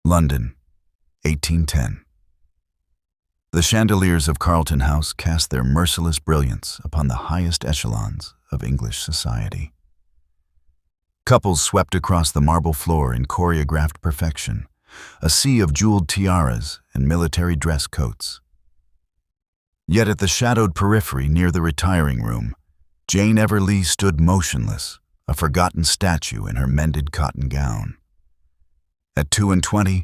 London, 1810. The chandeliers of Carlton House cast their merciless brilliance upon the highest echelons of English society. Couples swept across the marble floor in choreographed perfection, a sea of jeweled tiaras and military dress coats. Yet at the shadowed periphery near the retiring room, Jane EverLeigh stood motionless, a forgotten statue in her mended cotton gown. At 22,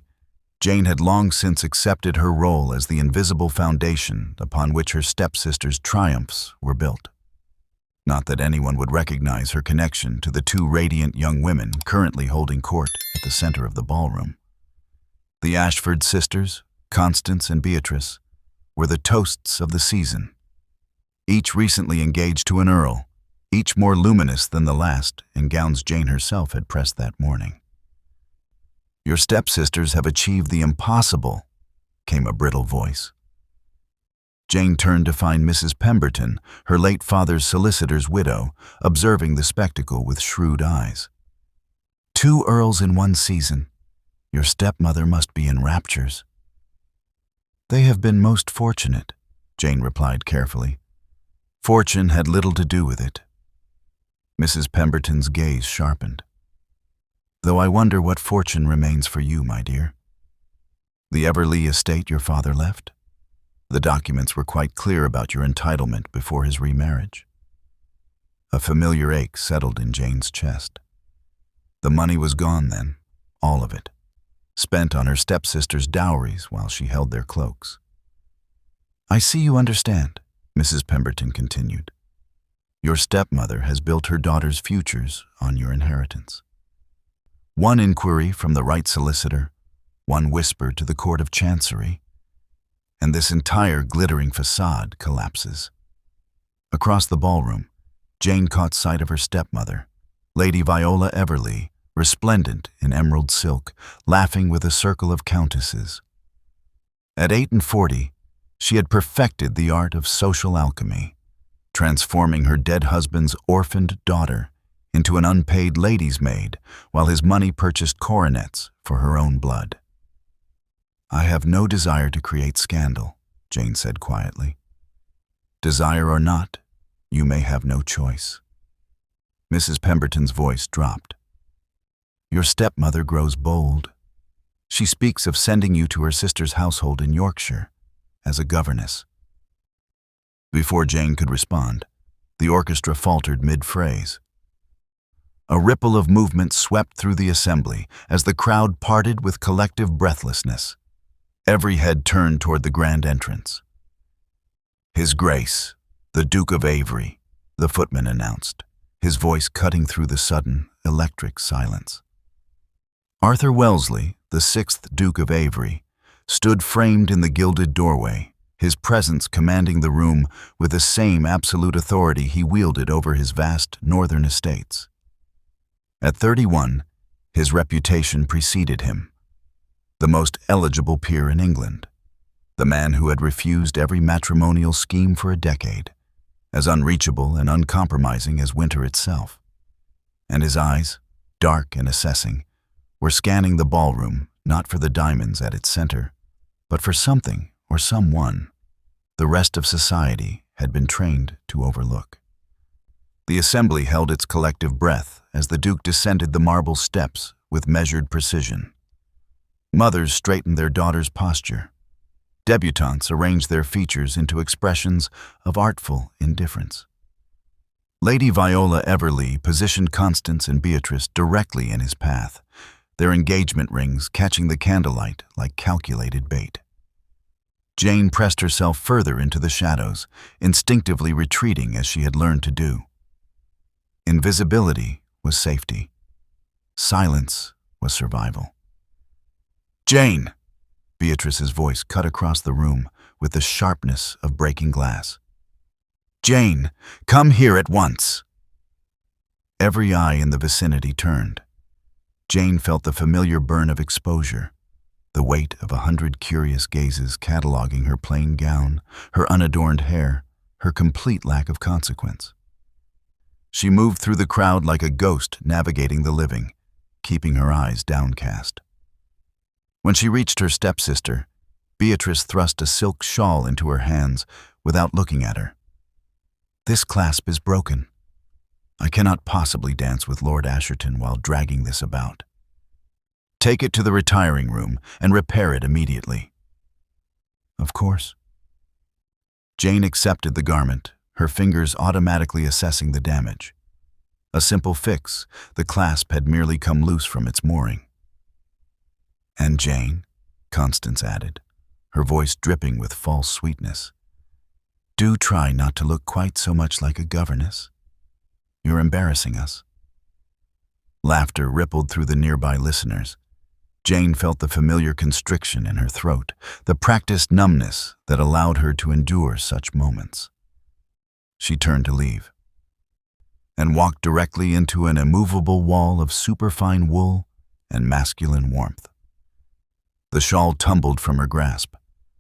Jane had long since accepted her role as the invisible foundation upon which her stepsisters' triumphs were built. Not that anyone would recognize her connection to the two radiant young women currently holding court at the center of the ballroom. The Ashford sisters, Constance and Beatrice, were the toasts of the season. Each recently engaged to an earl, each more luminous than the last in gowns Jane herself had pressed that morning. "Your stepsisters have achieved the impossible," came a brittle voice. Jane turned to find Mrs. Pemberton, her late father's solicitor's widow, observing the spectacle with shrewd eyes. "2 earls in 1 season. Your stepmother must be in raptures." "They have been most fortunate," Jane replied carefully. "Fortune had little to do with it." Mrs. Pemberton's gaze sharpened. "Though I wonder what fortune remains for you, my dear. The EverLeigh estate your father left? The documents were quite clear about your entitlement before his remarriage." A familiar ache settled in Jane's chest. The money was gone then, all of it, spent on her stepsisters' dowries while she held their cloaks. "I see you understand," Mrs. Pemberton continued. "Your stepmother has built her daughter's futures on your inheritance. One inquiry from the right solicitor, one whisper to the Court of Chancery, and this entire glittering facade collapses." Across the ballroom, Jane caught sight of her stepmother, Lady Viola EverLeigh, resplendent in emerald silk, laughing with a circle of countesses. At 48, she had perfected the art of social alchemy, transforming her dead husband's orphaned daughter into an unpaid lady's maid while his money purchased coronets for her own blood. "I have no desire to create scandal," Jane said quietly. "Desire or not, you may have no choice." Mrs. Pemberton's voice dropped. "Your stepmother grows bold. She speaks of sending you to her sister's household in Yorkshire as a governess." Before Jane could respond, the orchestra faltered mid-phrase. A ripple of movement swept through the assembly as the crowd parted with collective breathlessness. Every head turned toward the grand entrance. "His Grace, the Duke of Avery," the footman announced, his voice cutting through the sudden, electric silence. Arthur Wellesley, the 6th Duke of Avery, stood framed in the gilded doorway, his presence commanding the room with the same absolute authority he wielded over his vast northern estates. At 31, his reputation preceded him. The most eligible peer in England, the man who had refused every matrimonial scheme for a decade, as unreachable and uncompromising as winter itself. And his eyes, dark and assessing, were scanning the ballroom not for the diamonds at its center, but for something or someone the rest of society had been trained to overlook. The assembly held its collective breath as the Duke descended the marble steps with measured precision. Mothers straightened their daughters' posture. Debutantes arranged their features into expressions of artful indifference. Lady Viola EverLeigh positioned Constance and Beatrice directly in his path, their engagement rings catching the candlelight like calculated bait. Jane pressed herself further into the shadows, instinctively retreating as she had learned to do. Invisibility was safety. Silence was survival. "Jane!" Beatrice's voice cut across the room with the sharpness of breaking glass. "Jane, come here at once!" Every eye in the vicinity turned. Jane felt the familiar burn of exposure, the weight of 100 curious gazes cataloging her plain gown, her unadorned hair, her complete lack of consequence. She moved through the crowd like a ghost navigating the living, keeping her eyes downcast. When she reached her stepsister, Beatrice thrust a silk shawl into her hands without looking at her. "This clasp is broken. I cannot possibly dance with Lord Asherton while dragging this about. Take it to the retiring room and repair it immediately." "Of course." Jane accepted the garment, her fingers automatically assessing the damage. A simple fix, the clasp had merely come loose from its mooring. "And Jane," Constance added, her voice dripping with false sweetness, "do try not to look quite so much like a governess. You're embarrassing us." Laughter rippled through the nearby listeners. Jane felt the familiar constriction in her throat, the practiced numbness that allowed her to endure such moments. She turned to leave, and walked directly into an immovable wall of superfine wool and masculine warmth. The shawl tumbled from her grasp.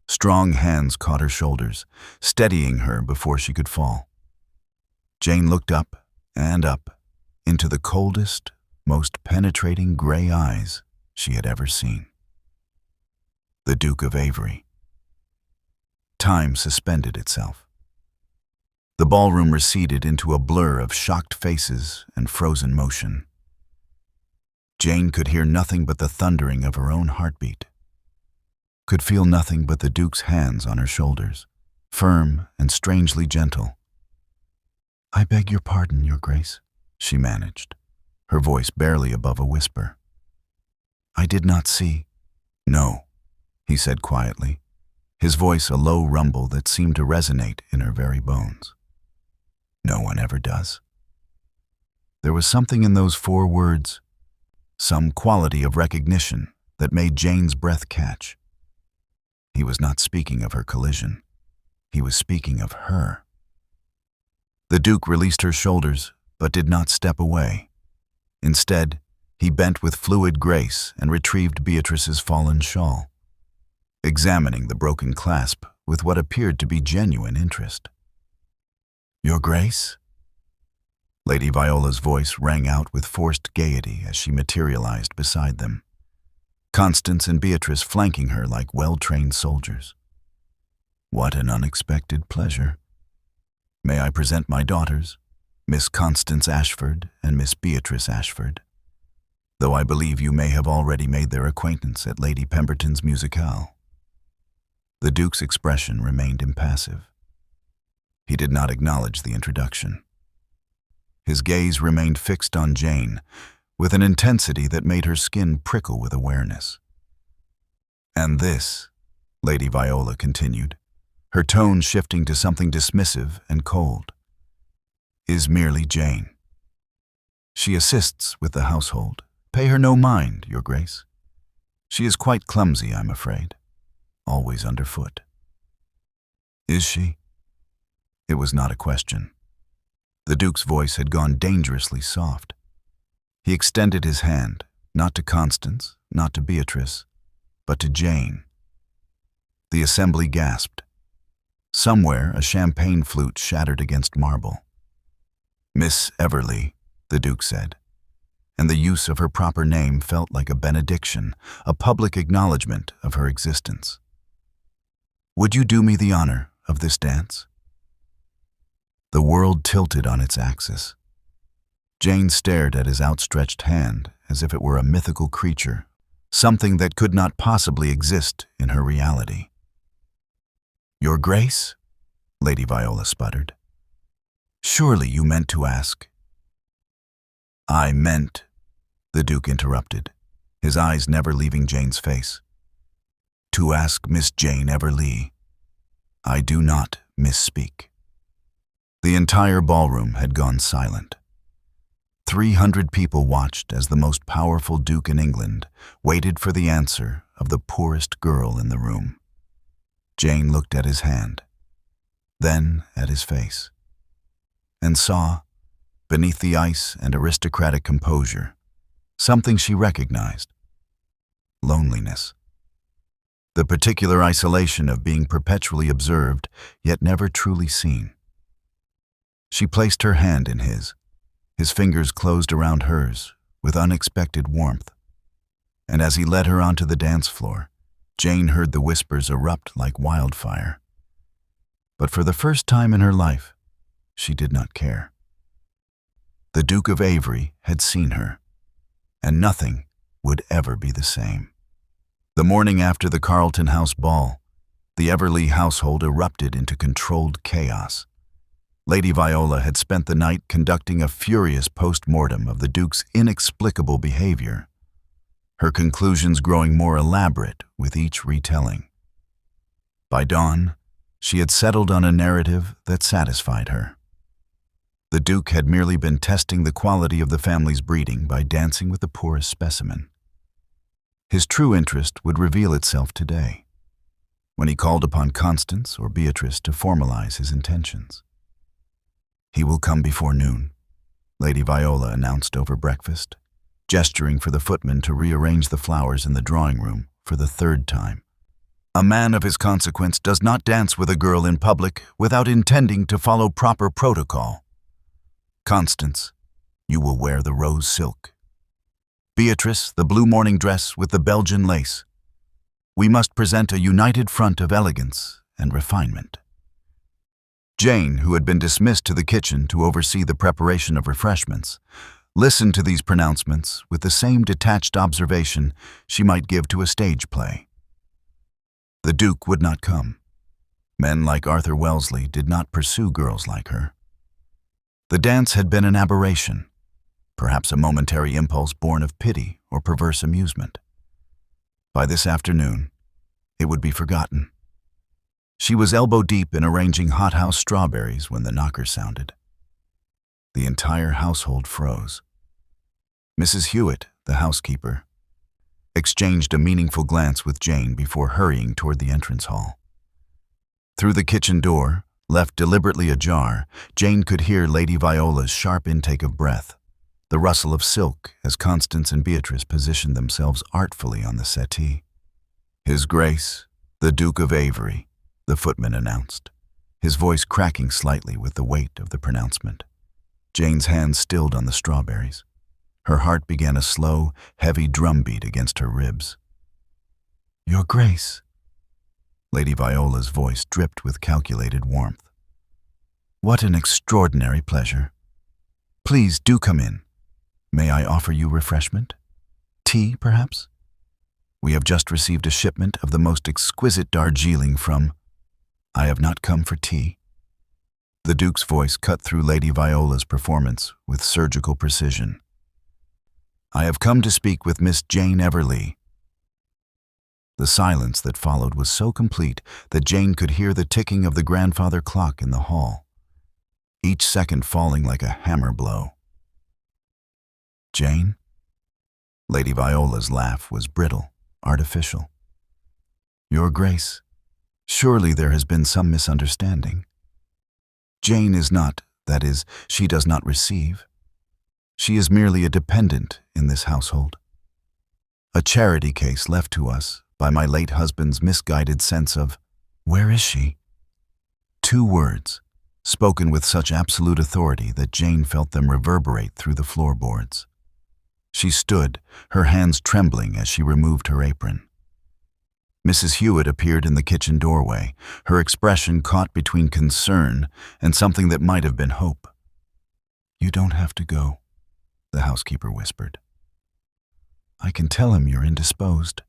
Strong hands caught her shoulders, steadying her before she could fall. Jane looked up and up into the coldest, most penetrating gray eyes she had ever seen. The Duke of Avery. Time suspended itself. The ballroom receded into a blur of shocked faces and frozen motion. Jane could hear nothing but the thundering of her own heartbeat, could feel nothing but the Duke's hands on her shoulders, firm and strangely gentle. "I beg your pardon, Your Grace," she managed, her voice barely above a whisper. "I did not see." "No," he said quietly, his voice a low rumble that seemed to resonate in her very bones. "No one ever does." There was something in those 4 words, some quality of recognition that made Jane's breath catch. He was not speaking of her collision. He was speaking of her. The Duke released her shoulders, but did not step away. Instead, he bent with fluid grace and retrieved Beatrice's fallen shawl, examining the broken clasp with what appeared to be genuine interest. "Your Grace?" Lady Viola's voice rang out with forced gaiety as she materialized beside them, Constance and Beatrice flanking her like well-trained soldiers. "What an unexpected pleasure. May I present my daughters, Miss Constance Ashford and Miss Beatrice Ashford, though I believe you may have already made their acquaintance at Lady Pemberton's musicale." The Duke's expression remained impassive. He did not acknowledge the introduction. His gaze remained fixed on Jane, with an intensity that made her skin prickle with awareness. "And this," Lady Viola continued, her tone shifting to something dismissive and cold, "is merely Jane. She assists with the household. Pay her no mind, Your Grace. She is quite clumsy, I'm afraid, always underfoot." "Is she?" It was not a question. The Duke's voice had gone dangerously soft. He extended his hand, not to Constance, not to Beatrice, but to Jane. The assembly gasped. Somewhere, a champagne flute shattered against marble. "Miss EverLeigh," the Duke said, and the use of her proper name felt like a benediction, a public acknowledgement of her existence. "Would you do me the honor of this dance?" The world tilted on its axis. Jane stared at his outstretched hand as if it were a mythical creature, something that could not possibly exist in her reality. "Your Grace?" Lady Viola sputtered. "Surely you meant to ask." "I meant," the Duke interrupted, his eyes never leaving Jane's face, "to ask Miss Jane EverLeigh. I do not misspeak." The entire ballroom had gone silent. 300 people watched as the most powerful Duke in England waited for the answer of the poorest girl in the room. Jane looked at his hand, then at his face, and saw, beneath the ice and aristocratic composure, something she recognized: loneliness. The particular isolation of being perpetually observed, yet never truly seen. She placed her hand in his fingers closed around hers with unexpected warmth. and as he led her onto the dance floor, Jane heard the whispers erupt like wildfire. But for the first time in her life, she did not care. The Duke of Avery had seen her, and nothing would ever be the same. The morning after the Carlton House ball, the EverLeigh household erupted into controlled chaos. Lady Viola had spent the night conducting a furious post-mortem of the Duke's inexplicable behavior, her conclusions growing more elaborate with each retelling. By dawn, she had settled on a narrative that satisfied her. The Duke had merely been testing the quality of the family's breeding by dancing with the poorest specimen. His true interest would reveal itself today, when he called upon Constance or Beatrice to formalize his intentions. "He will come before noon," Lady Viola announced over breakfast, gesturing for the footman to rearrange the flowers in the drawing room for the third time. "A man of his consequence does not dance with a girl in public without intending to follow proper protocol. Constance, you will wear the rose silk. Beatrice, the blue morning dress with the Belgian lace. We must present a united front of elegance and refinement." Jane, who had been dismissed to the kitchen to oversee the preparation of refreshments, listened to these pronouncements with the same detached observation she might give to a stage play. The Duke would not come. Men like Arthur Wellesley did not pursue girls like her. The dance had been an aberration, perhaps a momentary impulse born of pity or perverse amusement. By this afternoon, it would be forgotten. She was elbow-deep in arranging hothouse strawberries when the knocker sounded. The entire household froze. Mrs. Hewitt, the housekeeper, exchanged a meaningful glance with Jane before hurrying toward the entrance hall. Through the kitchen door, left deliberately ajar, Jane could hear Lady Viola's sharp intake of breath, the rustle of silk as Constance and Beatrice positioned themselves artfully on the settee. "His Grace, the Duke of Avery," the footman announced, his voice cracking slightly with the weight of the pronouncement. Jane's hands stilled on the strawberries. Her heart began a slow, heavy drumbeat against her ribs. "Your Grace." Lady Viola's voice dripped with calculated warmth. "What an extraordinary pleasure. Please do come in. May I offer you refreshment? Tea, perhaps? We have just received a shipment of the most exquisite Darjeeling from—" "I have not come for tea." The Duke's voice cut through Lady Viola's performance with surgical precision. "I have come to speak with Miss Jane EverLeigh." The silence that followed was so complete that Jane could hear the ticking of the grandfather clock in the hall, each second falling like a hammer blow. "Jane?" Lady Viola's laugh was brittle, artificial. "Your Grace, surely there has been some misunderstanding. Jane is not, that is, she does not receive. She is merely a dependent in this household. A charity case left to us by my late husband's misguided sense of, 'Where is she?' 2 words, spoken with such absolute authority that Jane felt them reverberate through the floorboards. She stood, her hands trembling as she removed her apron. Mrs. Hewitt appeared in the kitchen doorway, her expression caught between concern and something that might have been hope. "You don't have to go," the housekeeper whispered. "I can tell him you're indisposed."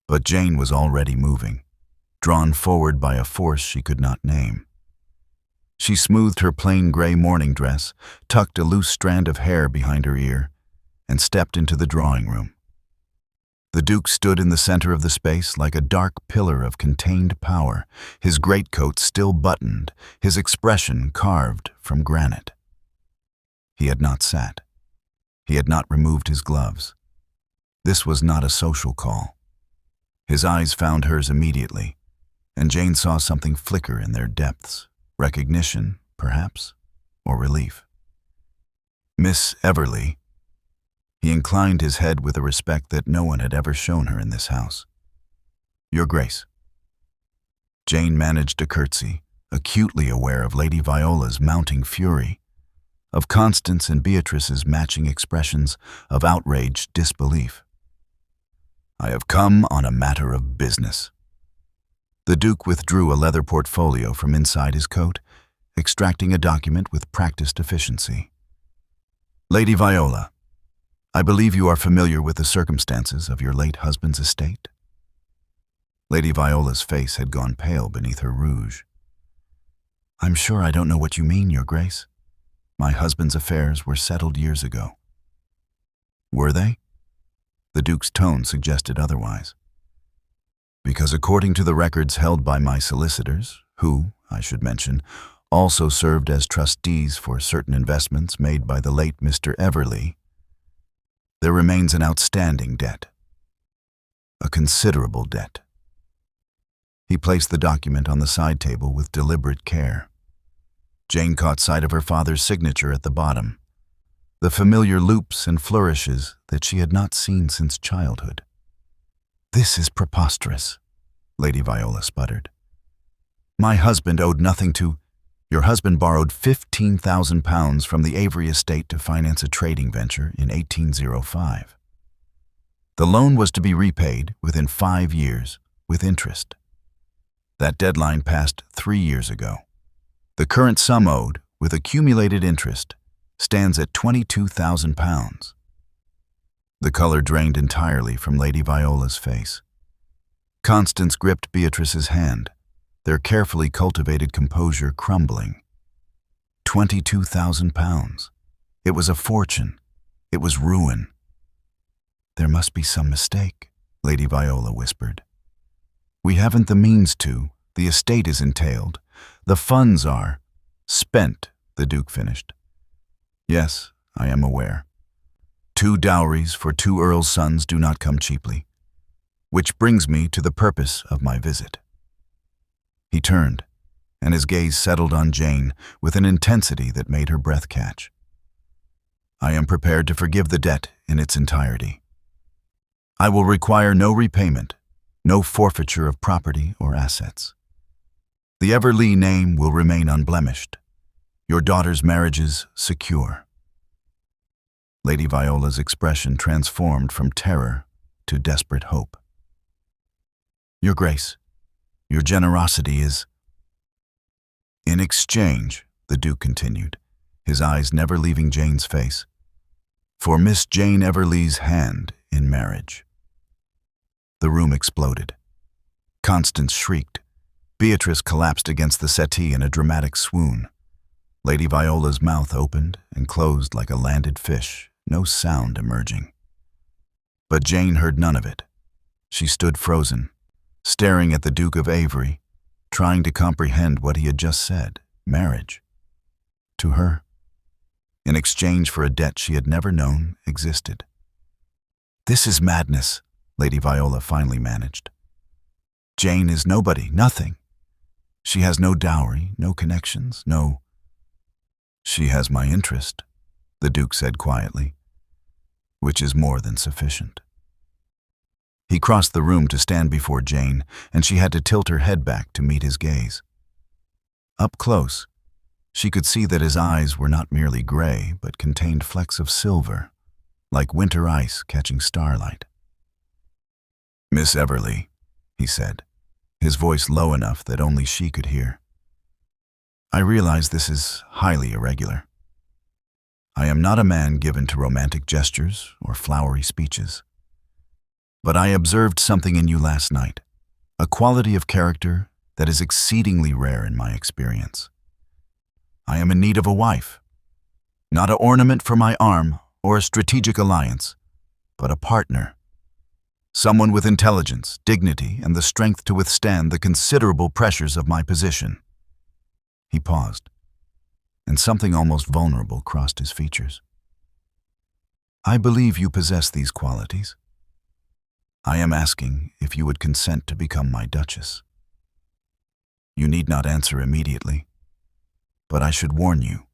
But Jane was already moving, drawn forward by a force she could not name. She smoothed her plain gray morning dress, tucked a loose strand of hair behind her ear, and stepped into the drawing room. The Duke stood in the center of the space like a dark pillar of contained power, his greatcoat still buttoned, his expression carved from granite. He had not sat. He had not removed his gloves. This was not a social call. His eyes found hers immediately, and Jane saw something flicker in their depths, recognition, perhaps, or relief. "Miss EverLeigh." He inclined his head with a respect that no one had ever shown her in this house. "Your Grace." Jane managed a curtsy, acutely aware of Lady Viola's mounting fury, of Constance and Beatrice's matching expressions of outraged disbelief. I have come on a matter of business." The Duke withdrew a leather portfolio from inside his coat, extracting a document with practiced efficiency. "Lady Viola, I believe you are familiar with the circumstances of your late husband's estate?" Lady Viola's face had gone pale beneath her rouge. "I'm sure I don't know what you mean, Your Grace. My husband's affairs were settled years ago." "Were they?" The Duke's tone suggested otherwise. "Because according to the records held by my solicitors, who, I should mention, also served as trustees for certain investments made by the late Mr. EverLeigh, there remains an outstanding debt. A considerable debt." He placed the document on the side table with deliberate care. Jane caught sight of her father's signature at the bottom, the familiar loops and flourishes that she had not seen since childhood. "This is preposterous," Lady Viola sputtered. "My husband owed nothing to—" "Your husband borrowed £15,000 from the Avery estate to finance a trading venture in 1805. The loan was to be repaid within 5 years with interest. That deadline passed 3 years ago. The current sum owed, with accumulated interest, stands at £22,000. The color drained entirely from Lady Viola's face. Constance gripped Beatrice's hand, their carefully cultivated composure crumbling. £22,000. It was a fortune. It was ruin. "There must be some mistake," Lady Viola whispered. "We haven't the means to. The estate is entailed. The funds are—" "Spent," the Duke finished. "Yes, I am aware. 2 dowries for 2 Earls' sons do not come cheaply. Which brings me to the purpose of my visit." He turned, and his gaze settled on Jane with an intensity that made her breath catch. "I am prepared to forgive the debt in its entirety. I will require no repayment, no forfeiture of property or assets. The EverLeigh name will remain unblemished. Your daughter's marriages secure." Lady Viola's expression transformed from terror to desperate hope. "Your Grace, your generosity is—" "In exchange," the Duke continued, his eyes never leaving Jane's face, "for Miss Jane EverLeigh's hand in marriage." The room exploded. Constance shrieked. Beatrice collapsed against the settee in a dramatic swoon. Lady Viola's mouth opened and closed like a landed fish, no sound emerging. But Jane heard none of it. She stood frozen, staring at the Duke of Avery, trying to comprehend what he had just said. Marriage. To her. In exchange for a debt she had never known existed. "This is madness," Lady Viola finally managed. "Jane is nobody, nothing. She has no dowry, no connections, no—" "She has my interest," the Duke said quietly, "which is more than sufficient." He crossed the room to stand before Jane, and she had to tilt her head back to meet his gaze. Up close, she could see that his eyes were not merely gray, but contained flecks of silver, like winter ice catching starlight. "Miss EverLeigh," he said, his voice low enough that only she could hear. "I realize this is highly irregular. I am not a man given to romantic gestures or flowery speeches. But I observed something in you last night, a quality of character that is exceedingly rare in my experience. I am in need of a wife, not an ornament for my arm or a strategic alliance, but a partner. Someone with intelligence, dignity, and the strength to withstand the considerable pressures of my position." He paused, and something almost vulnerable crossed his features. "I believe you possess these qualities. I am asking if you would consent to become my Duchess. You need not answer immediately, but I should warn you.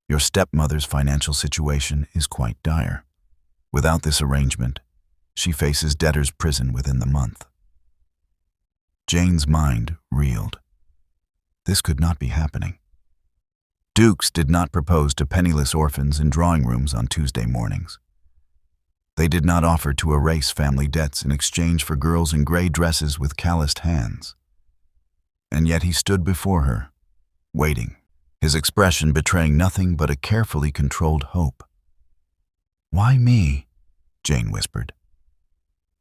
Your stepmother's financial situation is quite dire. Without this arrangement, she faces debtor's prison within the month." Jane's mind reeled. This could not be happening. Dukes did not propose to penniless orphans in drawing rooms on Tuesday mornings. They did not offer to erase family debts in exchange for girls in gray dresses with calloused hands. And yet he stood before her, waiting, his expression betraying nothing but a carefully controlled hope. "Why me?" Jane whispered.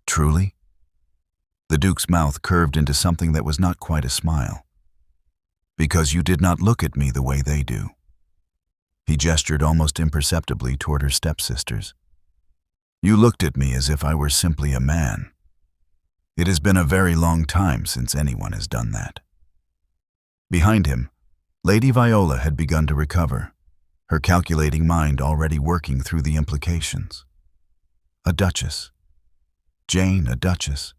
"Truly?" The Duke's mouth curved into something that was not quite a smile. "Because you did not look at me the way they do." He gestured almost imperceptibly toward her stepsisters. "You looked at me as if I were simply a man. It has been a very long time since anyone has done that." Behind him, Lady Viola had begun to recover, her calculating mind already working through the implications. A duchess. Jane, a duchess.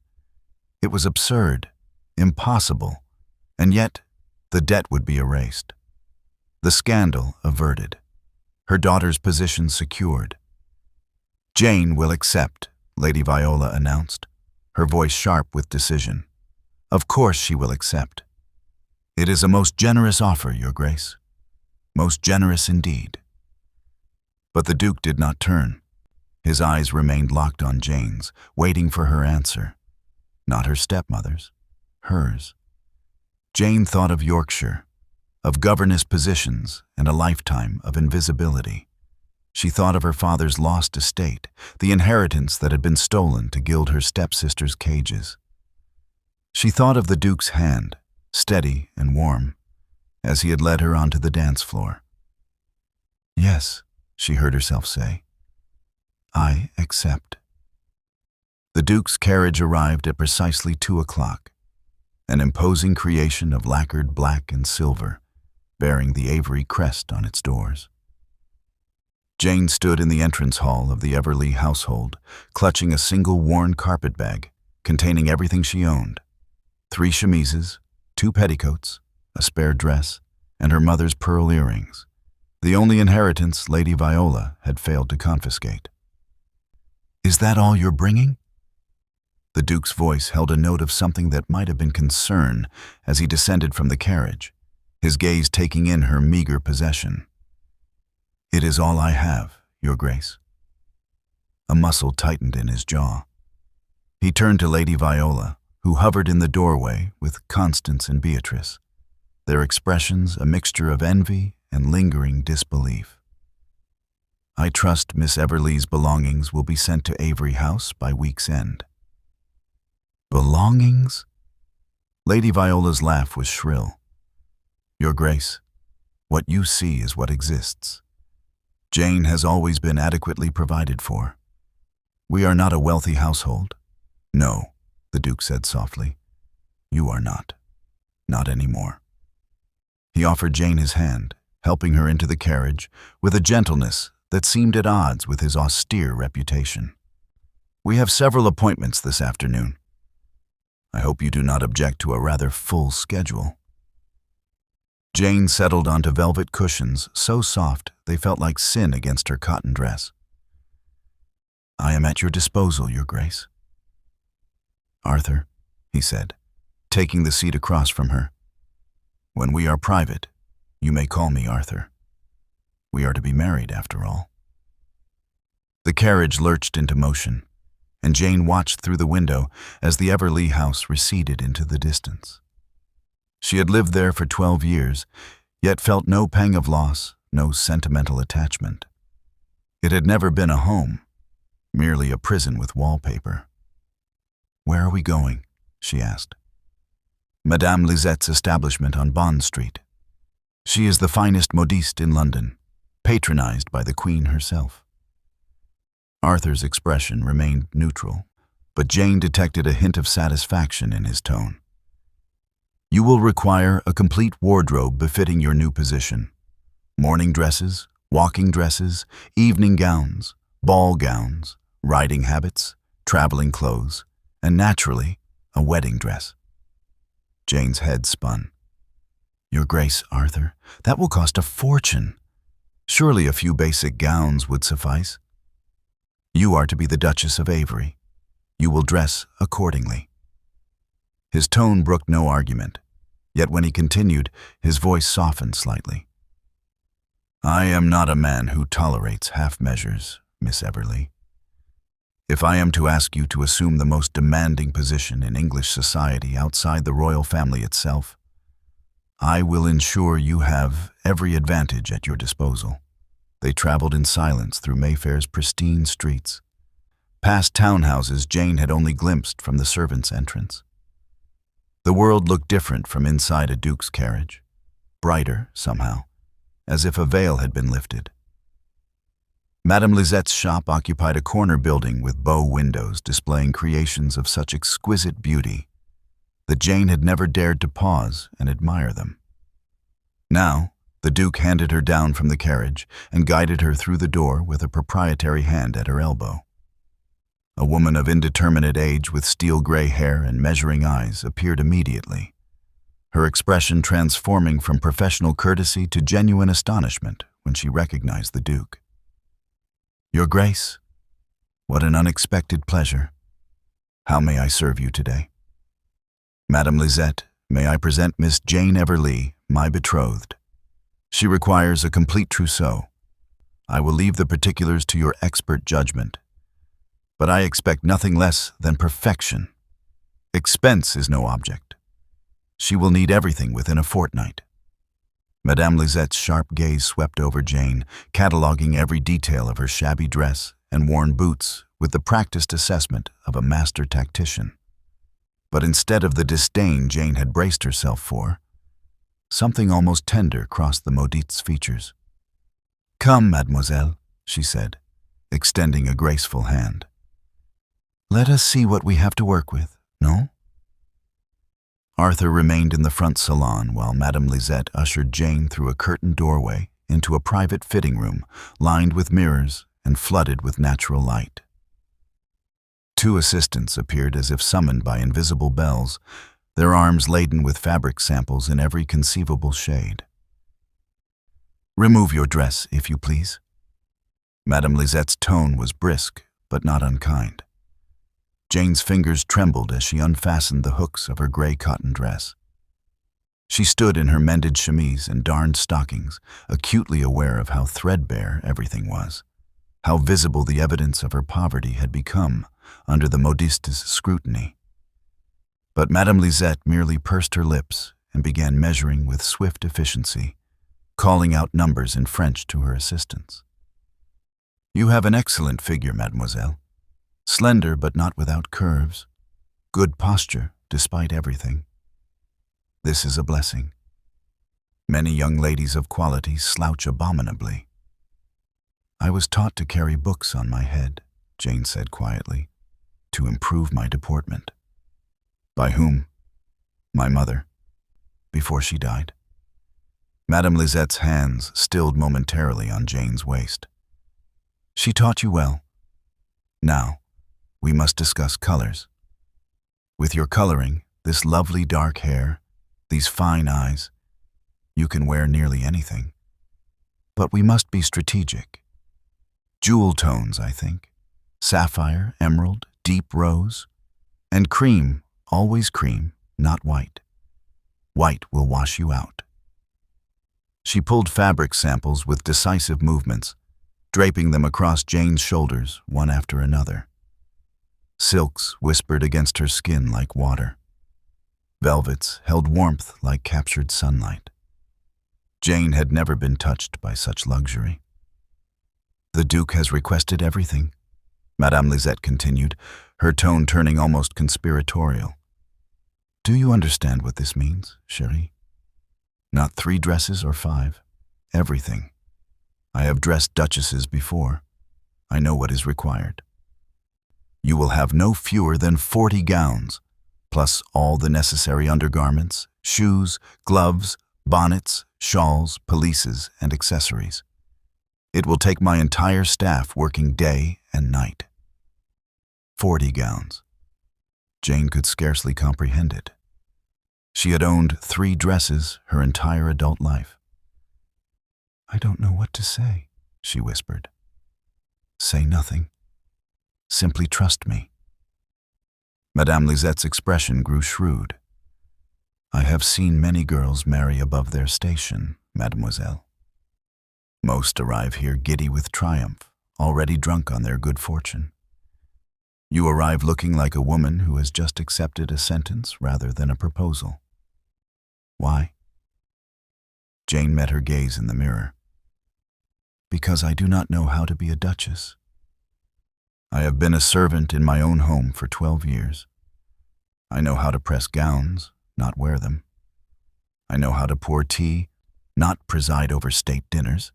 It was absurd, impossible, and yet the debt would be erased. The scandal averted. Her daughter's position secured. "Jane will accept," Lady Viola announced, her voice sharp with decision. "Of course she will accept. It is a most generous offer, Your Grace. Most generous indeed." But the Duke did not turn. His eyes remained locked on Jane's, waiting for her answer. Not her stepmother's, hers. Jane thought of Yorkshire, of governess positions and a lifetime of invisibility. She thought of her father's lost estate, the inheritance that had been stolen to gild her stepsister's cages. She thought of the Duke's hand, steady and warm, as he had led her onto the dance floor. "Yes," she heard herself say, "I accept." The Duke's carriage arrived at precisely 2 o'clock, an imposing creation of lacquered black and silver, bearing the Avery crest on its doors. Jane stood in the entrance hall of the EverLeigh household, clutching a single worn carpetbag containing everything she owned: 3 chemises, 2 petticoats, a spare dress, and her mother's pearl earrings, the only inheritance Lady Viola had failed to confiscate. "Is that all you're bringing?" The Duke's voice held a note of something that might have been concern as he descended from the carriage, his gaze taking in her meager possession. "It is all I have, Your Grace." A muscle tightened in his jaw. He turned to Lady Viola, who hovered in the doorway with Constance and Beatrice, their expressions a mixture of envy and lingering disbelief. "I trust Miss EverLeigh's belongings will be sent to Avery House by week's end." "Belongings?" Lady Viola's laugh was shrill. "Your Grace, what you see is what exists. Jane has always been adequately provided for. We are not a wealthy household." "No," the Duke said softly. "You are not. Not anymore." He offered Jane his hand, helping her into the carriage with a gentleness that seemed at odds with his austere reputation. "We have several appointments this afternoon. I hope you do not object to a rather full schedule." Jane settled onto velvet cushions so soft they felt like sin against her cotton dress. "I am at your disposal, Your Grace." "Arthur," he said, taking the seat across from her. "When we are private, you may call me Arthur. We are to be married, after all." The carriage lurched into motion, and Jane watched through the window as the EverLeigh house receded into the distance. She had lived there for 12 years, yet felt no pang of loss, no sentimental attachment. It had never been a home, merely a prison with wallpaper. "Where are we going?" she asked. "Madame Lisette's establishment on Bond Street. She is the finest modiste in London, patronized by the Queen herself." Arthur's expression remained neutral, but Jane detected a hint of satisfaction in his tone. "You will require a complete wardrobe befitting your new position. Morning dresses, walking dresses, evening gowns, ball gowns, riding habits, traveling clothes, and naturally, a wedding dress." Jane's head spun. "Your Grace, Arthur, that will cost a fortune. Surely a few basic gowns would suffice." "You are to be the Duchess of Avery. You will dress accordingly." His tone brooked no argument, yet when he continued, his voice softened slightly. "I am not a man who tolerates half measures, Miss EverLeigh. If I am to ask you to assume the most demanding position in English society outside the royal family itself, I will ensure you have every advantage at your disposal." They traveled in silence through Mayfair's pristine streets, past townhouses Jane had only glimpsed from the servants' entrance. The world looked different from inside a duke's carriage, brighter, somehow, as if a veil had been lifted. Madame Lisette's shop occupied a corner building with bow windows displaying creations of such exquisite beauty that Jane had never dared to pause and admire them. Now, the Duke handed her down from the carriage and guided her through the door with a proprietary hand at her elbow. A woman of indeterminate age with steel-gray hair and measuring eyes appeared immediately, her expression transforming from professional courtesy to genuine astonishment when she recognized the Duke. "Your Grace, what an unexpected pleasure. How may I serve you today?" "Madame Lisette, may I present Miss Jane EverLeigh, my betrothed. She requires a complete trousseau. I will leave the particulars to your expert judgment, but I expect nothing less than perfection. Expense is no object. She will need everything within a fortnight." Madame Lisette's sharp gaze swept over Jane, cataloging every detail of her shabby dress and worn boots with the practiced assessment of a master tactician. But instead of the disdain Jane had braced herself for, something almost tender crossed the Maudite's features. "Come, mademoiselle," she said, extending a graceful hand. "Let us see what we have to work with, no?" Arthur remained in the front salon while Madame Lisette ushered Jane through a curtained doorway into a private fitting room lined with mirrors and flooded with natural light. Two assistants appeared as if summoned by invisible bells, their arms laden with fabric samples in every conceivable shade. "Remove your dress, if you please." Madame Lisette's tone was brisk, but not unkind. Jane's fingers trembled as she unfastened the hooks of her gray cotton dress. She stood in her mended chemise and darned stockings, acutely aware of how threadbare everything was, how visible the evidence of her poverty had become under the modiste's scrutiny. But Madame Lisette merely pursed her lips and began measuring with swift efficiency, calling out numbers in French to her assistants. "You have an excellent figure, mademoiselle. Slender but not without curves. Good posture despite everything. This is a blessing. Many young ladies of quality slouch abominably." "I was taught to carry books on my head," Jane said quietly, "to improve my deportment." "By whom?" "My mother, before she died." Madame Lisette's hands stilled momentarily on Jane's waist. "She taught you well. Now, we must discuss colors. With your coloring, this lovely dark hair, these fine eyes, you can wear nearly anything. But we must be strategic. Jewel tones, I think. Sapphire, emerald, deep rose. And cream, always cream, not white. White will wash you out." She pulled fabric samples with decisive movements, draping them across Jane's shoulders one after another. Silks whispered against her skin like water. Velvets held warmth like captured sunlight. Jane had never been touched by such luxury. "The Duke has requested everything," Madame Lisette continued, her tone turning almost conspiratorial. "Do you understand what this means, chérie? Not 3 dresses or 5. Everything. I have dressed duchesses before. I know what is required. You will have no fewer than 40 gowns, plus all the necessary undergarments, shoes, gloves, bonnets, shawls, pelisses, and accessories. It will take my entire staff working day and night." 40 gowns. Jane could scarcely comprehend it. She had owned 3 dresses her entire adult life. "I don't know what to say," she whispered. "Say nothing. Simply trust me." Madame Lisette's expression grew shrewd. "I have seen many girls marry above their station, mademoiselle. Most arrive here giddy with triumph, already drunk on their good fortune. You arrive looking like a woman who has just accepted a sentence rather than a proposal. Why? Jane met her gaze in the mirror. Because I do not know how to be a duchess. I have been a servant in my own home for 12 years. I know how to press gowns, not wear them. I know how to pour tea, not preside over state dinners.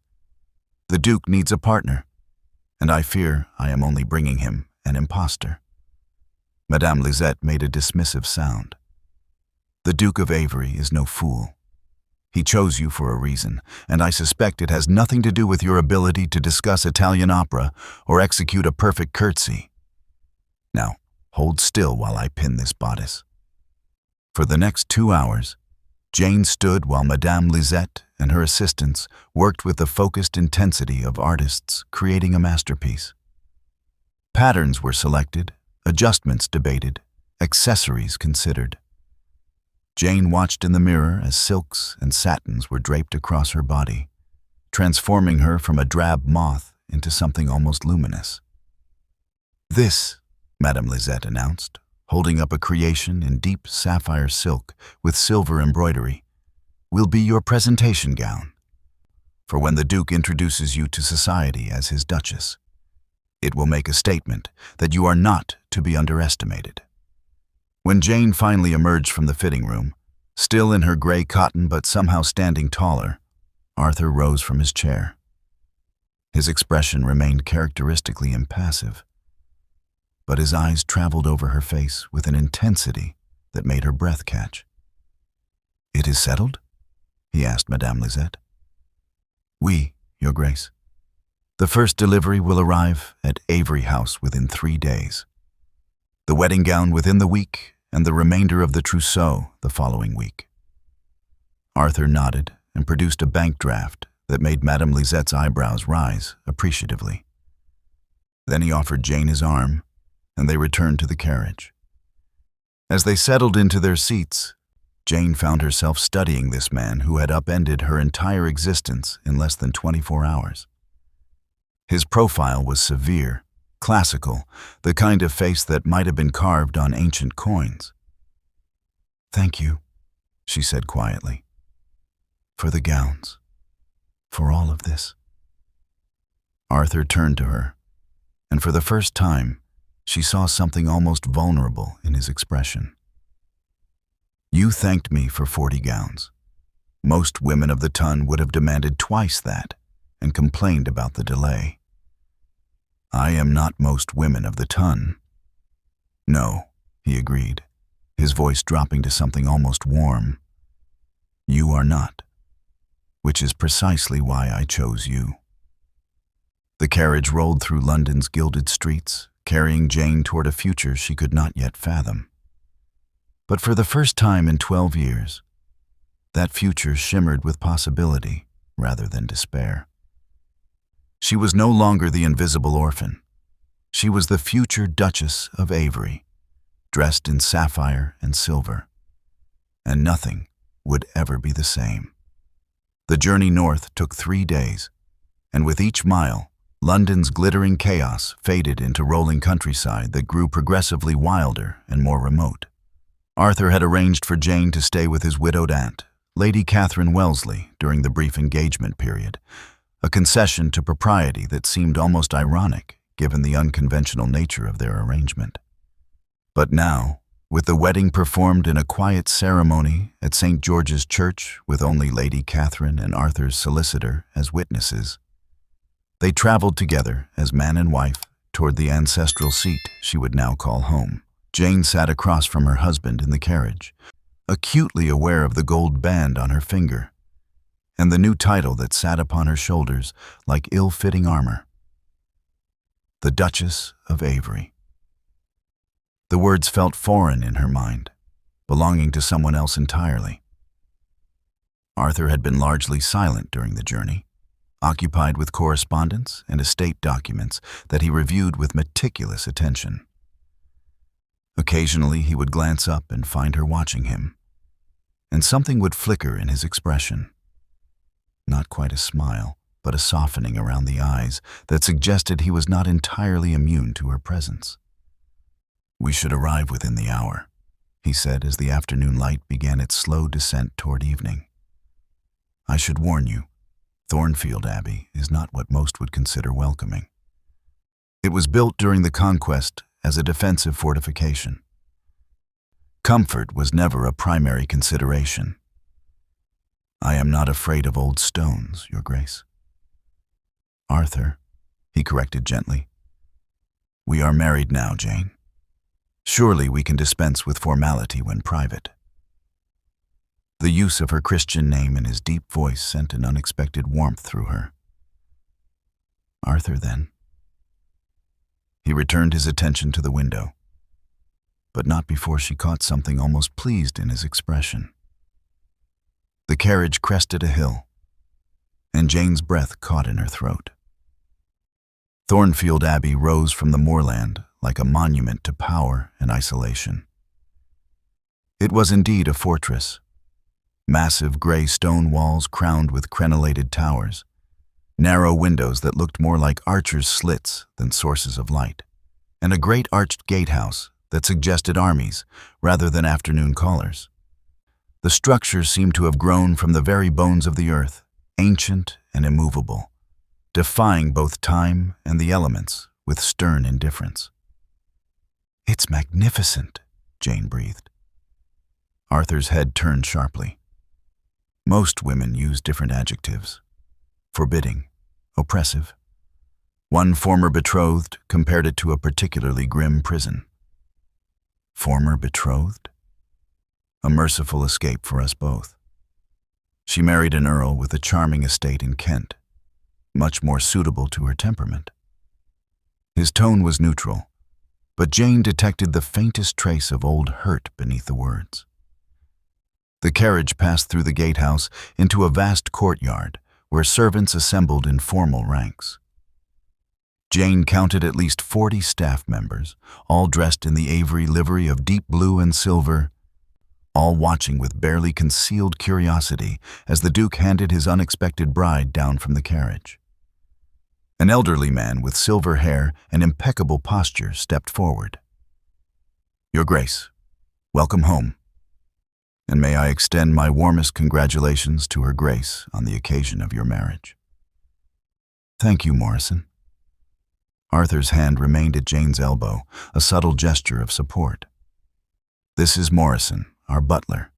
The Duke needs a partner, and I fear I am only bringing him an impostor. Madame Lisette made a dismissive sound. The Duke of Avery is no fool. He chose you for a reason, and I suspect it has nothing to do with your ability to discuss Italian opera or execute a perfect curtsy. Now, hold still while I pin this bodice. For the next 2 hours, Jane stood while Madame Lisette and her assistants worked with the focused intensity of artists creating a masterpiece. Patterns were selected, adjustments debated, accessories considered. Jane watched in the mirror as silks and satins were draped across her body, transforming her from a drab moth into something almost luminous. This, Madame Lisette announced, holding up a creation in deep sapphire silk with silver embroidery, will be your presentation gown. For when the Duke introduces you to society as his Duchess, it will make a statement that you are not to be underestimated. When Jane finally emerged from the fitting room, still in her gray cotton but somehow standing taller, Arthur rose from his chair. His expression remained characteristically impassive, but his eyes traveled over her face with an intensity that made her breath catch. "It is settled?" he asked Madame Lisette. "Oui, Your Grace. The first delivery will arrive at Avery House within 3 days. The wedding gown within the week, and the remainder of the trousseau the following week." Arthur nodded and produced a bank draft that made Madame Lisette's eyebrows rise appreciatively. Then he offered Jane his arm, and they returned to the carriage. As they settled into their seats, Jane found herself studying this man who had upended her entire existence in less than 24 hours. His profile was severe, classical, the kind of face that might have been carved on ancient coins. "Thank you," she said quietly, "for the gowns, for all of this." Arthur turned to her, and for the first time, she saw something almost vulnerable in his expression. "You thanked me for 40 gowns. Most women of the ton would have demanded twice that and complained about the delay. I am not most women of the ton." "No," he agreed, his voice dropping to something almost warm. "You are not, which is precisely why I chose you." The carriage rolled through London's gilded streets, carrying Jane toward a future she could not yet fathom. But for the first time in 12 years, that future shimmered with possibility rather than despair. She was no longer the invisible orphan. She was the future Duchess of Avery, dressed in sapphire and silver. And nothing would ever be the same. The journey north took 3 days, and with each mile, London's glittering chaos faded into rolling countryside that grew progressively wilder and more remote. Arthur had arranged for Jane to stay with his widowed aunt, Lady Catherine Wellesley, during the brief engagement period, a concession to propriety that seemed almost ironic given the unconventional nature of their arrangement. But now, with the wedding performed in a quiet ceremony at St. George's Church with only Lady Catherine and Arthur's solicitor as witnesses, they traveled together as man and wife toward the ancestral seat she would now call home. Jane sat across from her husband in the carriage, acutely aware of the gold band on her finger and the new title that sat upon her shoulders like ill-fitting armor. The Duchess of Avery. The words felt foreign in her mind, belonging to someone else entirely. Arthur had been largely silent during the journey, occupied with correspondence and estate documents that he reviewed with meticulous attention. Occasionally he would glance up and find her watching him, and something would flicker in his expression. Not quite a smile, but a softening around the eyes that suggested he was not entirely immune to her presence. "We should arrive within the hour," he said as the afternoon light began its slow descent toward evening. "I should warn you, Thornfield Abbey is not what most would consider welcoming. It was built during the Conquest as a defensive fortification. Comfort was never a primary consideration. I am not afraid of old stones, Your Grace." "Arthur," he corrected gently. "We are married now, Jane. Surely we can dispense with formality when private." The use of her Christian name in his deep voice sent an unexpected warmth through her. "Arthur, then." He returned his attention to the window, but not before she caught something almost pleased in his expression. The carriage crested a hill, and Jane's breath caught in her throat. Thornfield Abbey rose from the moorland like a monument to power and isolation. It was indeed a fortress. Massive gray stone walls crowned with crenellated towers, narrow windows that looked more like archers' slits than sources of light, and a great arched gatehouse that suggested armies rather than afternoon callers. The structure seemed to have grown from the very bones of the earth, ancient and immovable, defying both time and the elements with stern indifference. "It's magnificent," Jane breathed. Arthur's head turned sharply. Most women use different adjectives: forbidding, oppressive. One former betrothed compared it to a particularly grim prison. Former betrothed? A merciful escape for us both. She married an earl with a charming estate in Kent, much more suitable to her temperament. His tone was neutral, but Jane detected the faintest trace of old hurt beneath the words. The carriage passed through the gatehouse into a vast courtyard where servants assembled in formal ranks. Jane counted at least 40 staff members, all dressed in the Avery livery of deep blue and silver, all watching with barely concealed curiosity as the Duke handed his unexpected bride down from the carriage. An elderly man with silver hair and impeccable posture stepped forward. "Your Grace, welcome home, and may I extend my warmest congratulations to Her Grace on the occasion of your marriage." "Thank you, Morrison." Arthur's hand remained at Jane's elbow, a subtle gesture of support. "This is Morrison, our butler.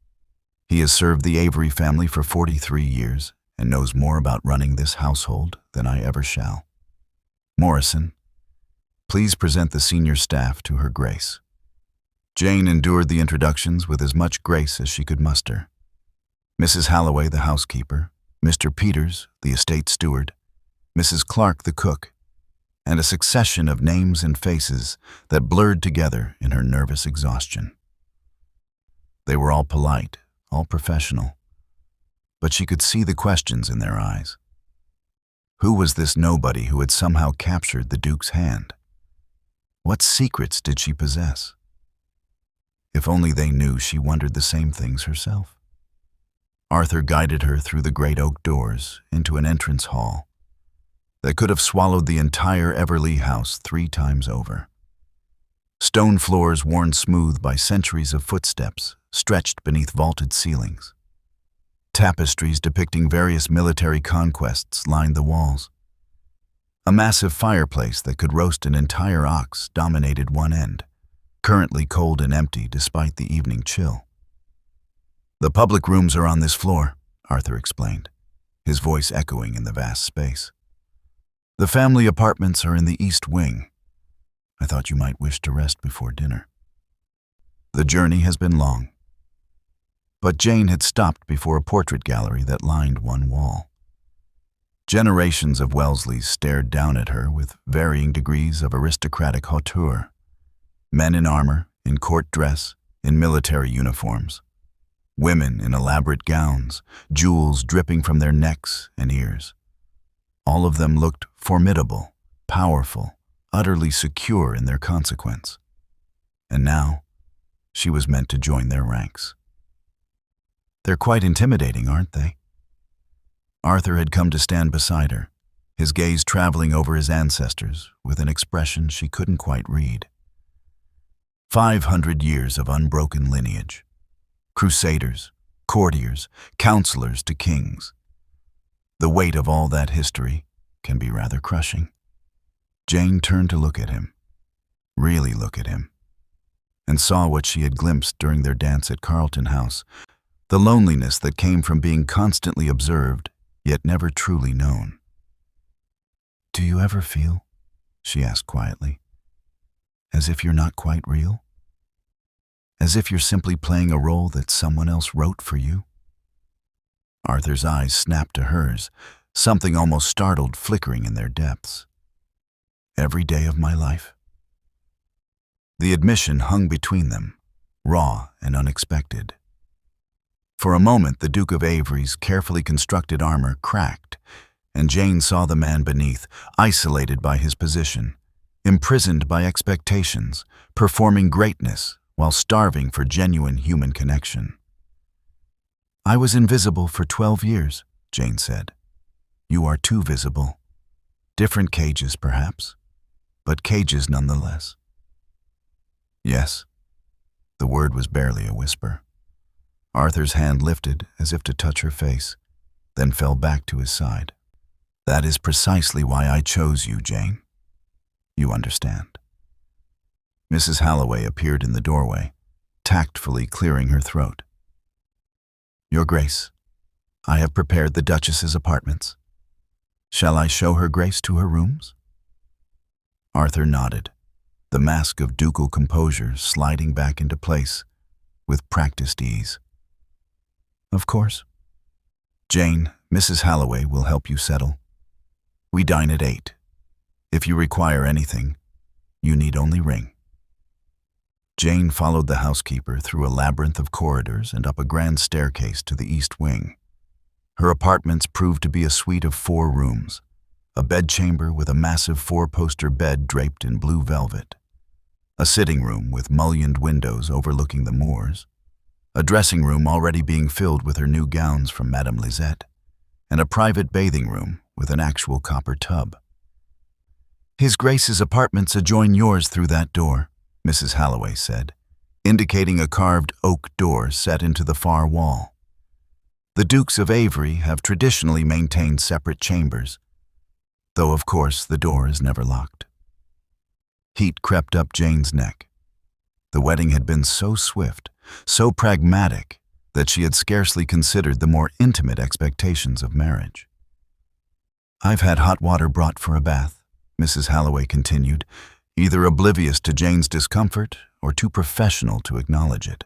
He has served the Avery family for 43 years and knows more about running this household than I ever shall. Morrison, please present the senior staff to Her Grace." Jane endured the introductions with as much grace as she could muster. Mrs. Halloway, the housekeeper, Mr. Peters, the estate steward, Mrs. Clark, the cook, and a succession of names and faces that blurred together in her nervous exhaustion. They were all polite, all professional, but she could see the questions in their eyes. Who was this nobody who had somehow captured the Duke's hand? What secrets did she possess? If only they knew she wondered the same things herself. Arthur guided her through the great oak doors into an entrance hall that could have swallowed the entire EverLeigh house 3 times over. Stone floors worn smooth by centuries of footsteps stretched beneath vaulted ceilings. Tapestries depicting various military conquests lined the walls. A massive fireplace that could roast an entire ox dominated one end, currently cold and empty despite the evening chill. "The public rooms are on this floor," Arthur explained, his voice echoing in the vast space. "The family apartments are in the east wing. I thought you might wish to rest before dinner. The journey has been long." But Jane had stopped before a portrait gallery that lined one wall. Generations of Wellesleys stared down at her with varying degrees of aristocratic hauteur. Men in armor, in court dress, in military uniforms. Women in elaborate gowns, jewels dripping from their necks and ears. All of them looked formidable, powerful, utterly secure in their consequence. And now, she was meant to join their ranks. "They're quite intimidating, aren't they?" Arthur had come to stand beside her, his gaze traveling over his ancestors with an expression she couldn't quite read. 500 years of unbroken lineage. Crusaders, courtiers, counselors to kings. The weight of all that history can be rather crushing. Jane turned to look at him, really look at him, and saw what she had glimpsed during their dance at Carlton House, the loneliness that came from being constantly observed, yet never truly known. "Do you ever feel," she asked quietly, "as if you're not quite real? As if you're simply playing a role that someone else wrote for you?" Arthur's eyes snapped to hers, something almost startled flickering in their depths. "Every day of my life." The admission hung between them, raw and unexpected. For a moment, the Duke of Avery's carefully constructed armor cracked, and Jane saw the man beneath, isolated by his position, imprisoned by expectations, performing greatness while starving for genuine human connection. "I was invisible for 12 years, Jane said. "You are too visible. Different cages, perhaps, but cages nonetheless." "Yes." The word was barely a whisper. Arthur's hand lifted as if to touch her face, then fell back to his side. "That is precisely why I chose you, Jane. You understand." Mrs. Halloway appeared in the doorway, tactfully clearing her throat. "Your Grace, I have prepared the Duchess's apartments. Shall I show her Grace to her rooms?" Arthur nodded, the mask of ducal composure sliding back into place with practiced ease. "Of course. Jane, Mrs. Halloway will help you settle. We dine at 8. If you require anything, you need only ring." Jane followed the housekeeper through a labyrinth of corridors and up a grand staircase to the east wing. Her apartments proved to be a suite of 4 rooms, a bedchamber with a massive 4-poster bed draped in blue velvet, a sitting room with mullioned windows overlooking the moors, a dressing room already being filled with her new gowns from Madame Lisette, and a private bathing room with an actual copper tub. "His Grace's apartments adjoin yours through that door," Mrs. Halloway said, indicating a carved oak door set into the far wall. "The Dukes of Avery have traditionally maintained separate chambers, though of course the door is never locked." Heat crept up Jane's neck. The wedding had been so swift, so pragmatic, that she had scarcely considered the more intimate expectations of marriage. "I've had hot water brought for a bath," Mrs. Halloway continued, either oblivious to Jane's discomfort or too professional to acknowledge it.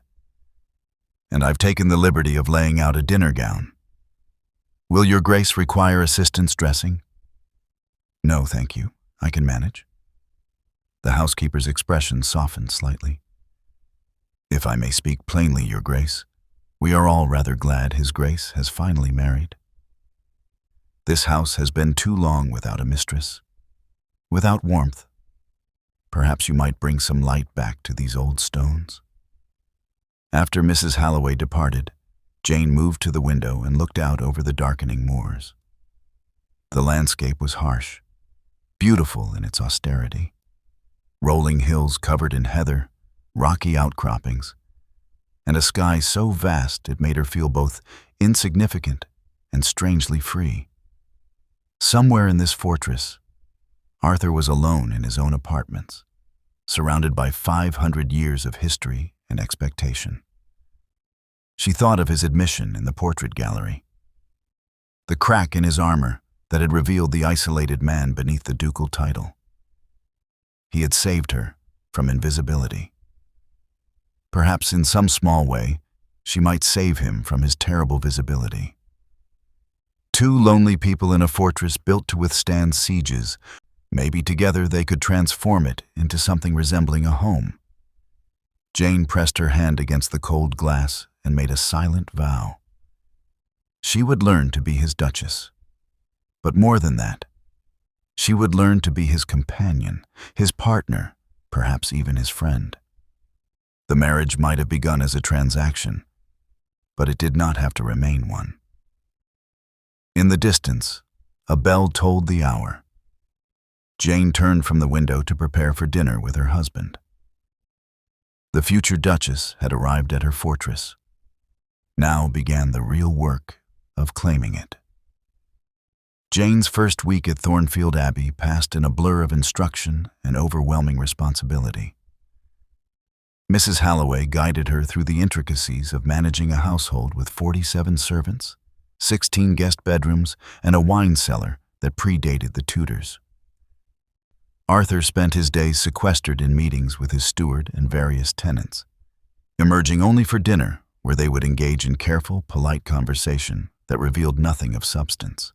"And I've taken the liberty of laying out a dinner gown. Will your Grace require assistance dressing?" "No, thank you. I can manage." The housekeeper's expression softened slightly. "If I may speak plainly, your Grace, we are all rather glad His Grace has finally married. This house has been too long without a mistress, without warmth. Perhaps you might bring some light back to these old stones." After Mrs. Halloway departed, Jane moved to the window and looked out over the darkening moors. The landscape was harsh, beautiful in its austerity. Rolling hills covered in heather, rocky outcroppings, and a sky so vast it made her feel both insignificant and strangely free. Somewhere in this fortress, Arthur was alone in his own apartments, surrounded by 500 years of history and expectation. She thought of his admission in the portrait gallery, the crack in his armor that had revealed the isolated man beneath the ducal title. He had saved her from invisibility. Perhaps in some small way, she might save him from his terrible visibility. 2 lonely people in a fortress built to withstand sieges. Maybe together they could transform it into something resembling a home. Jane pressed her hand against the cold glass and made a silent vow. She would learn to be his Duchess. But more than that, she would learn to be his companion, his partner, perhaps even his friend. The marriage might have begun as a transaction, but it did not have to remain one. In the distance, a bell tolled the hour. Jane turned from the window to prepare for dinner with her husband. The future Duchess had arrived at her fortress. Now began the real work of claiming it. Jane's first week at Thornfield Abbey passed in a blur of instruction and overwhelming responsibility. Mrs. Halloway guided her through the intricacies of managing a household with 47 servants, 16 guest bedrooms, and a wine cellar that predated the Tudors. Arthur spent his days sequestered in meetings with his steward and various tenants, emerging only for dinner, where they would engage in careful, polite conversation that revealed nothing of substance.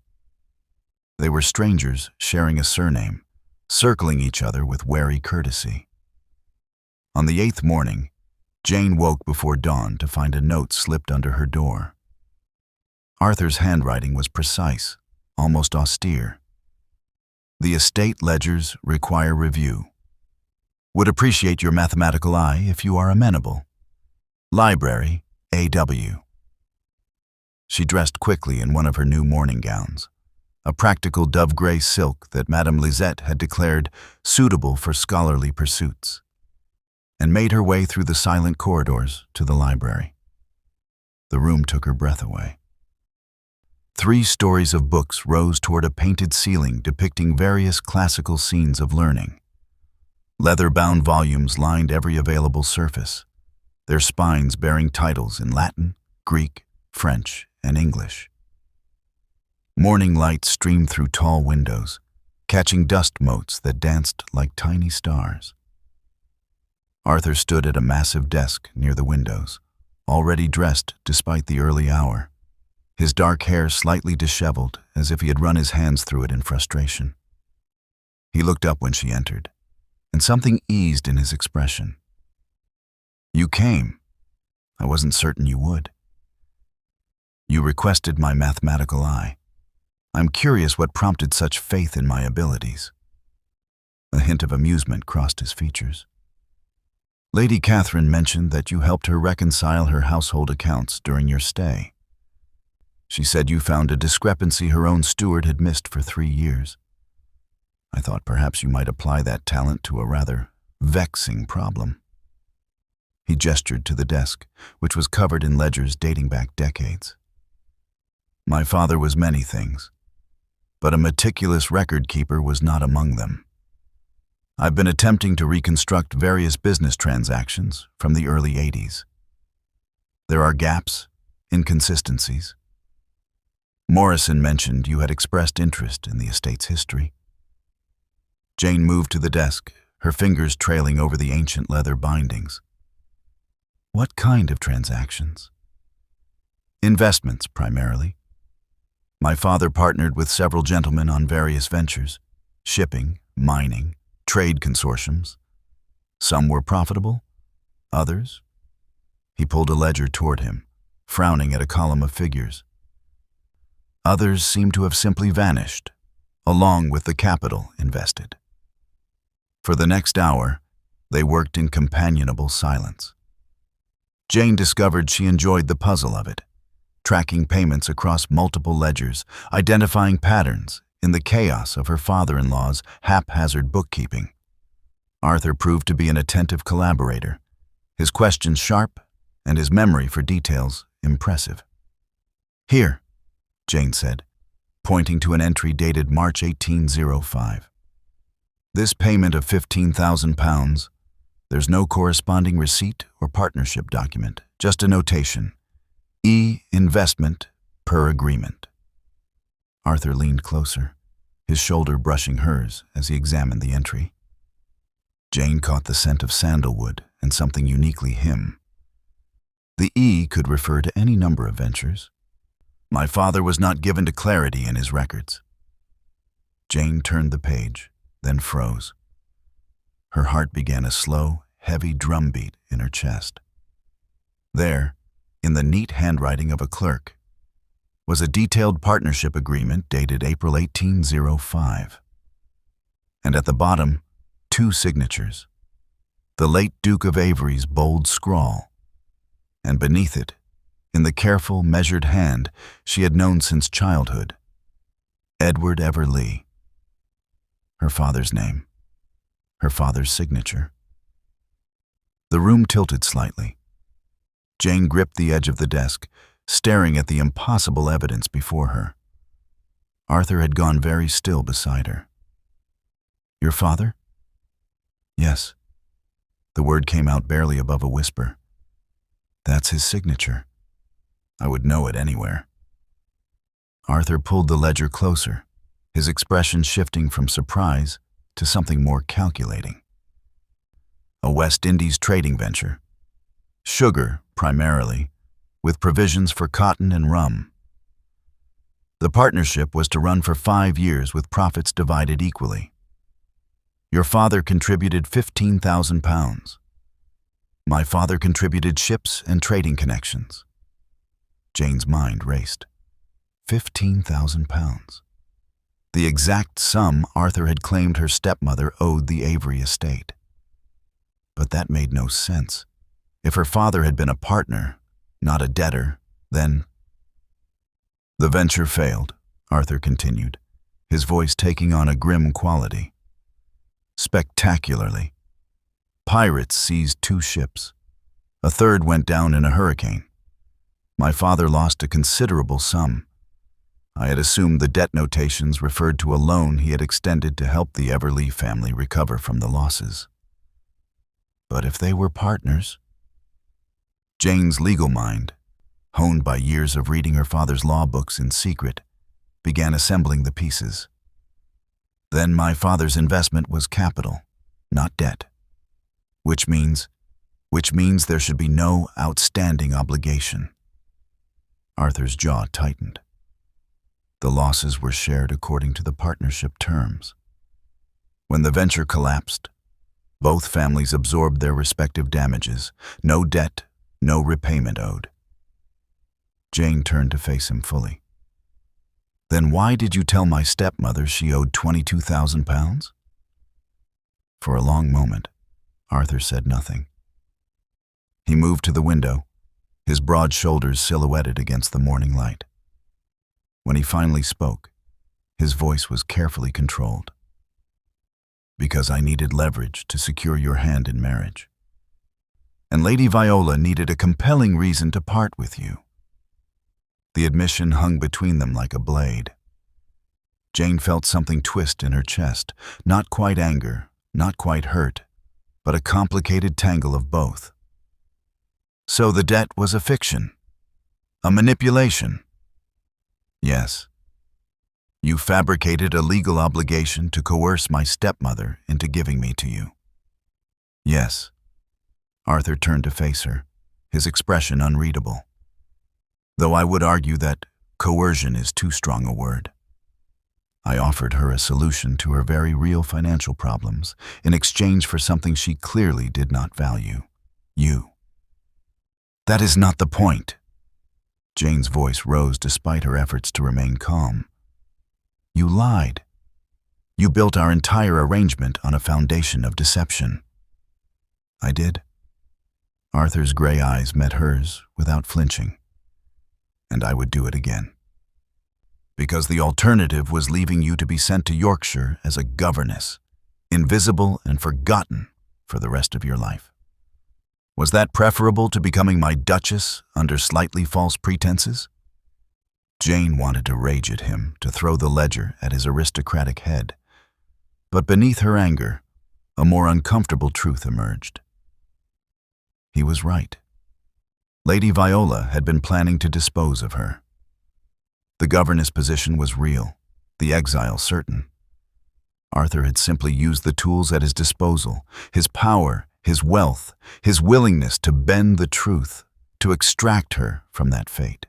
They were strangers sharing a surname, circling each other with wary courtesy. On the 8th morning, Jane woke before dawn to find a note slipped under her door. Arthur's handwriting was precise, almost austere. The estate ledgers require review. Would appreciate your mathematical eye if you are amenable. Library, A.W. She dressed quickly in one of her new morning gowns, a practical dove-gray silk that Madame Lisette had declared suitable for scholarly pursuits, and made her way through the silent corridors to the library. The room took her breath away. 3 stories of books rose toward a painted ceiling depicting various classical scenes of learning. Leather-bound volumes lined every available surface, their spines bearing titles in Latin, Greek, French, and English. Morning light streamed through tall windows, catching dust motes that danced like tiny stars. Arthur stood at a massive desk near the windows, already dressed despite the early hour, his dark hair slightly disheveled as if he had run his hands through it in frustration. He looked up when she entered, and something eased in his expression. "You came. I wasn't certain you would. You requested my mathematical eye. I'm curious what prompted such faith in my abilities." A hint of amusement crossed his features. "Lady Catherine mentioned that you helped her reconcile her household accounts during your stay. She said you found a discrepancy her own steward had missed for 3 years. I thought perhaps you might apply that talent to a rather vexing problem." He gestured to the desk, which was covered in ledgers dating back decades. "My father was many things, but a meticulous record keeper was not among them. I've been attempting to reconstruct various business transactions from the early 80s. There are gaps, inconsistencies. Morrison mentioned you had expressed interest in the estate's history." Jane moved to the desk, her fingers trailing over the ancient leather bindings. "What kind of transactions?" "Investments, primarily. My father partnered with several gentlemen on various ventures, shipping, mining, trade consortiums. Some were profitable, others—" He pulled a ledger toward him, frowning at a column of figures. "Others seem to have simply vanished, along with the capital invested." For the next hour, they worked in companionable silence. Jane discovered she enjoyed the puzzle of it, tracking payments across multiple ledgers, identifying patterns in the chaos of her father-in-law's haphazard bookkeeping. Arthur proved to be an attentive collaborator, his questions sharp and his memory for details impressive. "Here," Jane said, pointing to an entry dated March 1805. "This payment of £15,000, there's no corresponding receipt or partnership document, just a notation. Investment per agreement." Arthur leaned closer, his shoulder brushing hers as he examined the entry. Jane caught the scent of sandalwood and something uniquely him. The E could refer to any number of ventures. My father was not given to clarity in his records. Jane turned the page, then froze. Her heart began a slow, heavy drumbeat in her chest. There, in the neat handwriting of a clerk, was a detailed partnership agreement dated April 1805. And at the bottom, 2 signatures, the late Duke of Avery's bold scrawl, and beneath it, in the careful, measured hand she had known since childhood, Edward EverLeigh. Her father's name, her father's signature. The room tilted slightly. Jane gripped the edge of the desk, staring at the impossible evidence before her. Arthur had gone very still beside her. "Your father?" "Yes." The word came out barely above a whisper. "That's his signature. I would know it anywhere." Arthur pulled the ledger closer, his expression shifting from surprise to something more calculating. A West Indies trading venture. Sugar, primarily, with provisions for cotton and rum. The partnership was to run for 5 years with profits divided equally. Your father contributed £15,000. My father contributed ships and trading connections. Jane's mind raced. £15,000. The exact sum Arthur had claimed her stepmother owed the Avery estate. But that made no sense. If her father had been a partner, not a debtor, then... "The venture failed," Arthur continued, his voice taking on a grim quality. "Spectacularly. Pirates seized 2 ships. A third went down in a hurricane. My father lost a considerable sum. I had assumed the debt notations referred to a loan he had extended to help the EverLeigh family recover from the losses. But if they were partners..." Jane's legal mind, honed by years of reading her father's law books in secret, began assembling the pieces. Then my father's investment was capital, not debt. Which means there should be no outstanding obligation. Arthur's jaw tightened. The losses were shared according to the partnership terms. When the venture collapsed, both families absorbed their respective damages. No debt, no repayment owed. Jane turned to face him fully. "Then why did you tell my stepmother she owed £22,000? For a long moment, Arthur said nothing. He moved to the window, his broad shoulders silhouetted against the morning light. When he finally spoke, his voice was carefully controlled. "Because I needed leverage to secure your hand in marriage. And Lady Viola needed a compelling reason to part with you." The admission hung between them like a blade. Jane felt something twist in her chest, not quite anger, not quite hurt, but a complicated tangle of both. "So the debt was a fiction, a manipulation?" "Yes. You fabricated a legal obligation to coerce my stepmother into giving me to you." "Yes." Arthur turned to face her, his expression unreadable. Though I would argue that coercion is too strong a word. I offered her a solution to her very real financial problems in exchange for something she clearly did not value. You. "That is not the point." Jane's voice rose despite her efforts to remain calm. "You lied. You built our entire arrangement on a foundation of deception." "I did." Arthur's gray eyes met hers without flinching. "And I would do it again. Because the alternative was leaving you to be sent to Yorkshire as a governess, invisible and forgotten for the rest of your life. Was that preferable to becoming my Duchess under slightly false pretenses?" Jane wanted to rage at him, to throw the ledger at his aristocratic head. But beneath her anger, a more uncomfortable truth emerged. He was right. Lady Viola had been planning to dispose of her. The governess position was real, the exile certain. Arthur had simply used the tools at his disposal, his power, his wealth, his willingness to bend the truth, to extract her from that fate.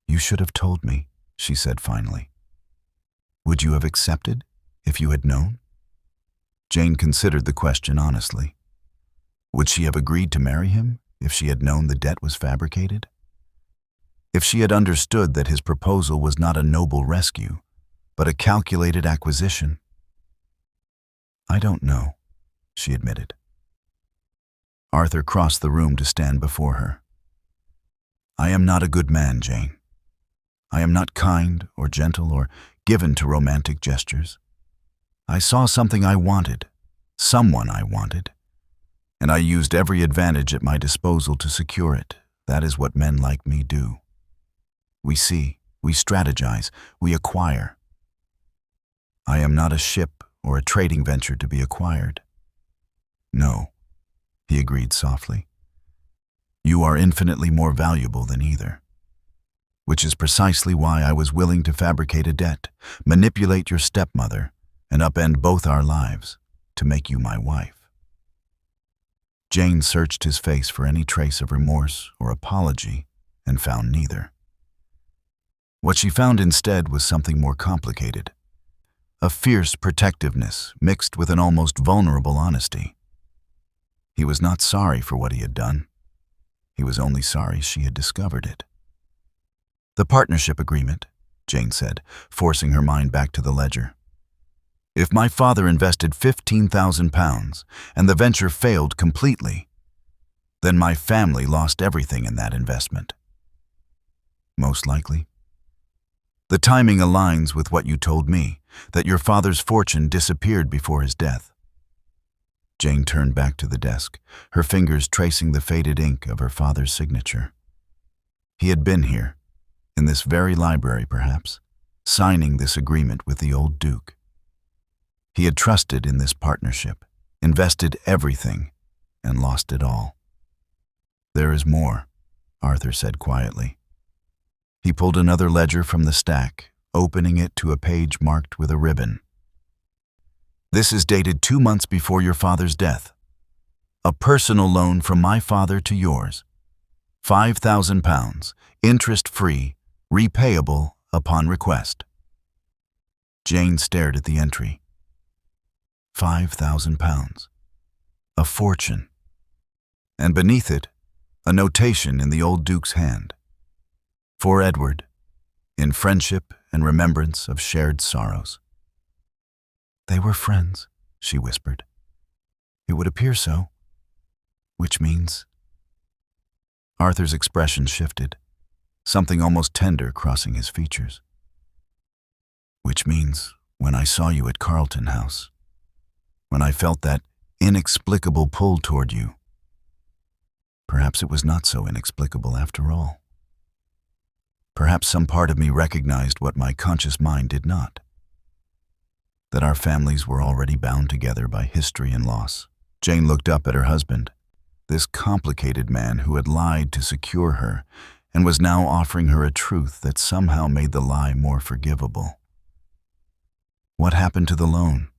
"You should have told me," she said finally. "Would you have accepted if you had known?" Jane considered the question honestly. Would she have agreed to marry him if she had known the debt was fabricated? If she had understood that his proposal was not a noble rescue, but a calculated acquisition? "I don't know," she admitted. Arthur crossed the room to stand before her. "I am not a good man, Jane. I am not kind or gentle or given to romantic gestures. I saw something I wanted, someone I wanted, and I used every advantage at my disposal to secure it. That is what men like me do. We see, we strategize, we acquire. I am not a ship or a trading venture to be acquired. No, he agreed softly. You are infinitely more valuable than either. Which is precisely why I was willing to fabricate a debt, manipulate your stepmother, and upend both our lives to make you my wife. Jane searched his face for any trace of remorse or apology and found neither. What she found instead was something more complicated, a fierce protectiveness mixed with an almost vulnerable honesty. He was not sorry for what he had done. He was only sorry she had discovered it. The partnership agreement, Jane said, forcing her mind back to the ledger. If my father invested £15,000 and the venture failed completely, then my family lost everything in that investment. Most likely. The timing aligns with what you told me, that your father's fortune disappeared before his death. Jane turned back to the desk, her fingers tracing the faded ink of her father's signature. He had been here, in this very library perhaps, signing this agreement with the old Duke. He had trusted in this partnership, invested everything, and lost it all. There is more, Arthur said quietly. He pulled another ledger from the stack, opening it to a page marked with a ribbon. This is dated 2 months before your father's death. A personal loan from my father to yours. £5,000, interest-free, repayable upon request. Jane stared at the entry. £5,000. A fortune. And beneath it, a notation in the old Duke's hand. For Edward, in friendship and remembrance of shared sorrows. They were friends, she whispered. It would appear so. Which means... Arthur's expression shifted, something almost tender crossing his features. Which means, when I saw you at Carlton House, when I felt that inexplicable pull toward you, perhaps it was not so inexplicable after all. Perhaps some part of me recognized what my conscious mind did not. That our families were already bound together by history and loss. Jane looked up at her husband, this complicated man who had lied to secure her and was now offering her a truth that somehow made the lie more forgivable. What happened to the loan?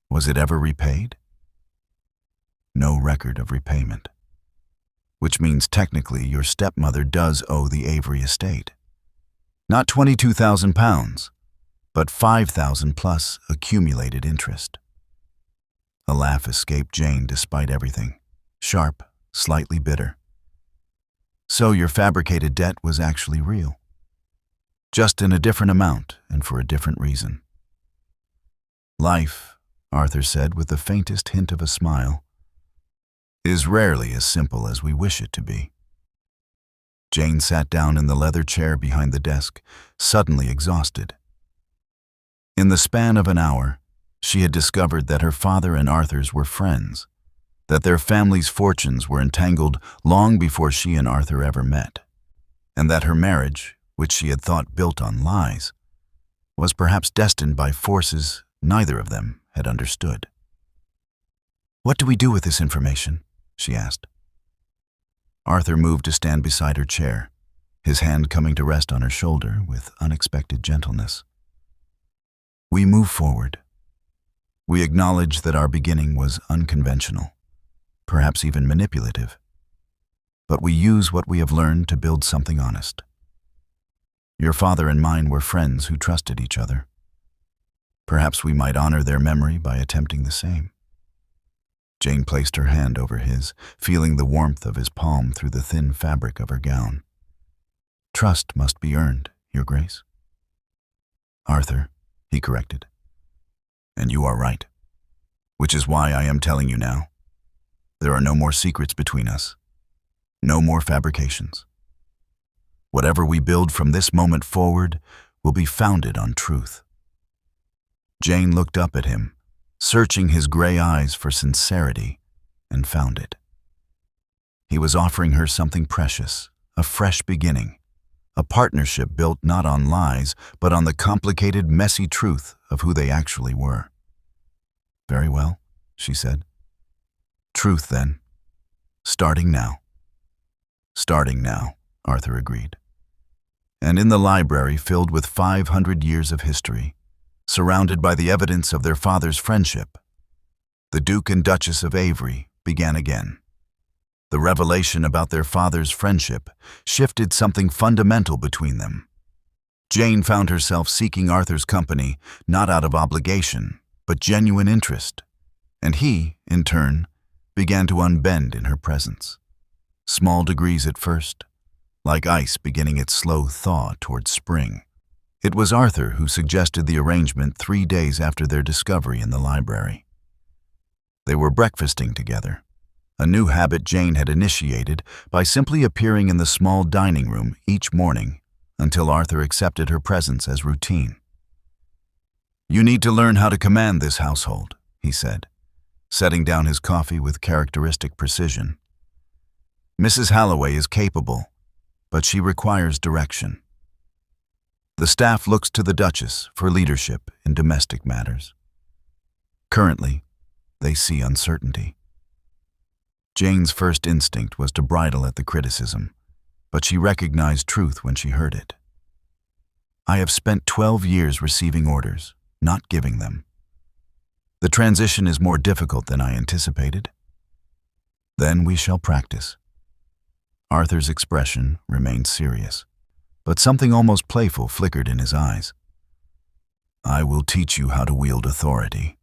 Was it ever repaid? No record of repayment. Which means technically your stepmother does owe the Avery estate. Not £22,000, but £5,000 plus accumulated interest. A laugh escaped Jane despite everything, sharp, slightly bitter. So your fabricated debt was actually real. Just in a different amount and for a different reason. Life, Arthur said with the faintest hint of a smile, is rarely as simple as we wish it to be. Jane sat down in the leather chair behind the desk, suddenly exhausted. In the span of an hour, she had discovered that her father and Arthur's were friends, that their families' fortunes were entangled long before she and Arthur ever met, and that her marriage, which she had thought built on lies, was perhaps destined by forces neither of them had understood. What do we do with this information? She asked. Arthur moved to stand beside her chair, his hand coming to rest on her shoulder with unexpected gentleness. We move forward. We acknowledge that our beginning was unconventional, perhaps even manipulative, but we use what we have learned to build something honest. Your father and mine were friends who trusted each other. Perhaps we might honor their memory by attempting the same. Jane placed her hand over his, feeling the warmth of his palm through the thin fabric of her gown. Trust must be earned, Your Grace. Arthur, he corrected. And you are right. Which is why I am telling you now. There are no more secrets between us. No more fabrications. Whatever we build from this moment forward will be founded on truth. Jane looked up at him, searching his gray eyes for sincerity, and found it. He was offering her something precious, a fresh beginning, a partnership built not on lies, but on the complicated, messy truth of who they actually were. "Very well," she said. "Truth, then. Starting now." "Starting now," Arthur agreed. And in the library filled with 500 years of history, surrounded by the evidence of their father's friendship, the Duke and Duchess of Avery began again. The revelation about their father's friendship shifted something fundamental between them. Jane found herself seeking Arthur's company not out of obligation, but genuine interest, and he, in turn, began to unbend in her presence. Small degrees at first, like ice beginning its slow thaw towards spring. It was Arthur who suggested the arrangement 3 days after their discovery in the library. They were breakfasting together, a new habit Jane had initiated by simply appearing in the small dining room each morning until Arthur accepted her presence as routine. "You need to learn how to command this household," he said, setting down his coffee with characteristic precision. "Mrs. Halloway is capable, but she requires direction. The staff looks to the Duchess for leadership in domestic matters. Currently, they see uncertainty." Jane's first instinct was to bridle at the criticism, but she recognized truth when she heard it. "I have spent 12 years receiving orders, not giving them. The transition is more difficult than I anticipated. Then we shall practice." Arthur's expression remained serious, but something almost playful flickered in his eyes. "I will teach you how to wield authority.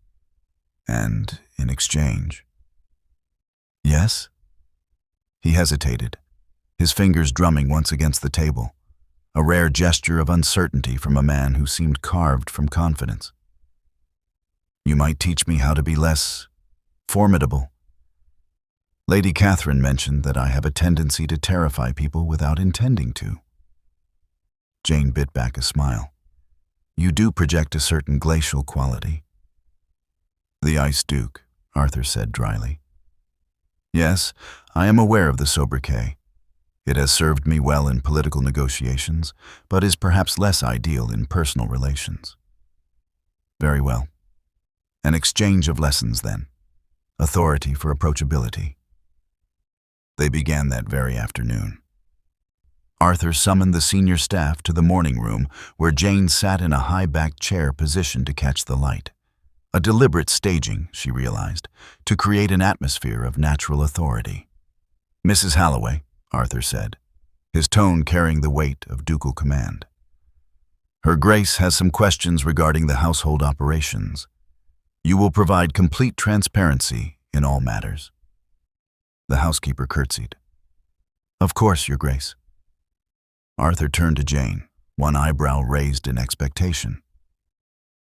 And in exchange—" "Yes?" He hesitated, his fingers drumming once against the table, a rare gesture of uncertainty from a man who seemed carved from confidence. "You might teach me how to be less formidable. Lady Catherine mentioned that I have a tendency to terrify people without intending to." Jane bit back a smile. "You do project a certain glacial quality." "The Ice Duke," Arthur said dryly. "Yes, I am aware of the sobriquet. It has served me well in political negotiations, but is perhaps less ideal in personal relations." "Very well. An exchange of lessons, then. Authority for approachability." They began that very afternoon. Arthur summoned the senior staff to the morning room where Jane sat in a high-backed chair positioned to catch the light. A deliberate staging, she realized, to create an atmosphere of natural authority. "Mrs. Halloway," Arthur said, his tone carrying the weight of ducal command. "Her Grace has some questions regarding the household operations. You will provide complete transparency in all matters." The housekeeper curtsied. "Of course, Your Grace." Arthur turned to Jane, one eyebrow raised in expectation.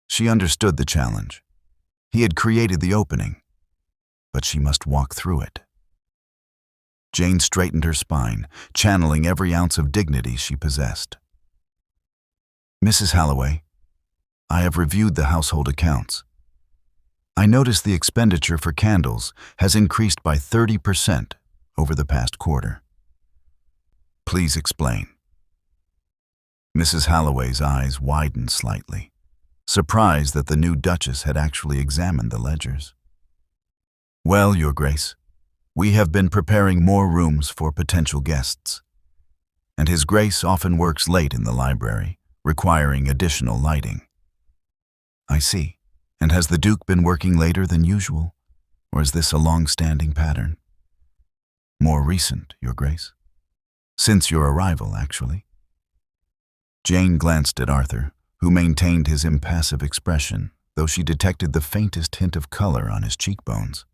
She understood the challenge. He had created the opening, but she must walk through it. Jane straightened her spine, channeling every ounce of dignity she possessed. "Mrs. Halloway, I have reviewed the household accounts. I notice the expenditure for candles has increased by 30% over the past quarter. Please explain." Mrs. Halloway's eyes widened slightly, surprised that the new Duchess had actually examined the ledgers. "Well, Your Grace, we have been preparing more rooms for potential guests, and His Grace often works late in the library, requiring additional lighting." "I see. And has the Duke been working later than usual, or is this a long-standing pattern?" "More recent, Your Grace. Since your arrival, actually." Jane glanced at Arthur, who maintained his impassive expression, though she detected the faintest hint of color on his cheekbones.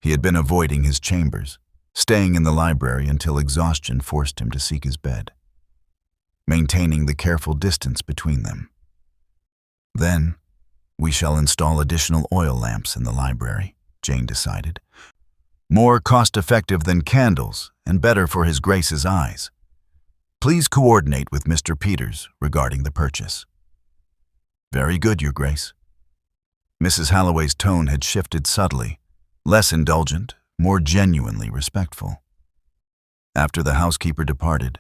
He had been avoiding his chambers, staying in the library until exhaustion forced him to seek his bed, maintaining the careful distance between them. "Then, we shall install additional oil lamps in the library," Jane decided. "More cost-effective than candles and better for His Grace's eyes. Please coordinate with Mr. Peters regarding the purchase." "Very good, Your Grace." Mrs. Halloway's tone had shifted subtly, less indulgent, more genuinely respectful. After the housekeeper departed,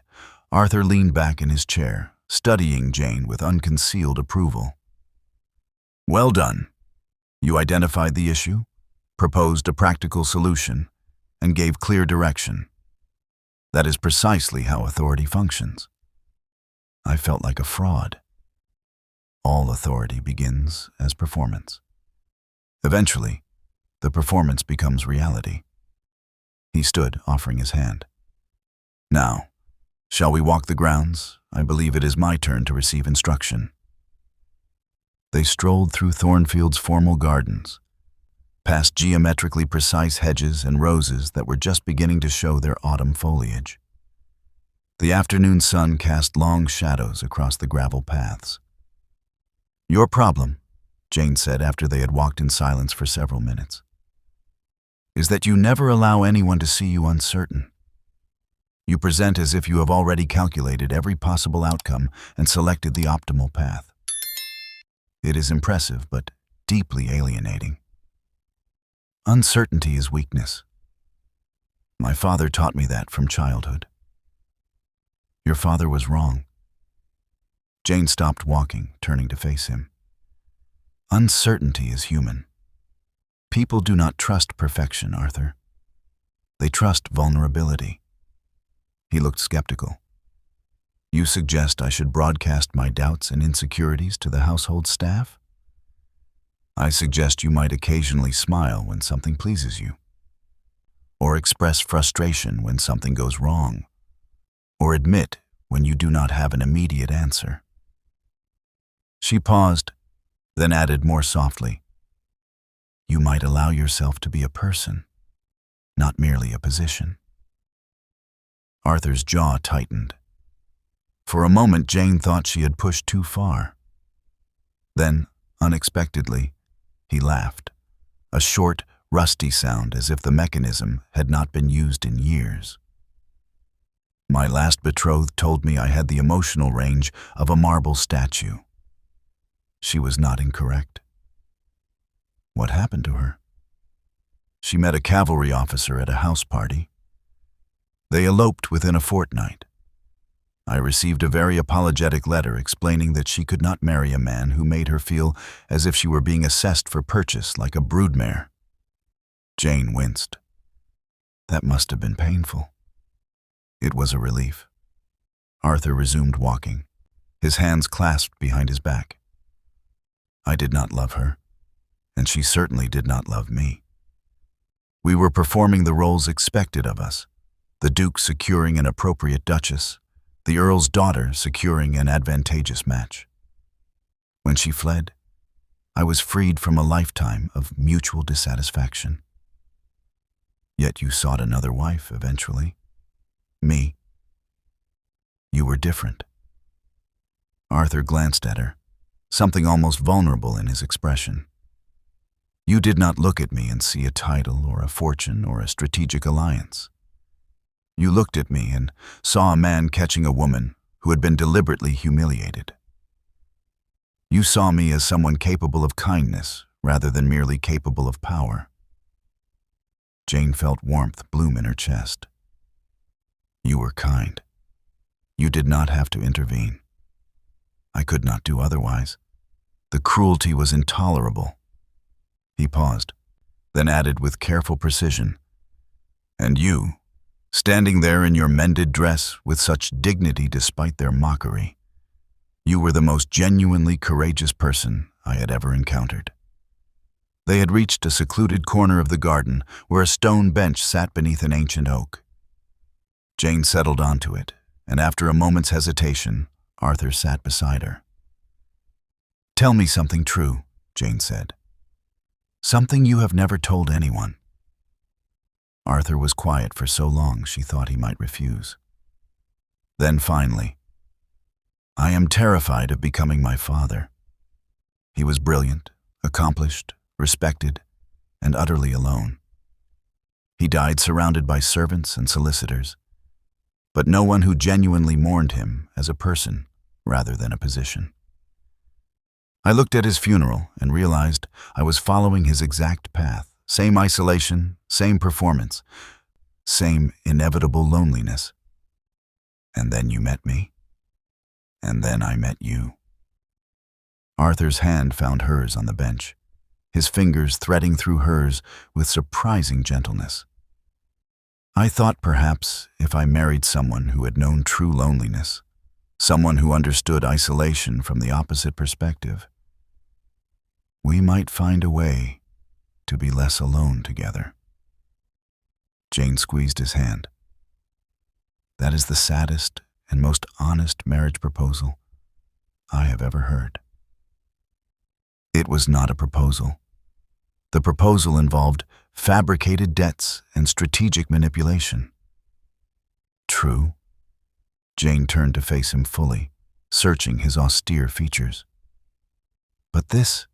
Arthur leaned back in his chair, studying Jane with unconcealed approval. "Well done. You identified the issue, proposed a practical solution, and gave clear direction. That is precisely how authority functions." I felt like a fraud. All authority begins as performance. Eventually, the performance becomes reality. He stood, offering his hand. "Now, shall we walk the grounds? I believe it is my turn to receive instruction." They strolled through Thornfield's formal gardens, past geometrically precise hedges and roses that were just beginning to show their autumn foliage. The afternoon sun cast long shadows across the gravel paths. "Your problem," Jane said after they had walked in silence for several minutes, "is that you never allow anyone to see you uncertain. You present as if you have already calculated every possible outcome and selected the optimal path. It is impressive, but deeply alienating. Uncertainty is weakness. My father taught me that from childhood." "Your father was wrong." Jane stopped walking, turning to face him. "Uncertainty is human. People do not trust perfection, Arthur. They trust vulnerability." He looked skeptical. "You suggest I should broadcast my doubts and insecurities to the household staff?" "I suggest you might occasionally smile when something pleases you, or express frustration when something goes wrong, or admit when you do not have an immediate answer." She paused, then added more softly, "You might allow yourself to be a person, not merely a position." Arthur's jaw tightened. For a moment, Jane thought she had pushed too far. Then, unexpectedly, he laughed, a short, rusty sound as if the mechanism had not been used in years. "My last betrothed told me I had the emotional range of a marble statue." She was not incorrect. What happened to her? She met a cavalry officer at a house party. They eloped within a fortnight. I received a very apologetic letter explaining that she could not marry a man who made her feel as if she were being assessed for purchase like a broodmare. Jane winced. That must have been painful. It was a relief. Arthur resumed walking, his hands clasped behind his back. I did not love her, and she certainly did not love me. We were performing the roles expected of us, the Duke securing an appropriate Duchess, the Earl's daughter securing an advantageous match. When she fled, I was freed from a lifetime of mutual dissatisfaction. Yet you sought another wife eventually. Me. You were different. Arthur glanced at her, something almost vulnerable in his expression. You did not look at me and see a title or a fortune or a strategic alliance. You looked at me and saw a man catching a woman who had been deliberately humiliated. You saw me as someone capable of kindness rather than merely capable of power. Jane felt warmth bloom in her chest. You were kind. You did not have to intervene. I could not do otherwise. The cruelty was intolerable. He paused, then added with careful precision, and you, standing there in your mended dress with such dignity despite their mockery, you were the most genuinely courageous person I had ever encountered. They had reached a secluded corner of the garden where a stone bench sat beneath an ancient oak. Jane settled onto it, and after a moment's hesitation, Arthur sat beside her. Tell me something true, Jane said. Something you have never told anyone. Arthur was quiet for so long she thought he might refuse. Then finally, I am terrified of becoming my father. He was brilliant, accomplished, respected, and utterly alone. He died surrounded by servants and solicitors, but no one who genuinely mourned him as a person rather than a position. I looked at his funeral and realized I was following his exact path, same isolation, same performance, same inevitable loneliness. And then you met me. And then I met you. Arthur's hand found hers on the bench, his fingers threading through hers with surprising gentleness. I thought perhaps if I married someone who had known true loneliness, someone who understood isolation from the opposite perspective, we might find a way to be less alone together. Jane squeezed his hand. That is the saddest and most honest marriage proposal I have ever heard. It was not a proposal. The proposal involved fabricated debts and strategic manipulation. True. Jane turned to face him fully, searching his austere features. But this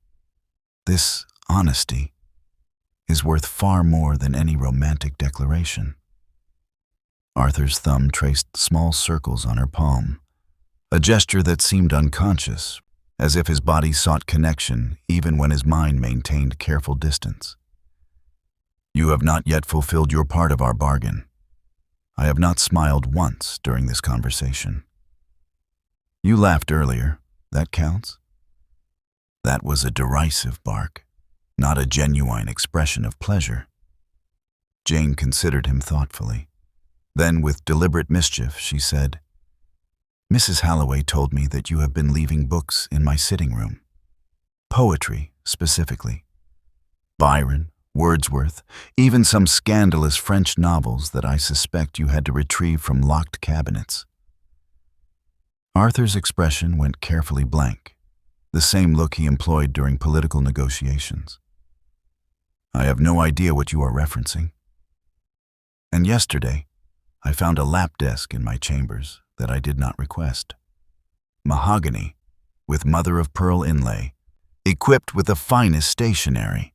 honesty is worth far more than any romantic declaration. Arthur's thumb traced small circles on her palm, a gesture that seemed unconscious, as if his body sought connection even when his mind maintained careful distance. You have not yet fulfilled your part of our bargain. I have not smiled once during this conversation. You laughed earlier. That counts? That was a derisive bark, not a genuine expression of pleasure. Jane considered him thoughtfully. Then, with deliberate mischief, she said, Mrs. Halloway told me that you have been leaving books in my sitting room. Poetry, specifically. Byron, Wordsworth, even some scandalous French novels that I suspect you had to retrieve from locked cabinets. Arthur's expression went carefully blank, the same look he employed during political negotiations. I have no idea what you are referencing. And yesterday, I found a lap desk in my chambers that I did not request. Mahogany, with mother-of-pearl inlay, equipped with the finest stationery.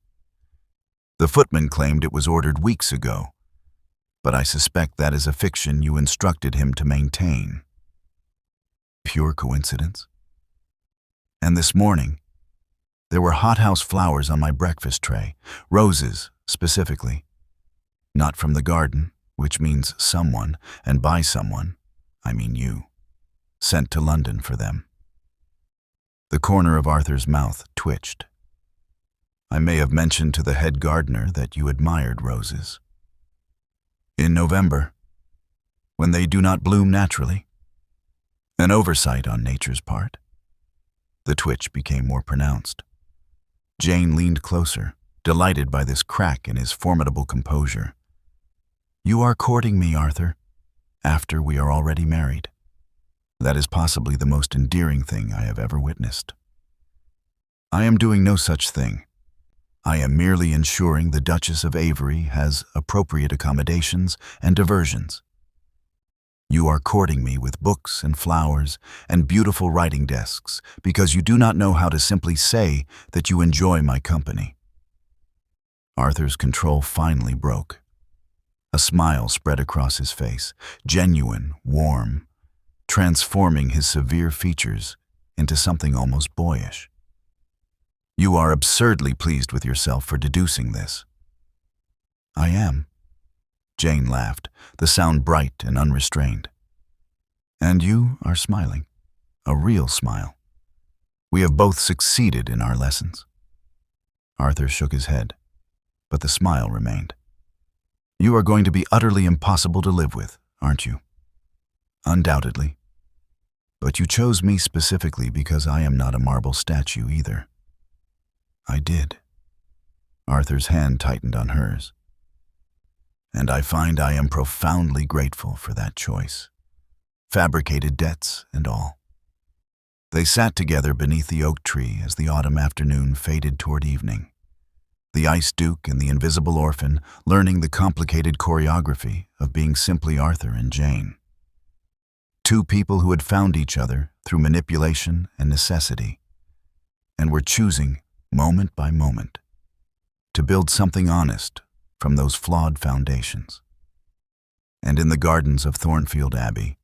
The footman claimed it was ordered weeks ago, but I suspect that is a fiction you instructed him to maintain. Pure coincidence? And this morning, there were hothouse flowers on my breakfast tray, roses specifically. Not from the garden, which means someone, and by someone, I mean you, sent to London for them. The corner of Arthur's mouth twitched. I may have mentioned to the head gardener that you admired roses. In November, when they do not bloom naturally. An oversight on nature's part. The twitch became more pronounced. Jane leaned closer, delighted by this crack in his formidable composure. You are courting me, Arthur, after we are already married. That is possibly the most endearing thing I have ever witnessed. I am doing no such thing. I am merely ensuring the Duchess of Avery has appropriate accommodations and diversions. You are courting me with books and flowers and beautiful writing desks because you do not know how to simply say that you enjoy my company. Arthur's control finally broke. A smile spread across his face, genuine, warm, transforming his severe features into something almost boyish. You are absurdly pleased with yourself for deducing this. I am. Jane laughed, the sound bright and unrestrained. And you are smiling, a real smile. We have both succeeded in our lessons. Arthur shook his head, but the smile remained. You are going to be utterly impossible to live with, aren't you? Undoubtedly. But you chose me specifically because I am not a marble statue either. I did. Arthur's hand tightened on hers. And I find I am profoundly grateful for that choice. Fabricated debts and all. They sat together beneath the oak tree as the autumn afternoon faded toward evening. The Ice Duke and the Invisible Orphan learning the complicated choreography of being simply Arthur and Jane. Two people who had found each other through manipulation and necessity, and were choosing, moment by moment, to build something honest from those flawed foundations. And in the gardens of Thornfield Abbey,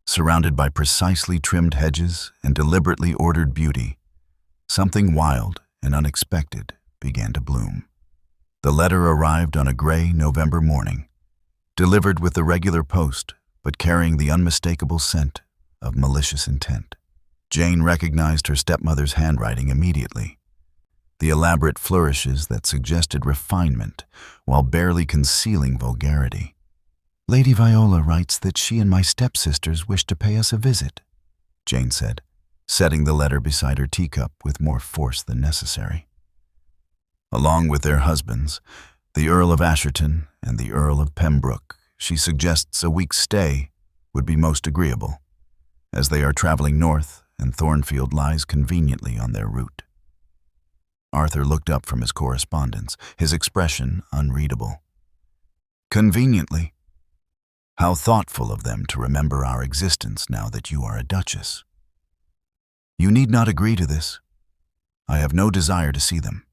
surrounded by precisely trimmed hedges and deliberately ordered beauty, something wild and unexpected began to bloom. The letter arrived on a gray November morning, delivered with the regular post, but carrying the unmistakable scent of malicious intent. Jane recognized her stepmother's handwriting immediately. The elaborate flourishes that suggested refinement while barely concealing vulgarity. "Lady Viola writes that she and my stepsisters wish to pay us a visit," Jane said, setting the letter beside her teacup with more force than necessary. Along with their husbands, the Earl of Asherton and the Earl of Pembroke, she suggests a week's stay would be most agreeable, as they are traveling north and Thornfield lies conveniently on their route. Arthur looked up from his correspondence, his expression unreadable. "Conveniently? How thoughtful of them to remember our existence now that you are a duchess. You need not agree to this. I have no desire to see them.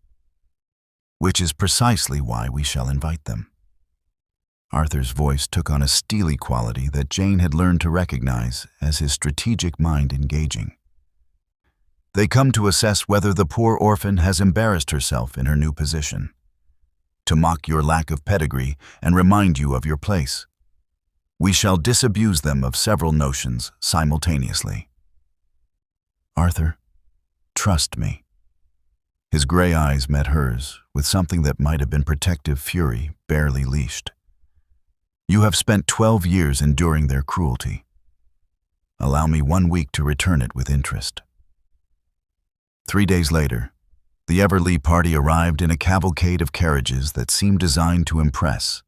Which is precisely why we shall invite them." Arthur's voice took on a steely quality that Jane had learned to recognize as his strategic mind engaging. "They come to assess whether the poor orphan has embarrassed herself in her new position, to mock your lack of pedigree and remind you of your place. We shall disabuse them of several notions simultaneously. Arthur, trust me." His gray eyes met hers with something that might have been protective fury barely leashed. "You have spent 12 years enduring their cruelty. Allow me 1 week to return it with interest." 3 days later, the EverLeigh party arrived in a cavalcade of carriages that seemed designed to impress.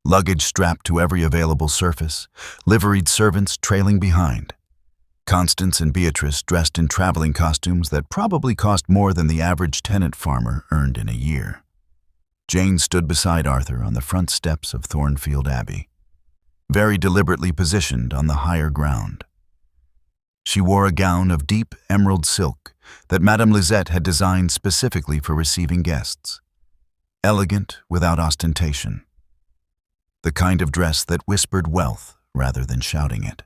Luggage strapped to every available surface, liveried servants trailing behind. Constance and Beatrice dressed in traveling costumes that probably cost more than the average tenant farmer earned in a year. Jane stood beside Arthur on the front steps of Thornfield Abbey, very deliberately positioned on the higher ground. She wore a gown of deep emerald silk that Madame Lisette had designed specifically for receiving guests, elegant without ostentation. The kind of dress that whispered wealth rather than shouting it.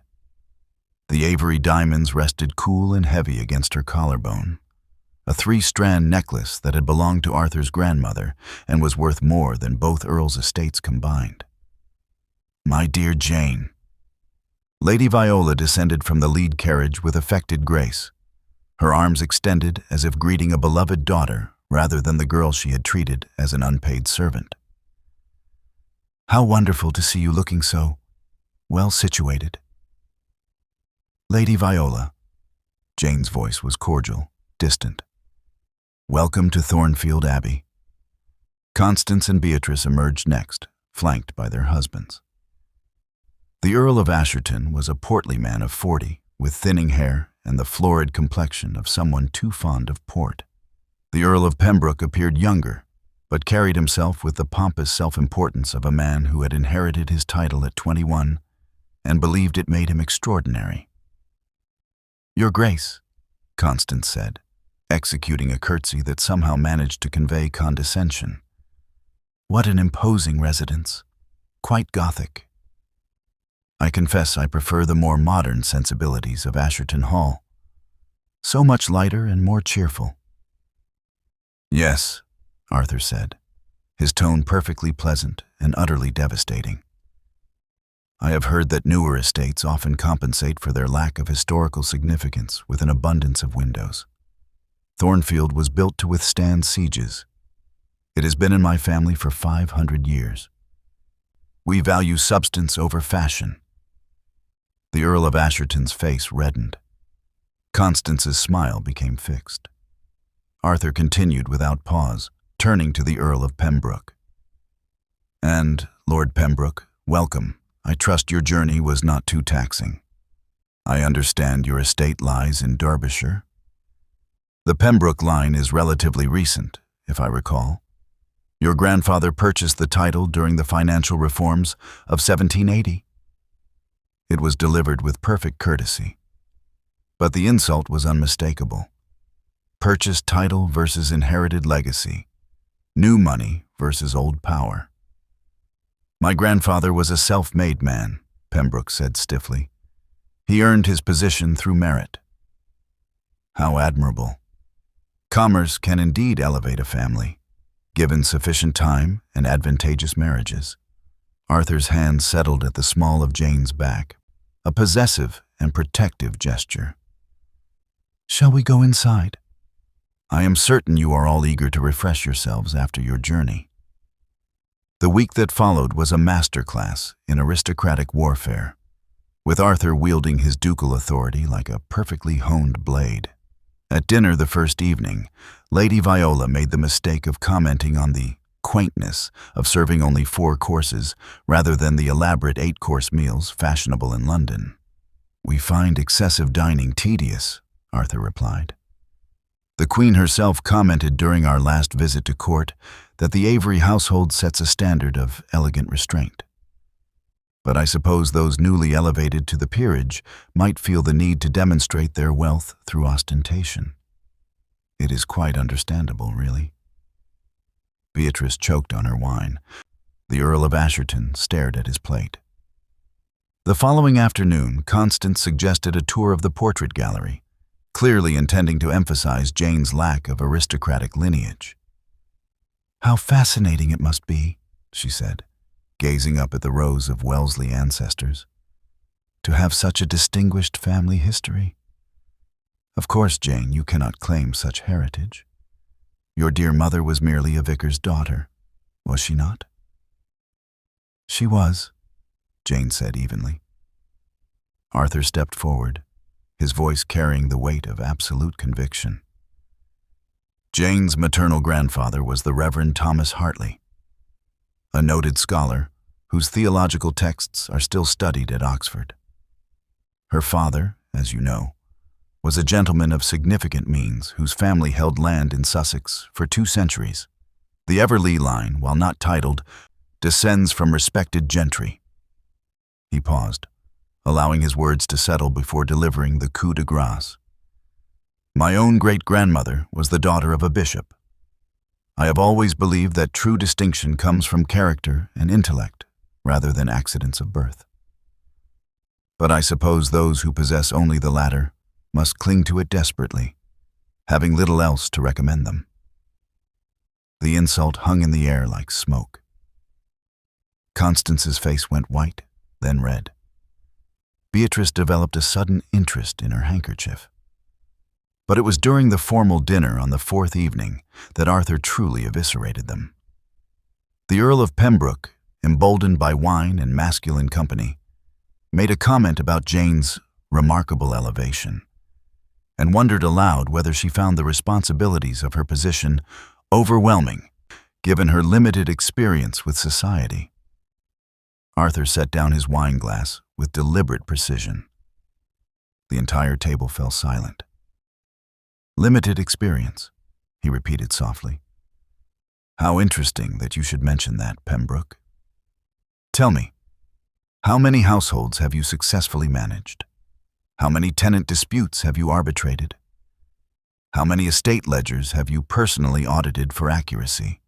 The Avery diamonds rested cool and heavy against her collarbone, a 3-strand necklace that had belonged to Arthur's grandmother and was worth more than both Earls' estates combined. "My dear Jane." Lady Viola descended from the lead carriage with affected grace, her arms extended as if greeting a beloved daughter rather than the girl she had treated as an unpaid servant. "How wonderful to see you looking so well situated." "Lady Viola," Jane's voice was cordial, distant. "Welcome to Thornfield Abbey." Constance and Beatrice emerged next, flanked by their husbands. The Earl of Asherton was a portly man of 40, with thinning hair and the florid complexion of someone too fond of port. The Earl of Pembroke appeared younger, but carried himself with the pompous self-importance of a man who had inherited his title at 21 and believed it made him extraordinary. "Your Grace," Constance said, executing a curtsy that somehow managed to convey condescension. "What an imposing residence. Quite Gothic." "I confess I prefer the more modern sensibilities of Asherton Hall. So much lighter and more cheerful." "Yes," Arthur said, his tone perfectly pleasant and utterly devastating. "I have heard that newer estates often compensate for their lack of historical significance with an abundance of windows. Thornfield was built to withstand sieges. It has been in my family for 500 years. We value substance over fashion." The Earl of Asherton's face reddened. Constance's smile became fixed. Arthur continued without pause, turning to the Earl of Pembroke. "And, Lord Pembroke, welcome. I trust your journey was not too taxing. I understand your estate lies in Derbyshire. The Pembroke line is relatively recent, if I recall. Your grandfather purchased the title during the financial reforms of 1780. It was delivered with perfect courtesy. But the insult was unmistakable. Purchased title versus inherited legacy. New money versus old power. "My grandfather was a self-made man," Pembroke said stiffly. "He earned his position through merit." "How admirable. Commerce can indeed elevate a family, Given sufficient time and advantageous marriages. Arthur's hand settled at the small of Jane's back, a possessive and protective gesture. "Shall we go inside? I am certain you are all eager to refresh yourselves after your journey." The week that followed was a master class in aristocratic warfare, with Arthur wielding his ducal authority like a perfectly honed blade. At dinner the first evening, Lady Viola made the mistake of commenting on the quaintness of serving only 4 courses rather than the elaborate 8-course meals fashionable in London. "We find excessive dining tedious," Arthur replied. The Queen herself commented during our last visit to court that the Avery household sets a standard of elegant restraint. But I suppose those newly elevated to the peerage might feel the need to demonstrate their wealth through ostentation. It is quite understandable, really. Beatrice choked on her wine. The Earl of Asherton stared at his plate. The following afternoon, Constance suggested a tour of the portrait gallery, clearly intending to emphasize Jane's lack of aristocratic lineage. "How fascinating it must be," she said, gazing up at the rows of Wellesley ancestors, "to have such a distinguished family history. Of course, Jane, you cannot claim such heritage. Your dear mother was merely a vicar's daughter, was she not?" "She was," Jane said evenly. Arthur stepped forward, his voice carrying the weight of absolute conviction. Jane's maternal grandfather was the Reverend Thomas Hartley, a noted scholar whose theological texts are still studied at Oxford. Her father, as you know, was a gentleman of significant means whose family held land in Sussex for 2 centuries. The EverLeigh line, while not titled, descends from respected gentry. He paused, allowing his words to settle before delivering the coup de grace. "My own great-grandmother was the daughter of a bishop. I have always believed that true distinction comes from character and intellect, rather than accidents of birth. But I suppose those who possess only the latter must cling to it desperately, having little else to recommend them." The insult hung in the air like smoke. Constance's face went white, then red. Beatrice developed a sudden interest in her handkerchief. But it was during the formal dinner on the 4th evening that Arthur truly eviscerated them. The Earl of Pembroke, emboldened by wine and masculine company, made a comment about Jane's remarkable elevation, and wondered aloud whether she found the responsibilities of her position overwhelming, given her limited experience with society. Arthur set down his wine glass with deliberate precision. The entire table fell silent. "Limited experience," he repeated softly. "How interesting that you should mention that, Pembroke. Tell me, how many households have you successfully managed? How many tenant disputes have you arbitrated? How many estate ledgers have you personally audited for accuracy?"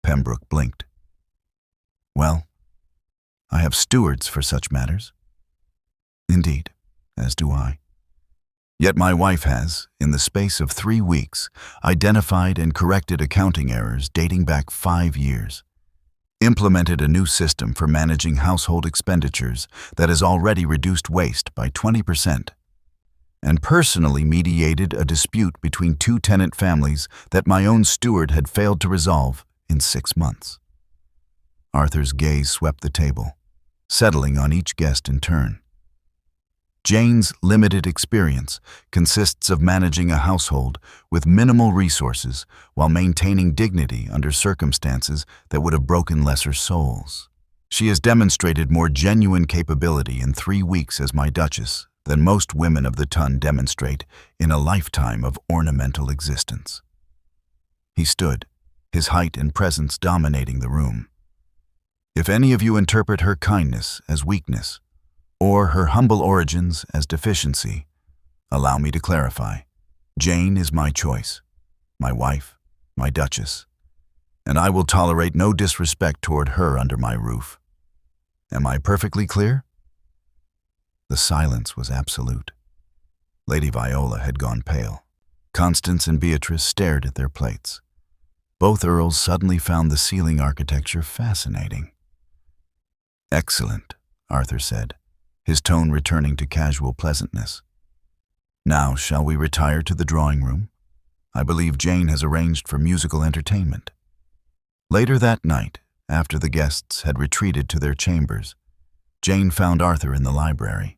Pembroke blinked. "Well, I have stewards for such matters." "Indeed, as do I. Yet my wife has, in the space of 3 weeks, identified and corrected accounting errors dating back 5 years, implemented a new system for managing household expenditures that has already reduced waste by 20%, and personally mediated a dispute between 2 tenant families that my own steward had failed to resolve in 6 months. Arthur's gaze swept the table, settling on each guest in turn. Jane's limited experience consists of managing a household with minimal resources while maintaining dignity under circumstances that would have broken lesser souls. She has demonstrated more genuine capability in 3 weeks as my Duchess than most women of the ton demonstrate in a lifetime of ornamental existence." He stood, his height and presence dominating the room. "If any of you interpret her kindness as weakness, or her humble origins as deficiency, allow me to clarify. Jane is my choice, my wife, my Duchess, and I will tolerate no disrespect toward her under my roof. Am I perfectly clear?" The silence was absolute. Lady Viola had gone pale. Constance and Beatrice stared at their plates. Both Earls suddenly found the ceiling architecture fascinating. "Excellent," Arthur said, his tone returning to casual pleasantness. "Now, shall we retire to the drawing room? I believe Jane has arranged for musical entertainment." Later that night, after the guests had retreated to their chambers, Jane found Arthur in the library.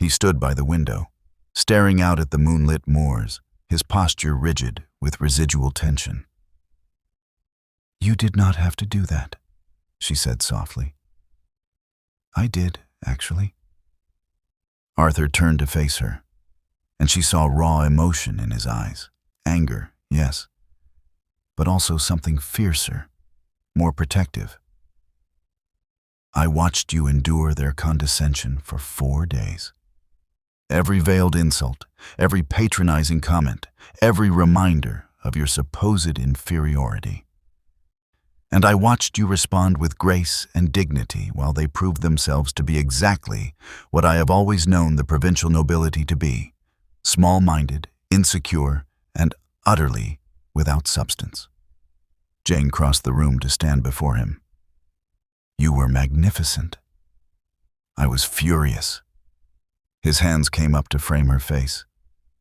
He stood by the window, staring out at the moonlit moors, his posture rigid with residual tension. "You did not have to do that," she said softly. "I did, actually." Arthur turned to face her, and she saw raw emotion in his eyes. Anger, yes, but also something fiercer, more protective. "I watched you endure their condescension for 4 days. Every veiled insult, every patronizing comment, every reminder of your supposed inferiority. And I watched you respond with grace and dignity while they proved themselves to be exactly what I have always known the provincial nobility to be: small-minded, insecure, and utterly without substance." Jane crossed the room to stand before him. "You were magnificent." I was furious. His hands came up to frame her face,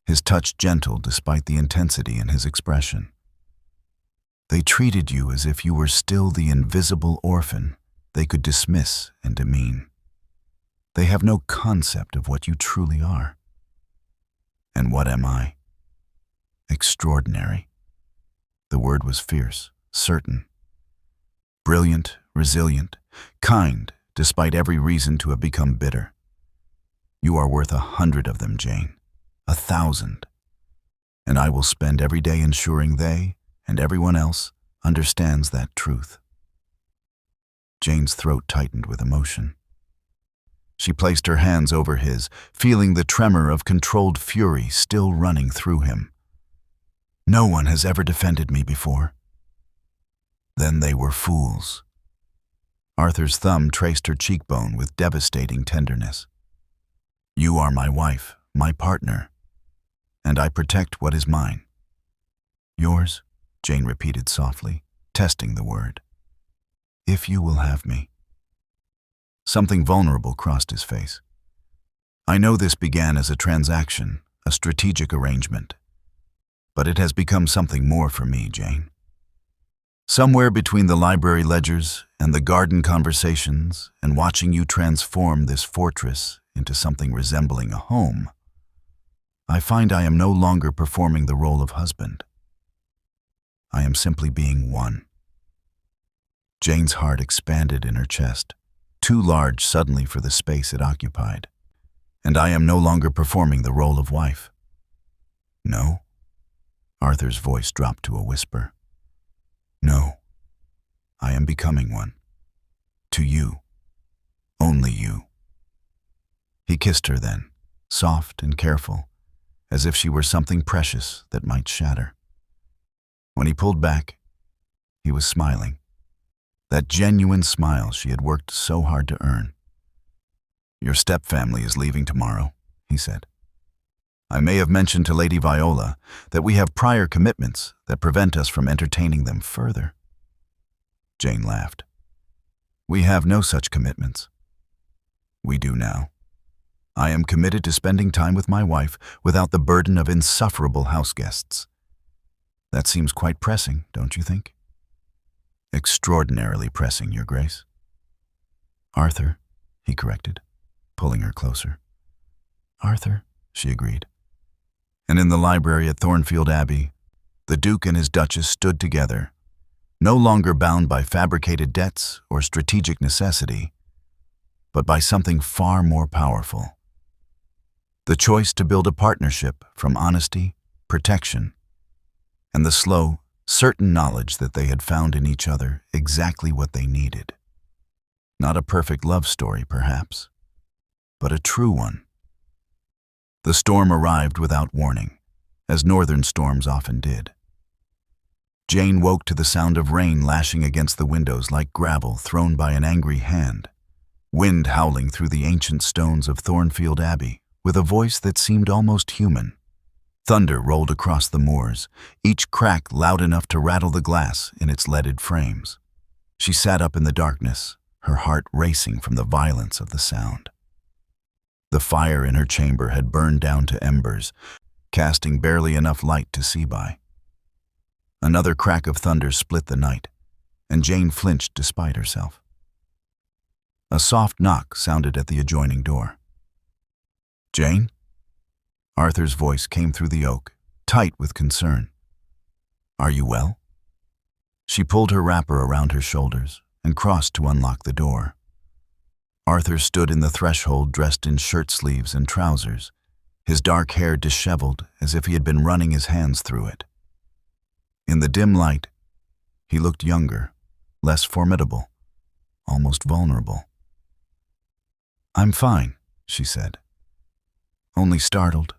his touch gentle despite the intensity in his expression. "They treated you as if you were still the invisible orphan they could dismiss and demean. They have no concept of what you truly are." "And what am I?" "Extraordinary." The word was fierce, certain. "Brilliant, resilient, kind, despite every reason to have become bitter. You are worth 100 of them, Jane, 1,000. And I will spend every day ensuring they, and everyone else, understands that truth." Jane's throat tightened with emotion. She placed her hands over his, feeling the tremor of controlled fury still running through him. "No one has ever defended me before." "Then they were fools." Arthur's thumb traced her cheekbone with devastating tenderness. "You are my wife, my partner, and I protect what is mine." "Yours?" Jane repeated softly, testing the word. "If you will have me." Something vulnerable crossed his face. "I know this began as a transaction, a strategic arrangement, but it has become something more for me, Jane. Somewhere between the library ledgers and the garden conversations and watching you transform this fortress into something resembling a home, I find I am no longer performing the role of husband. I am simply being one." Jane's heart expanded in her chest, too large suddenly for the space it occupied. "And I am no longer performing the role of wife." "No?" Arthur's voice dropped to a whisper. "No, I am becoming one. To you. Only you." He kissed her then, soft and careful, as if she were something precious that might shatter. When he pulled back, he was smiling. That genuine smile she had worked so hard to earn. "Your stepfamily is leaving tomorrow," he said. "I may have mentioned to Lady Viola that we have prior commitments that prevent us from entertaining them further." Jane laughed. "We have no such commitments." "We do now. I am committed to spending time with my wife without the burden of insufferable house guests. That seems quite pressing, don't you think?" "Extraordinarily pressing, Your Grace." "Arthur," he corrected, pulling her closer. "Arthur," she agreed. And in the library at Thornfield Abbey, the Duke and his Duchess stood together, no longer bound by fabricated debts or strategic necessity, but by something far more powerful. The choice to build a partnership from honesty, protection, and the slow, certain knowledge that they had found in each other exactly what they needed. Not a perfect love story, perhaps, but a true one. The storm arrived without warning, as northern storms often did. Jane woke to the sound of rain lashing against the windows like gravel thrown by an angry hand, wind howling through the ancient stones of Thornfield Abbey with a voice that seemed almost human. Thunder rolled across the moors, each crack loud enough to rattle the glass in its leaded frames. She sat up in the darkness, her heart racing from the violence of the sound. The fire in her chamber had burned down to embers, casting barely enough light to see by. Another crack of thunder split the night, and Jane flinched despite herself. A soft knock sounded at the adjoining door. "Jane?" Arthur's voice came through the oak, tight with concern. "Are you well?" She pulled her wrapper around her shoulders and crossed to unlock the door. Arthur stood in the threshold dressed in shirt sleeves and trousers, his dark hair disheveled as if he had been running his hands through it. In the dim light, he looked younger, less formidable, almost vulnerable. "I'm fine," she said. "Only startled.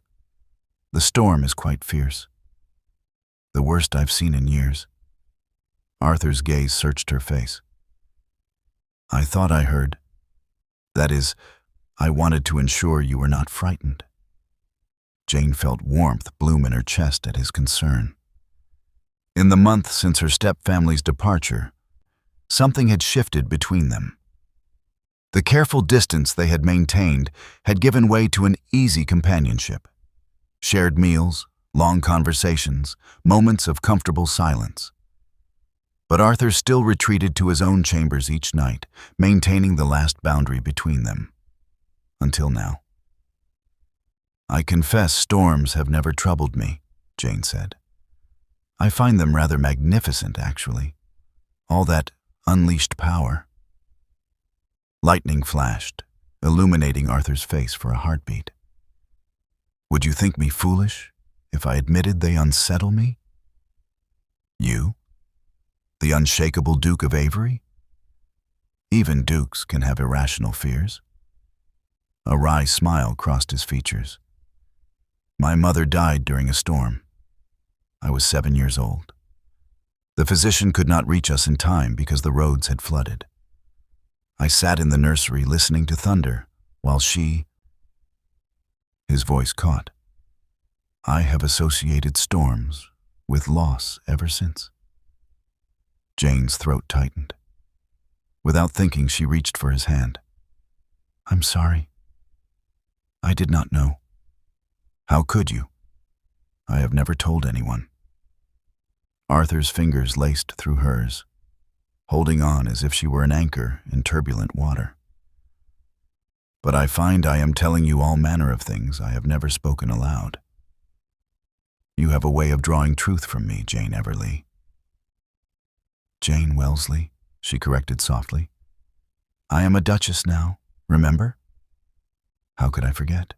The storm is quite fierce. The worst I've seen in years." Arthur's gaze searched her face. "I thought I heard. That is, I wanted to ensure you were not frightened." Jane felt warmth bloom in her chest at his concern. In the month since her stepfamily's departure, something had shifted between them. The careful distance they had maintained had given way to an easy companionship. Shared meals, long conversations, moments of comfortable silence. But Arthur still retreated to his own chambers each night, maintaining the last boundary between them. Until now. "I confess storms have never troubled me," Jane said. "I find them rather magnificent, actually. All that unleashed power." Lightning flashed, illuminating Arthur's face for a heartbeat. "Would you think me foolish if I admitted they unsettle me? You? The unshakable Duke of Avery? Even dukes can have irrational fears." A wry smile crossed his features. "My mother died during a storm. I was 7 years old. The physician could not reach us in time because the roads had flooded. I sat in the nursery listening to thunder while she—" His voice caught. "I have associated storms with loss ever since." Jane's throat tightened. Without thinking, she reached for his hand. "I'm sorry. I did not know." "How could you? I have never told anyone." Arthur's fingers laced through hers, holding on as if she were an anchor in turbulent water. "But I find I am telling you all manner of things I have never spoken aloud. You have a way of drawing truth from me, Jane EverLeigh." "Jane Wellesley," she corrected softly. "I am a Duchess now, remember?" How could I forget?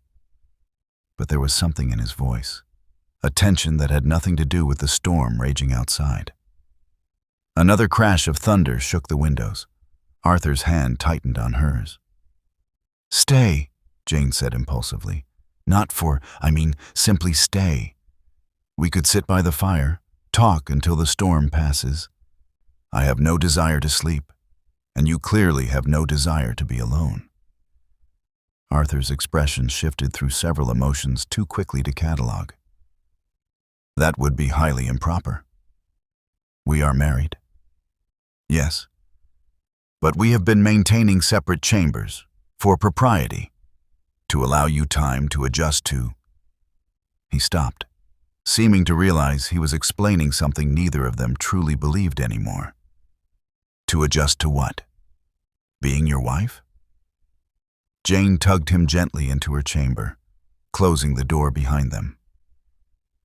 But there was something in his voice, a tension that had nothing to do with the storm raging outside. Another crash of thunder shook the windows. Arthur's hand tightened on hers. "Stay," Jane said impulsively. Simply stay. We could sit by the fire, talk until the storm passes. I have no desire to sleep, and you clearly have no desire to be alone." Arthur's expression shifted through several emotions too quickly to catalog. "That would be highly improper. We are married." "Yes. But we have been maintaining separate chambers, for propriety, to allow you time to adjust to—" He stopped, seeming to realize he was explaining something neither of them truly believed anymore. "To adjust to what? Being your wife?" Jane tugged him gently into her chamber, closing the door behind them.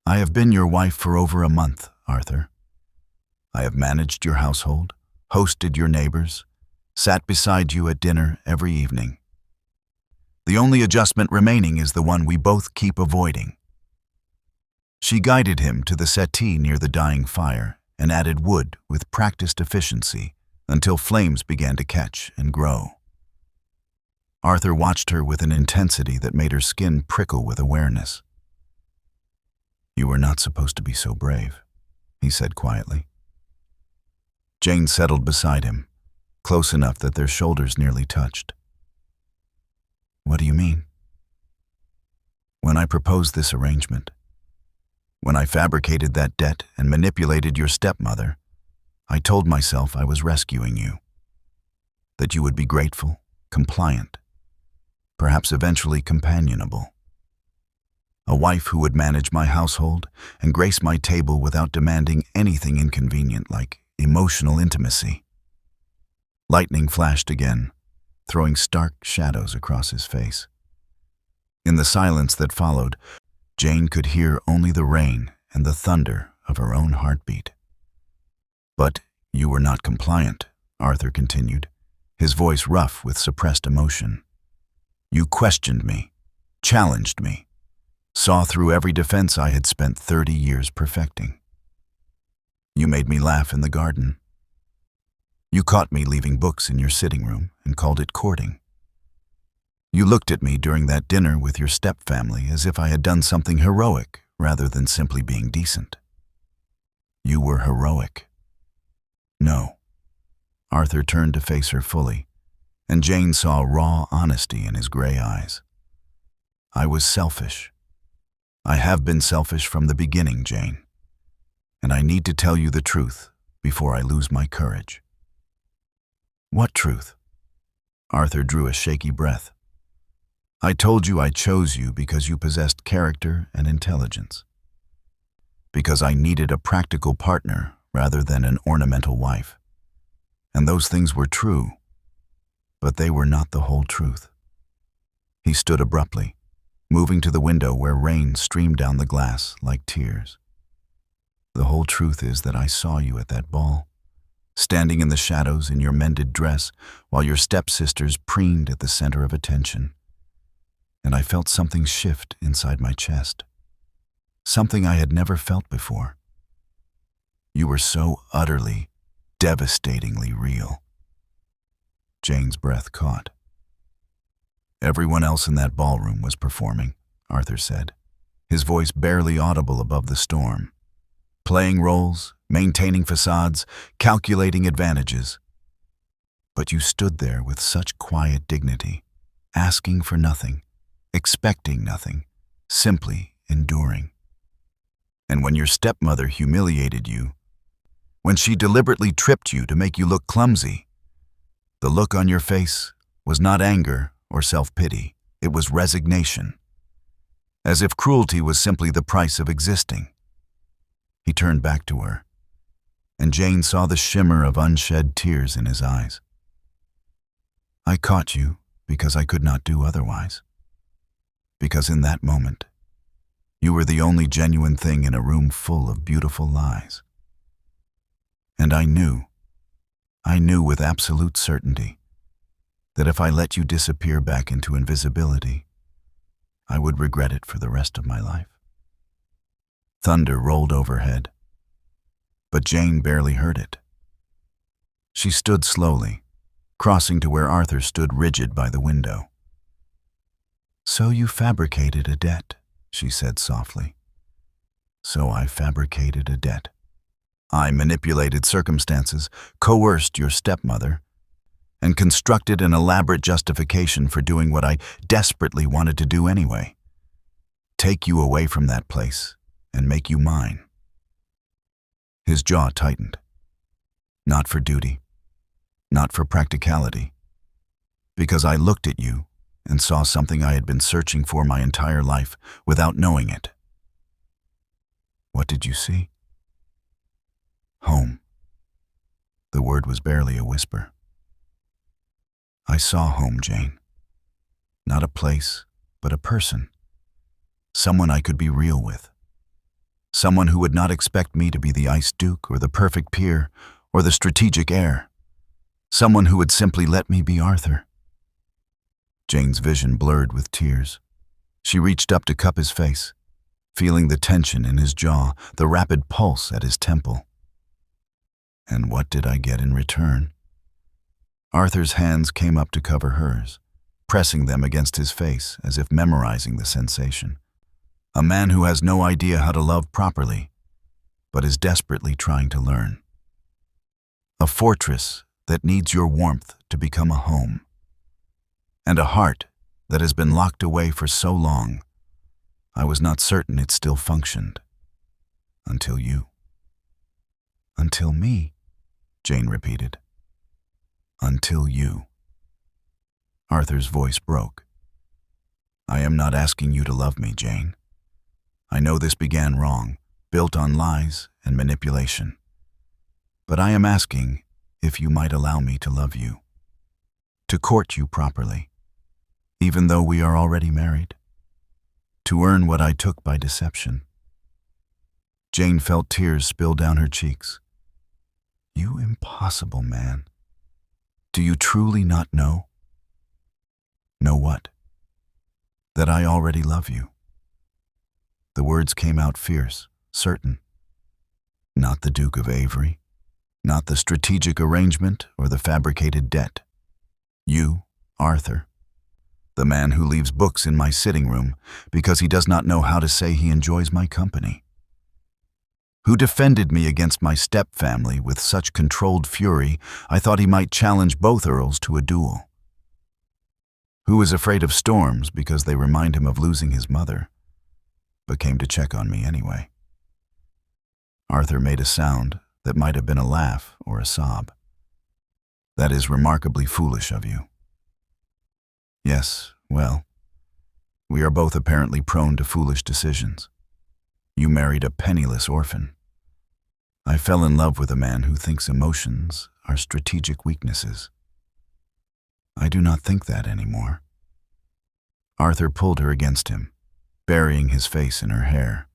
"I have been your wife for over a month, Arthur. I have managed your household, hosted your neighbors, sat beside you at dinner every evening. The only adjustment remaining is the one we both keep avoiding." She guided him to the settee near the dying fire and added wood with practiced efficiency until flames began to catch and grow. Arthur watched her with an intensity that made her skin prickle with awareness. "You were not supposed to be so brave," he said quietly. Jane settled beside him, close enough that their shoulders nearly touched. "What do you mean?" "When I proposed this arrangement, When I fabricated that debt and manipulated your stepmother, I told myself I was rescuing you, that you would be grateful, compliant, perhaps eventually companionable. A wife who would manage my household and grace my table without demanding anything inconvenient like emotional intimacy. Lightning flashed again, throwing stark shadows across his face. In the silence that followed, Jane could hear only the rain and the thunder of her own heartbeat. But you were not compliant, Arthur continued, his voice rough with suppressed emotion. You questioned me, challenged me, saw through every defense I had spent 30 years perfecting. You made me laugh in the garden. You caught me leaving books in your sitting room and called it courting. You looked at me during that dinner with your stepfamily as if I had done something heroic rather than simply being decent. You were heroic. No. Arthur turned to face her fully, and Jane saw raw honesty in his gray eyes. I was selfish. I have been selfish from the beginning, Jane, and I need to tell you the truth before I lose my courage. What truth? Arthur drew a shaky breath. I told you I chose you because you possessed character and intelligence. Because I needed a practical partner rather than an ornamental wife. And those things were true, but they were not the whole truth. He stood abruptly, moving to the window where rain streamed down the glass like tears. The whole truth is that I saw you at that ball, standing in the shadows in your mended dress while your stepsisters preened at the center of attention. And I felt something shift inside my chest, something I had never felt before. You were so utterly, devastatingly real. Jane's breath caught. Everyone else in that ballroom was performing, Arthur said, his voice barely audible above the storm. Playing roles, maintaining facades, calculating advantages. But you stood there with such quiet dignity, asking for nothing, expecting nothing, simply enduring. And when your stepmother humiliated you, when she deliberately tripped you to make you look clumsy, the look on your face was not anger or self-pity, it was resignation, as if cruelty was simply the price of existing. He turned back to her, and Jane saw the shimmer of unshed tears in his eyes. I caught you because I could not do otherwise. Because in that moment, you were the only genuine thing in a room full of beautiful lies. And I knew with absolute certainty that if I let you disappear back into invisibility, I would regret it for the rest of my life. Thunder rolled overhead, but Jane barely heard it. She stood slowly, crossing to where Arthur stood rigid by the window. So you fabricated a debt, she said softly. So I fabricated a debt. I manipulated circumstances, coerced your stepmother, and constructed an elaborate justification for doing what I desperately wanted to do anyway. Take you away from that place and make you mine. His jaw tightened. Not for duty, not for practicality, because I looked at you and saw something I had been searching for my entire life without knowing it. What did you see? Home. The word was barely a whisper. I saw home, Jane. Not a place, but a person. Someone I could be real with. Someone who would not expect me to be the ice duke or the perfect peer or the strategic heir. Someone who would simply let me be Arthur. Jane's vision blurred with tears. She reached up to cup his face, feeling the tension in his jaw, the rapid pulse at his temple. And what did I get in return? Arthur's hands came up to cover hers, pressing them against his face as if memorizing the sensation. A man who has no idea how to love properly, but is desperately trying to learn. A fortress that needs your warmth to become a home. And a heart that has been locked away for so long, I was not certain it still functioned. Until you. Until me, Jane repeated. Until you. Arthur's voice broke. I am not asking you to love me, Jane. I know this began wrong, built on lies and manipulation. But I am asking if you might allow me to love you, to court you properly, even though we are already married, to earn what I took by deception. Jane felt tears spill down her cheeks. You impossible man. Do you truly not know? Know what? That I already love you. The words came out fierce, certain. Not the Duke of Avery, not the strategic arrangement or the fabricated debt. You, Arthur, the man who leaves books in my sitting room because he does not know how to say he enjoys my company. Who defended me against my stepfamily with such controlled fury I thought he might challenge both Earls to a duel. Who is afraid of storms because they remind him of losing his mother, but came to check on me anyway. Arthur made a sound that might have been a laugh or a sob. That is remarkably foolish of you. Yes, well, we are both apparently prone to foolish decisions. You married a penniless orphan. I fell in love with a man who thinks emotions are strategic weaknesses. I do not think that anymore. Arthur pulled her against him, burying his face in her hair.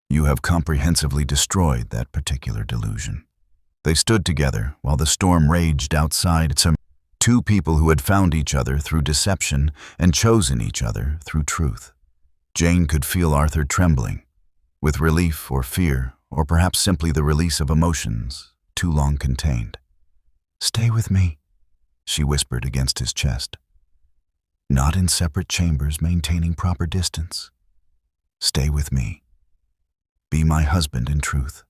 You have comprehensively destroyed that particular delusion. They stood together while the storm raged outside. Two people who had found each other through deception and chosen each other through truth. Jane could feel Arthur trembling, with relief or fear, or perhaps simply the release of emotions too long contained. Stay with me, she whispered against his chest. Not in separate chambers maintaining proper distance. Stay with me. Be my husband in truth,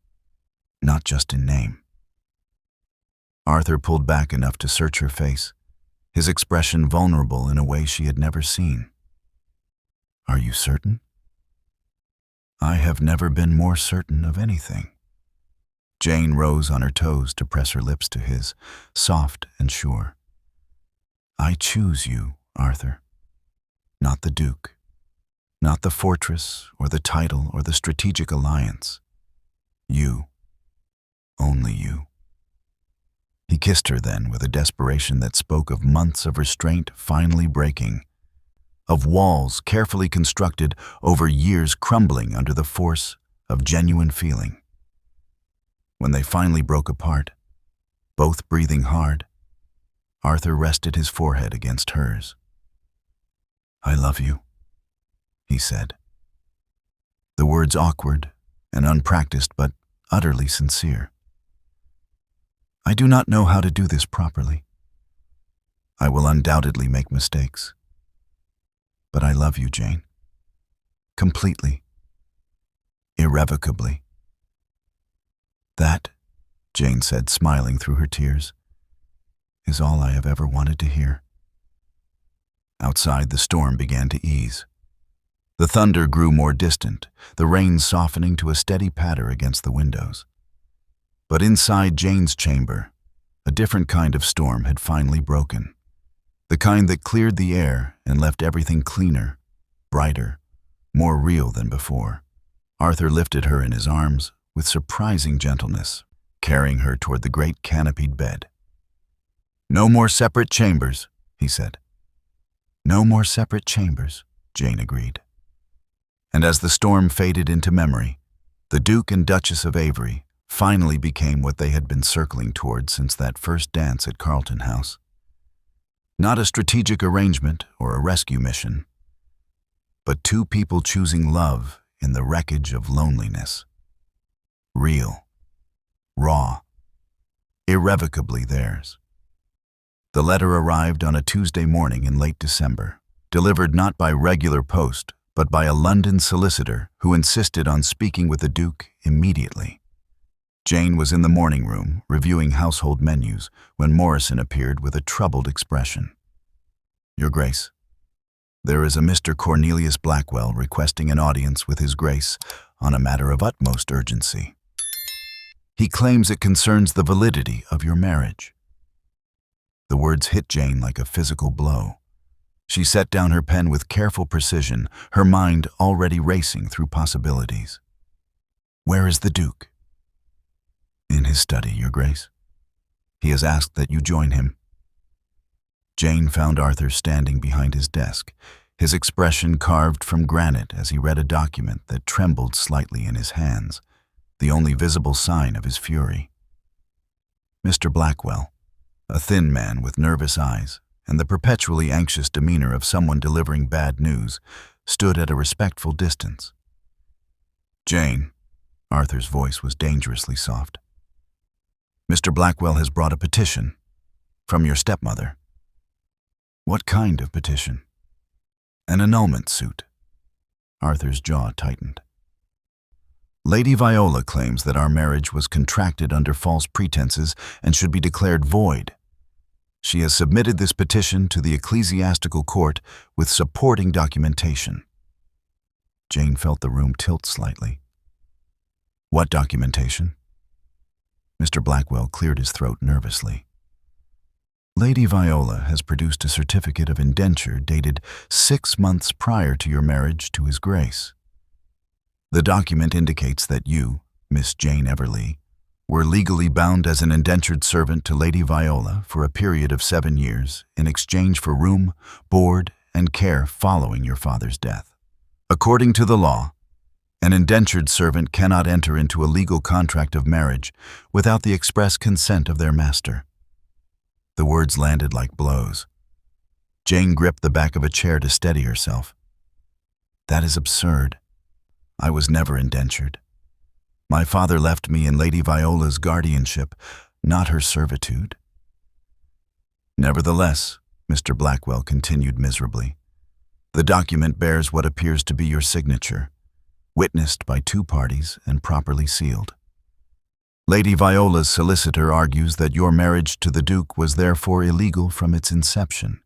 not just in name. Arthur pulled back enough to search her face, his expression vulnerable in a way she had never seen. Are you certain? I have never been more certain of anything. Jane rose on her toes to press her lips to his, soft and sure. I choose you, Arthur. Not the Duke. Not the fortress or the title or the strategic alliance. You. Only you. He kissed her then with a desperation that spoke of months of restraint finally breaking, of walls carefully constructed over years crumbling under the force of genuine feeling. When they finally broke apart, both breathing hard, Arthur rested his forehead against hers. I love you, he said. The words awkward and unpracticed but utterly sincere. I do not know how to do this properly. I will undoubtedly make mistakes. But I love you, Jane. Completely. Irrevocably. That, Jane said, smiling through her tears, is all I have ever wanted to hear. Outside, the storm began to ease. The thunder grew more distant, the rain softening to a steady patter against the windows. But inside Jane's chamber, a different kind of storm had finally broken. The kind that cleared the air and left everything cleaner, brighter, more real than before. Arthur lifted her in his arms with surprising gentleness, carrying her toward the great canopied bed. No more separate chambers, he said. No more separate chambers, Jane agreed. And as the storm faded into memory, the Duke and Duchess of Avery finally became what they had been circling toward since that first dance at Carlton House. Not a strategic arrangement or a rescue mission, but two people choosing love in the wreckage of loneliness. Real, raw, irrevocably theirs. The letter arrived on a Tuesday morning in late December, delivered not by regular post, but by a London solicitor who insisted on speaking with the Duke immediately. Jane was in the morning room, reviewing household menus, when Morrison appeared with a troubled expression. Your Grace, there is a Mr. Cornelius Blackwell requesting an audience with His Grace on a matter of utmost urgency. He claims it concerns the validity of your marriage." The words hit Jane like a physical blow. She set down her pen with careful precision, her mind already racing through possibilities. "Where is the Duke?" "In his study, Your Grace. He has asked that you join him." Jane found Arthur standing behind his desk, his expression carved from granite as he read a document that trembled slightly in his hands, the only visible sign of his fury. Mr. Blackwell, a thin man with nervous eyes and the perpetually anxious demeanor of someone delivering bad news, stood at a respectful distance. "Jane," Arthur's voice was dangerously soft. "Mr. Blackwell has brought a petition from your stepmother." "What kind of petition?" "An annulment suit." Arthur's jaw tightened. "Lady Viola claims that our marriage was contracted under false pretenses and should be declared void. She has submitted this petition to the ecclesiastical court with supporting documentation." Jane felt the room tilt slightly. "What documentation?" Mr. Blackwell cleared his throat nervously. "Lady Viola has produced a certificate of indenture dated 6 months prior to your marriage to His Grace. The document indicates that you, Miss Jane EverLeigh, were legally bound as an indentured servant to Lady Viola for a period of 7 years in exchange for room, board, and care following your father's death. According to the law, an indentured servant cannot enter into a legal contract of marriage without the express consent of their master." The words landed like blows. Jane gripped the back of a chair to steady herself. "That is absurd. I was never indentured. My father left me in Lady Viola's guardianship, not her servitude." "Nevertheless," Mr. Blackwell continued miserably, "the document bears what appears to be your signature, witnessed by 2 parties and properly sealed. Lady Viola's solicitor argues that your marriage to the Duke was therefore illegal from its inception,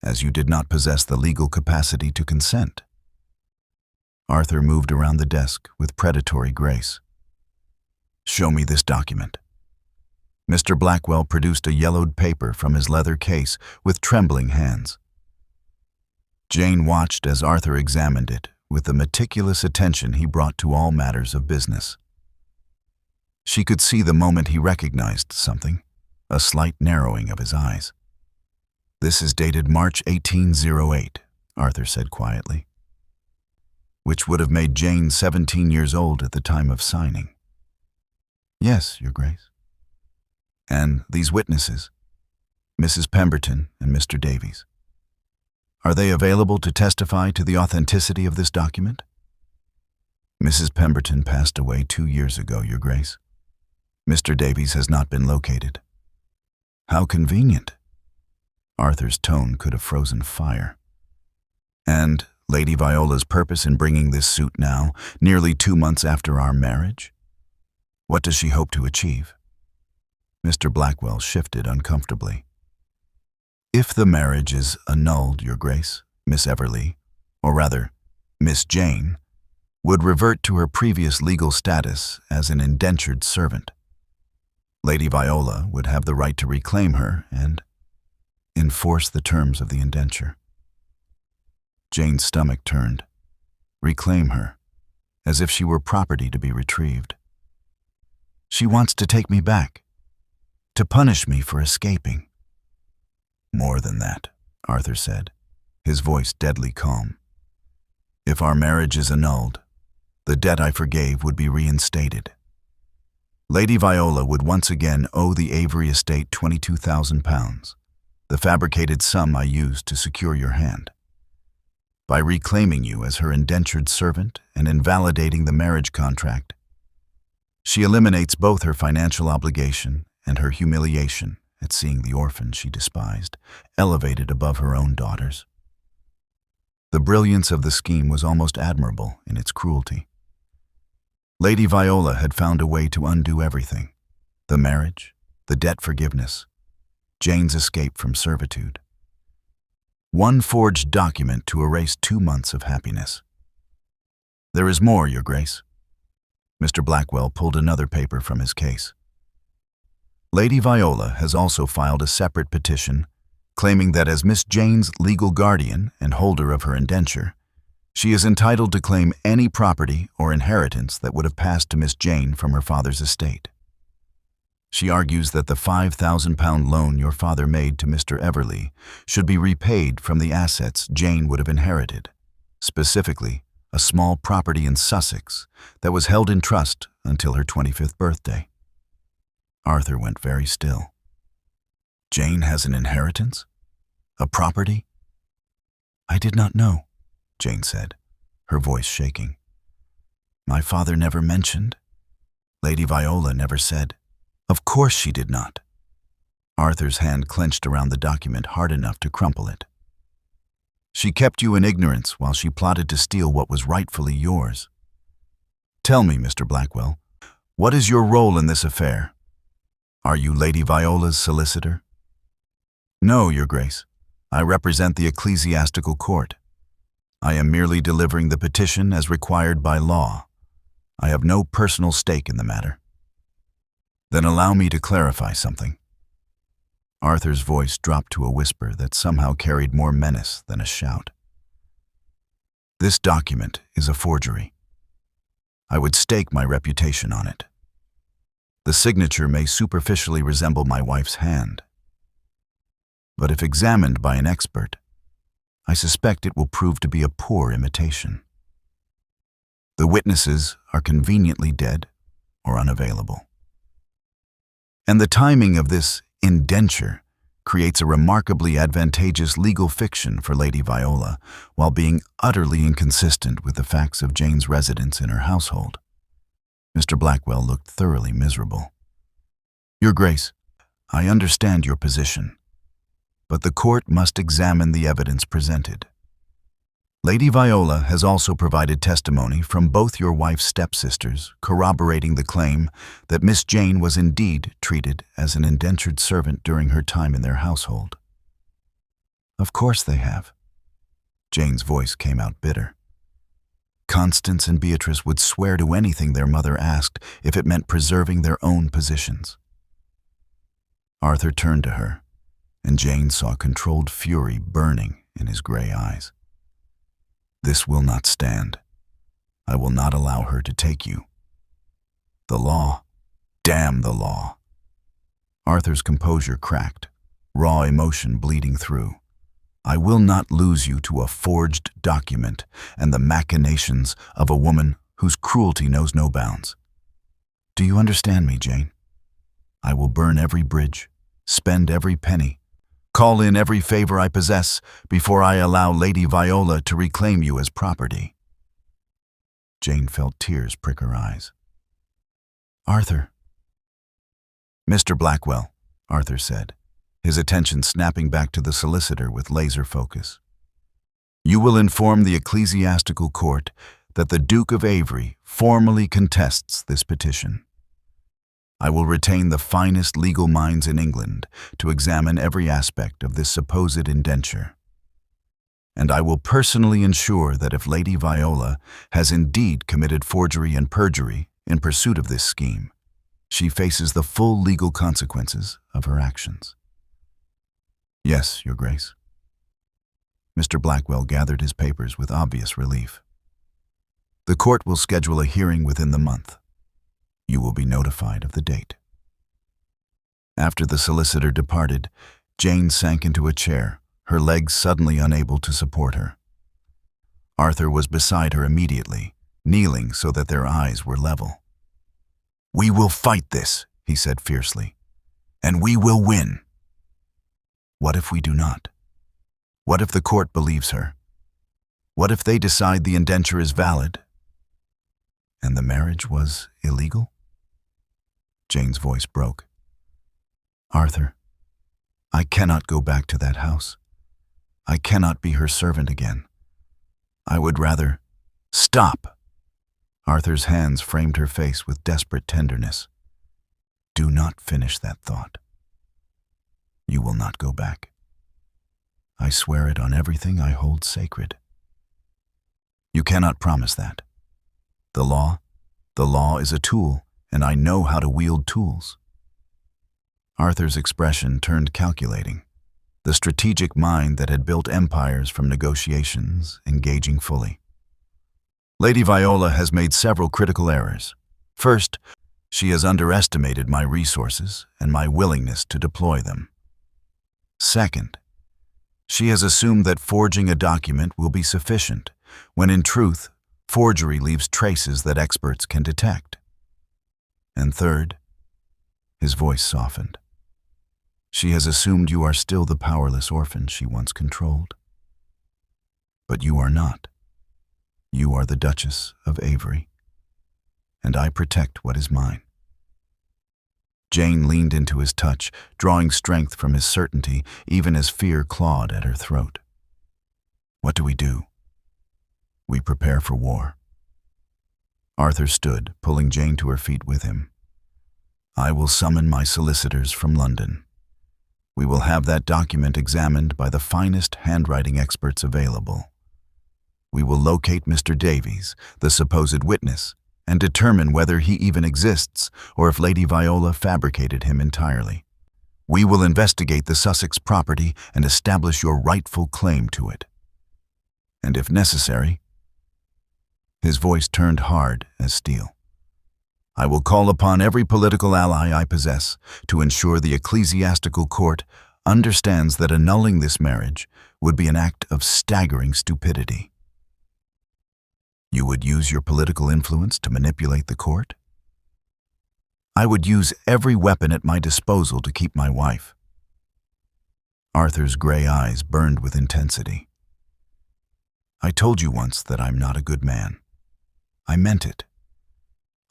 as you did not possess the legal capacity to consent." Arthur moved around the desk with predatory grace. "Show me this document." Mr. Blackwell produced a yellowed paper from his leather case with trembling hands. Jane watched as Arthur examined it with the meticulous attention he brought to all matters of business. She could see the moment he recognized something, a slight narrowing of his eyes. "This is dated March 1808, Arthur said quietly, "which would have made Jane 17 years old at the time of signing." "Yes, Your Grace." "And these witnesses, Mrs. Pemberton and Mr. Davies, are they available to testify to the authenticity of this document?" "Mrs. Pemberton passed away 2 years ago, Your Grace. Mr. Davies has not been located." "How convenient." Arthur's tone could have frozen fire. "And Lady Viola's purpose in bringing this suit now, nearly 2 months after our marriage? What does she hope to achieve?" Mr. Blackwell shifted uncomfortably. "If the marriage is annulled, Your Grace, Miss EverLeigh, or rather, Miss Jane, would revert to her previous legal status as an indentured servant. Lady Viola would have the right to reclaim her and enforce the terms of the indenture." Jane's stomach turned. Reclaim her, as if she were property to be retrieved. "She wants to take me back, to punish me for escaping." "More than that," Arthur said, his voice deadly calm. "If our marriage is annulled, the debt I forgave would be reinstated. Lady Viola would once again owe the Avery estate £22,000, the fabricated sum I used to secure your hand. By reclaiming you as her indentured servant and invalidating the marriage contract, she eliminates both her financial obligation and her humiliation at seeing the orphan she despised elevated above her own daughters." The brilliance of the scheme was almost admirable in its cruelty. Lady Viola had found a way to undo everything: the marriage, the debt forgiveness, Jane's escape from servitude. One forged document to erase 2 months of happiness. There is more, Your Grace. Mr. Blackwell pulled another paper from his case. Lady Viola has also filed a separate petition claiming that as Miss Jane's legal guardian and holder of her indenture, she is entitled to claim any property or inheritance that would have passed to Miss Jane from her father's estate. She argues that the £5,000 loan your father made to Mr. EverLeigh should be repaid from the assets Jane would have inherited, specifically a small property in Sussex that was held in trust until her 25th birthday. Arthur went very still. Jane has an inheritance? A property? I did not know, Jane said, her voice shaking. My father never mentioned. Lady Viola never said. Of course she did not. Arthur's hand clenched around the document hard enough to crumple it. She kept you in ignorance while she plotted to steal what was rightfully yours. Tell me, Mr. Blackwell, what is your role in this affair? Are you Lady Viola's solicitor? No, Your Grace. I represent the ecclesiastical court. I am merely delivering the petition as required by law. I have no personal stake in the matter. Then allow me to clarify something. Arthur's voice dropped to a whisper that somehow carried more menace than a shout. This document is a forgery. I would stake my reputation on it. The signature may superficially resemble my wife's hand, but if examined by an expert, I suspect it will prove to be a poor imitation. The witnesses are conveniently dead or unavailable. And the timing of this indenture creates a remarkably advantageous legal fiction for Lady Viola while being utterly inconsistent with the facts of Jane's residence in her household. Mr. Blackwell looked thoroughly miserable. Your Grace, I understand your position, but the court must examine the evidence presented. Lady Viola has also provided testimony from both your wife's stepsisters corroborating the claim that Miss Jane was indeed treated as an indentured servant during her time in their household. Of course they have. Jane's voice came out bitter. Constance and Beatrice would swear to anything their mother asked if it meant preserving their own positions. Arthur turned to her, and Jane saw controlled fury burning in his gray eyes. This will not stand. I will not allow her to take you. The law. Damn the law. Arthur's composure cracked, raw emotion bleeding through. I will not lose you to a forged document and the machinations of a woman whose cruelty knows no bounds. Do you understand me, Jane? I will burn every bridge, spend every penny, call in every favor I possess before I allow Lady Viola to reclaim you as property. Jane felt tears prick her eyes. Arthur. Mr. Blackwell, Arthur said, his attention snapping back to the solicitor with laser focus. You will inform the ecclesiastical court that the Duke of Avery formally contests this petition. I will retain the finest legal minds in England to examine every aspect of this supposed indenture. And I will personally ensure that if Lady Viola has indeed committed forgery and perjury in pursuit of this scheme, she faces the full legal consequences of her actions. Yes, Your Grace. Mr. Blackwell gathered his papers with obvious relief. The court will schedule a hearing within the month. You will be notified of the date. After the solicitor departed, Jane sank into a chair, her legs suddenly unable to support her. Arthur was beside her immediately, kneeling so that their eyes were level. We will fight this, he said fiercely, and we will win. What if we do not? What if the court believes her? What if they decide the indenture is valid and the marriage was illegal? Jane's voice broke. Arthur, I cannot go back to that house. I cannot be her servant again. I would rather... Stop! Arthur's hands framed her face with desperate tenderness. Do not finish that thought. You will not go back. I swear it on everything I hold sacred. You cannot promise that. The law? The law is a tool, and I know how to wield tools. Arthur's expression turned calculating, the strategic mind that had built empires from negotiations engaging fully. Lady Viola has made several critical errors. First, she has underestimated my resources and my willingness to deploy them. Second, she has assumed that forging a document will be sufficient, when in truth, forgery leaves traces that experts can detect. And third, his voice softened, she has assumed you are still the powerless orphan she once controlled. But you are not. You are the Duchess of Avery, and I protect what is mine. Jane leaned into his touch, drawing strength from his certainty, even as fear clawed at her throat. What do? We prepare for war. Arthur stood, pulling Jane to her feet with him. I will summon my solicitors from London. We will have that document examined by the finest handwriting experts available. We will locate Mr. Davies, the supposed witness, and determine whether he even exists or if Lady Viola fabricated him entirely. We will investigate the Sussex property and establish your rightful claim to it. And if necessary, his voice turned hard as steel, I will call upon every political ally I possess to ensure the ecclesiastical court understands that annulling this marriage would be an act of staggering stupidity. You would use your political influence to manipulate the court? I would use every weapon at my disposal to keep my wife. Arthur's gray eyes burned with intensity. I told you once that I'm not a good man. I meant it.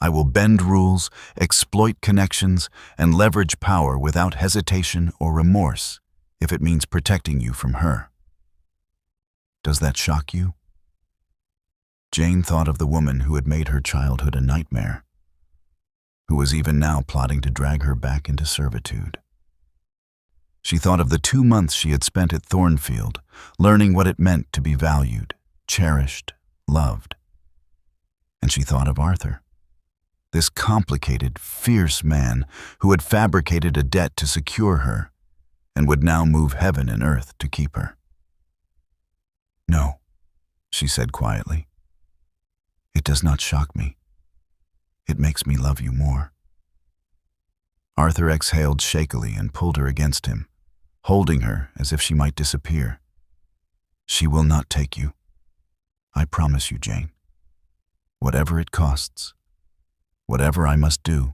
I will bend rules, exploit connections, and leverage power without hesitation or remorse if it means protecting you from her. Does that shock you? Jane thought of the woman who had made her childhood a nightmare, who was even now plotting to drag her back into servitude. She thought of the 2 months she had spent at Thornfield, learning what it meant to be valued, cherished, loved. And she thought of Arthur, this complicated, fierce man who had fabricated a debt to secure her and would now move heaven and earth to keep her. No, she said quietly. It does not shock me. It makes me love you more. Arthur exhaled shakily and pulled her against him, holding her as if she might disappear. She will not take you. I promise you, Jane. Whatever it costs, whatever I must do,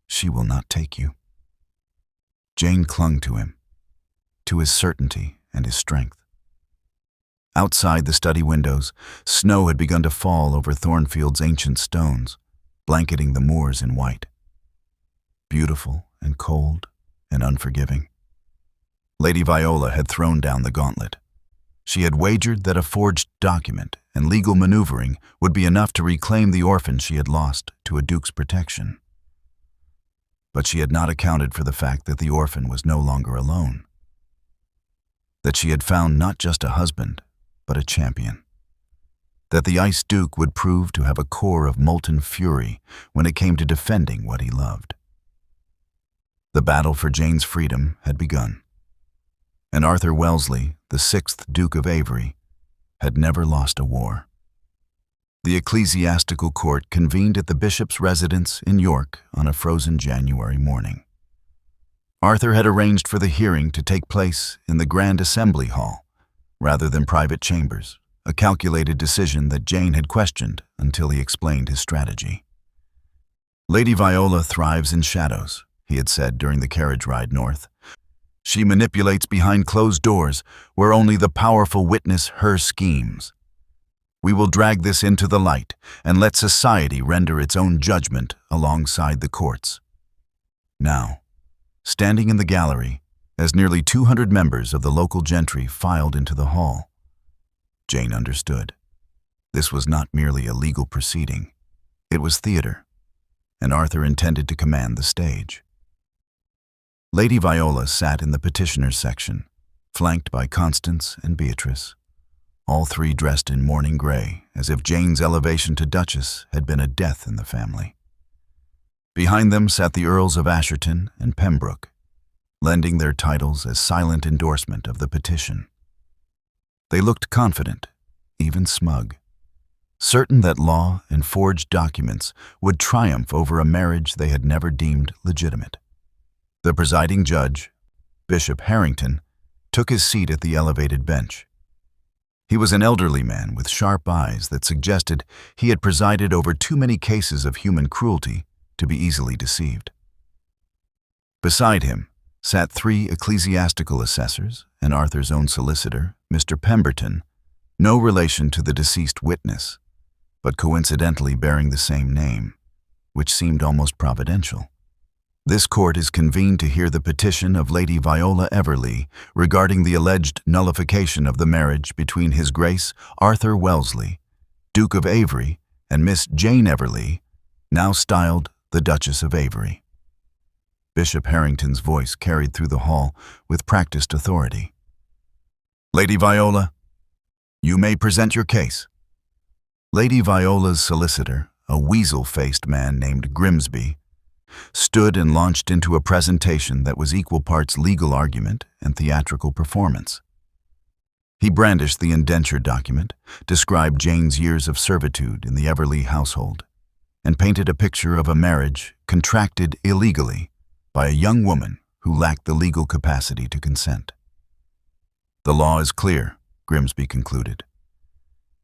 she will not take you. Jane clung to him, to his certainty and his strength. Outside the study windows, snow had begun to fall over Thornfield's ancient stones, blanketing the moors in white. Beautiful and cold and unforgiving. Lady Viola had thrown down the gauntlet. She had wagered that a forged document and legal maneuvering would be enough to reclaim the orphan she had lost to a duke's protection. But she had not accounted for the fact that the orphan was no longer alone. That she had found not just a husband, but a champion. That the Ice Duke would prove to have a core of molten fury when it came to defending what he loved. The battle for Jane's freedom had begun, and Arthur Wellesley, the 6th Duke of Avery, had never lost a war. The ecclesiastical court convened at the bishop's residence in York on a frozen January morning. Arthur had arranged for the hearing to take place in the Grand Assembly Hall, rather than private chambers, a calculated decision that Jane had questioned until he explained his strategy. Lady Viola thrives in shadows, he had said during the carriage ride north. She manipulates behind closed doors where only the powerful witness her schemes. We will drag this into the light and let society render its own judgment alongside the courts. Now, standing in the gallery, as nearly 200 members of the local gentry filed into the hall, Jane understood. This was not merely a legal proceeding. It was theater, and Arthur intended to command the stage. Lady Viola sat in the petitioners' section, flanked by Constance and Beatrice. all three dressed in mourning gray, as if Jane's elevation to Duchess had been a death in the family. Behind them sat the Earls of Asherton and Pembroke, lending their titles as silent endorsement of the petition. They looked confident, even smug, certain that law and forged documents would triumph over a marriage they had never deemed legitimate. The presiding judge, Bishop Harrington, took his seat at the elevated bench. He was an elderly man with sharp eyes that suggested he had presided over too many cases of human cruelty to be easily deceived. Beside him sat three ecclesiastical assessors and Arthur's own solicitor, Mr. Pemberton, no relation to the deceased witness, but coincidentally bearing the same name, which seemed almost providential. This court is convened to hear the petition of Lady Viola EverLeigh regarding the alleged nullification of the marriage between His Grace Arthur Wellesley, Duke of Avery, and Miss Jane EverLeigh, now styled the Duchess of Avery. Bishop Harrington's voice carried through the hall with practiced authority. Lady Viola, you may present your case. Lady Viola's solicitor, a weasel-faced man named Grimsby, stood and launched into a presentation that was equal parts legal argument and theatrical performance. He brandished the indenture document, described Jane's years of servitude in the EverLeigh household, and painted a picture of a marriage contracted illegally by a young woman who lacked the legal capacity to consent. The law is clear, Grimsby concluded.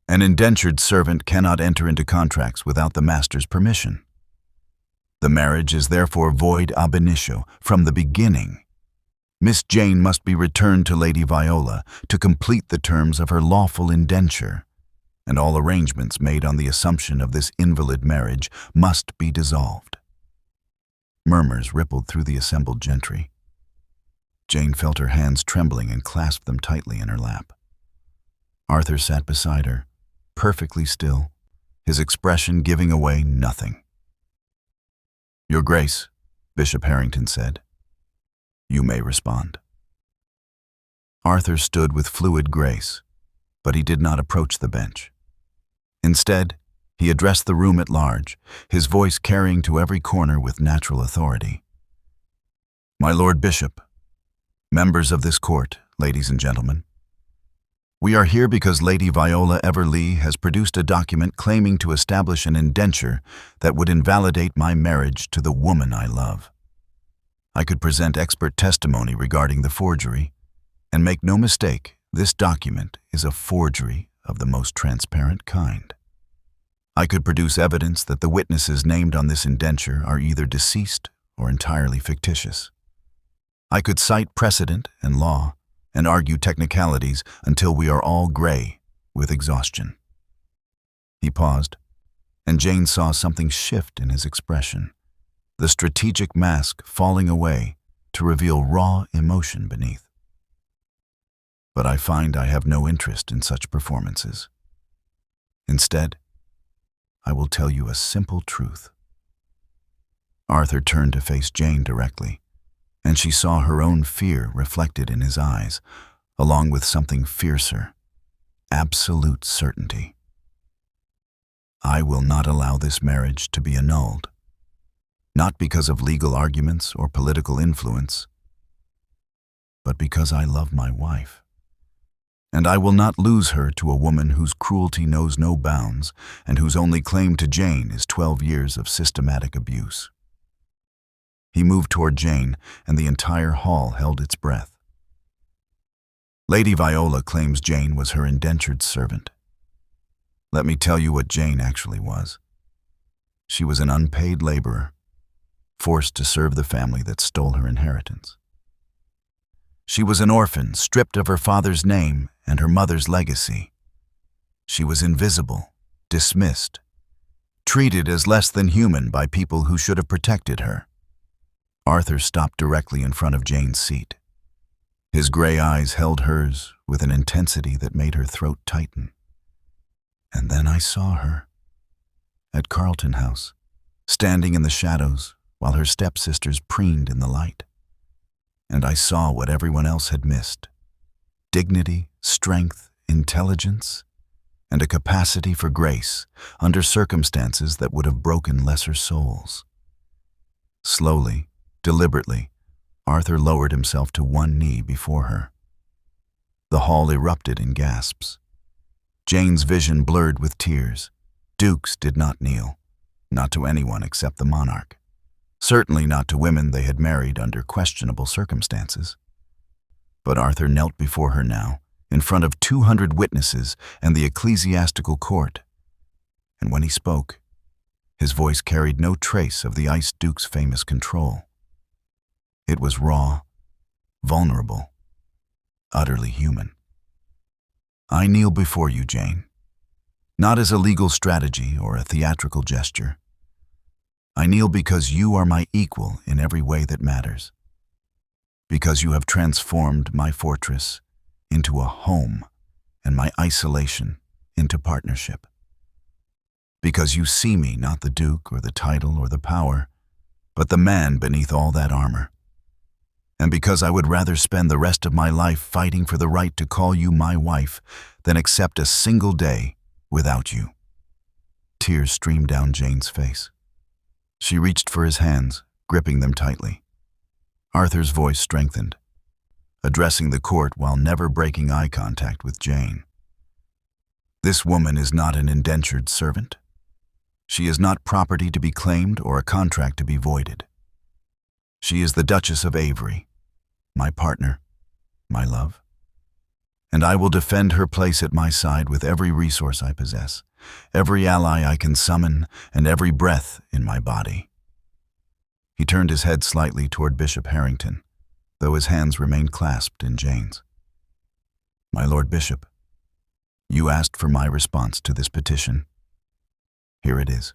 An indentured servant cannot enter into contracts without the master's permission. The marriage is therefore void ab initio from the beginning. Miss Jane must be returned to Lady Viola to complete the terms of her lawful indenture, and all arrangements made on the assumption of this invalid marriage must be dissolved. Murmurs rippled through the assembled gentry. Jane felt her hands trembling and clasped them tightly in her lap. Arthur sat beside her, perfectly still, his expression giving away nothing. Your Grace, Bishop Harrington said, you may respond. Arthur stood with fluid grace, but he did not approach the bench. Instead, he addressed the room at large, his voice carrying to every corner with natural authority. My Lord Bishop, members of this court, ladies and gentlemen, we are here because Lady Viola EverLeigh has produced a document claiming to establish an indenture that would invalidate my marriage to the woman I love. I could present expert testimony regarding the forgery, and make no mistake, this document is a forgery of the most transparent kind. I could produce evidence that the witnesses named on this indenture are either deceased or entirely fictitious. I could cite precedent and law, and argue technicalities until we are all gray with exhaustion. He paused, and Jane saw something shift in his expression, the strategic mask falling away to reveal raw emotion beneath. But I find I have no interest in such performances. Instead, I will tell you a simple truth. Arthur turned to face Jane directly, and she saw her own fear reflected in his eyes, along with something fiercer, absolute certainty. I will not allow this marriage to be annulled, not because of legal arguments or political influence, but because I love my wife. And I will not lose her to a woman whose cruelty knows no bounds and whose only claim to Jane is 12 years of systematic abuse. He moved toward Jane, and the entire hall held its breath. Lady Viola claims Jane was her indentured servant. Let me tell you what Jane actually was. She was an unpaid laborer, forced to serve the family that stole her inheritance. She was an orphan, stripped of her father's name and her mother's legacy. She was invisible, dismissed, treated as less than human by people who should have protected her. Arthur stopped directly in front of Jane's seat. His gray eyes held hers with an intensity that made her throat tighten. And then I saw her at Carlton House, standing in the shadows while her stepsisters preened in the light. And I saw what everyone else had missed: dignity, strength, intelligence, and a capacity for grace under circumstances that would have broken lesser souls. Slowly, deliberately, Arthur lowered himself to one knee before her. The hall erupted in gasps. Jane's vision blurred with tears. Dukes did not kneel, not to anyone except the monarch. Certainly not to women they had married under questionable circumstances. But Arthur knelt before her now, in front of 200 witnesses and the ecclesiastical court. And when he spoke, his voice carried no trace of the Ice Duke's famous control. It was raw, vulnerable, utterly human. I kneel before you, Jane, not as a legal strategy or a theatrical gesture. I kneel because you are my equal in every way that matters. Because you have transformed my fortress into a home and my isolation into partnership. Because you see me not the Duke or the title or the power, but the man beneath all that armor. And because I would rather spend the rest of my life fighting for the right to call you my wife than accept a single day without you. Tears streamed down Jane's face. She reached for his hands, gripping them tightly. Arthur's voice strengthened, addressing the court while never breaking eye contact with Jane. This woman is not an indentured servant. She is not property to be claimed or a contract to be voided. She is the Duchess of Avery, my partner, my love. And I will defend her place at my side with every resource I possess, every ally I can summon, and every breath in my body. He turned his head slightly toward Bishop Harrington, though his hands remained clasped in Jane's. My Lord Bishop, you asked for my response to this petition. Here it is.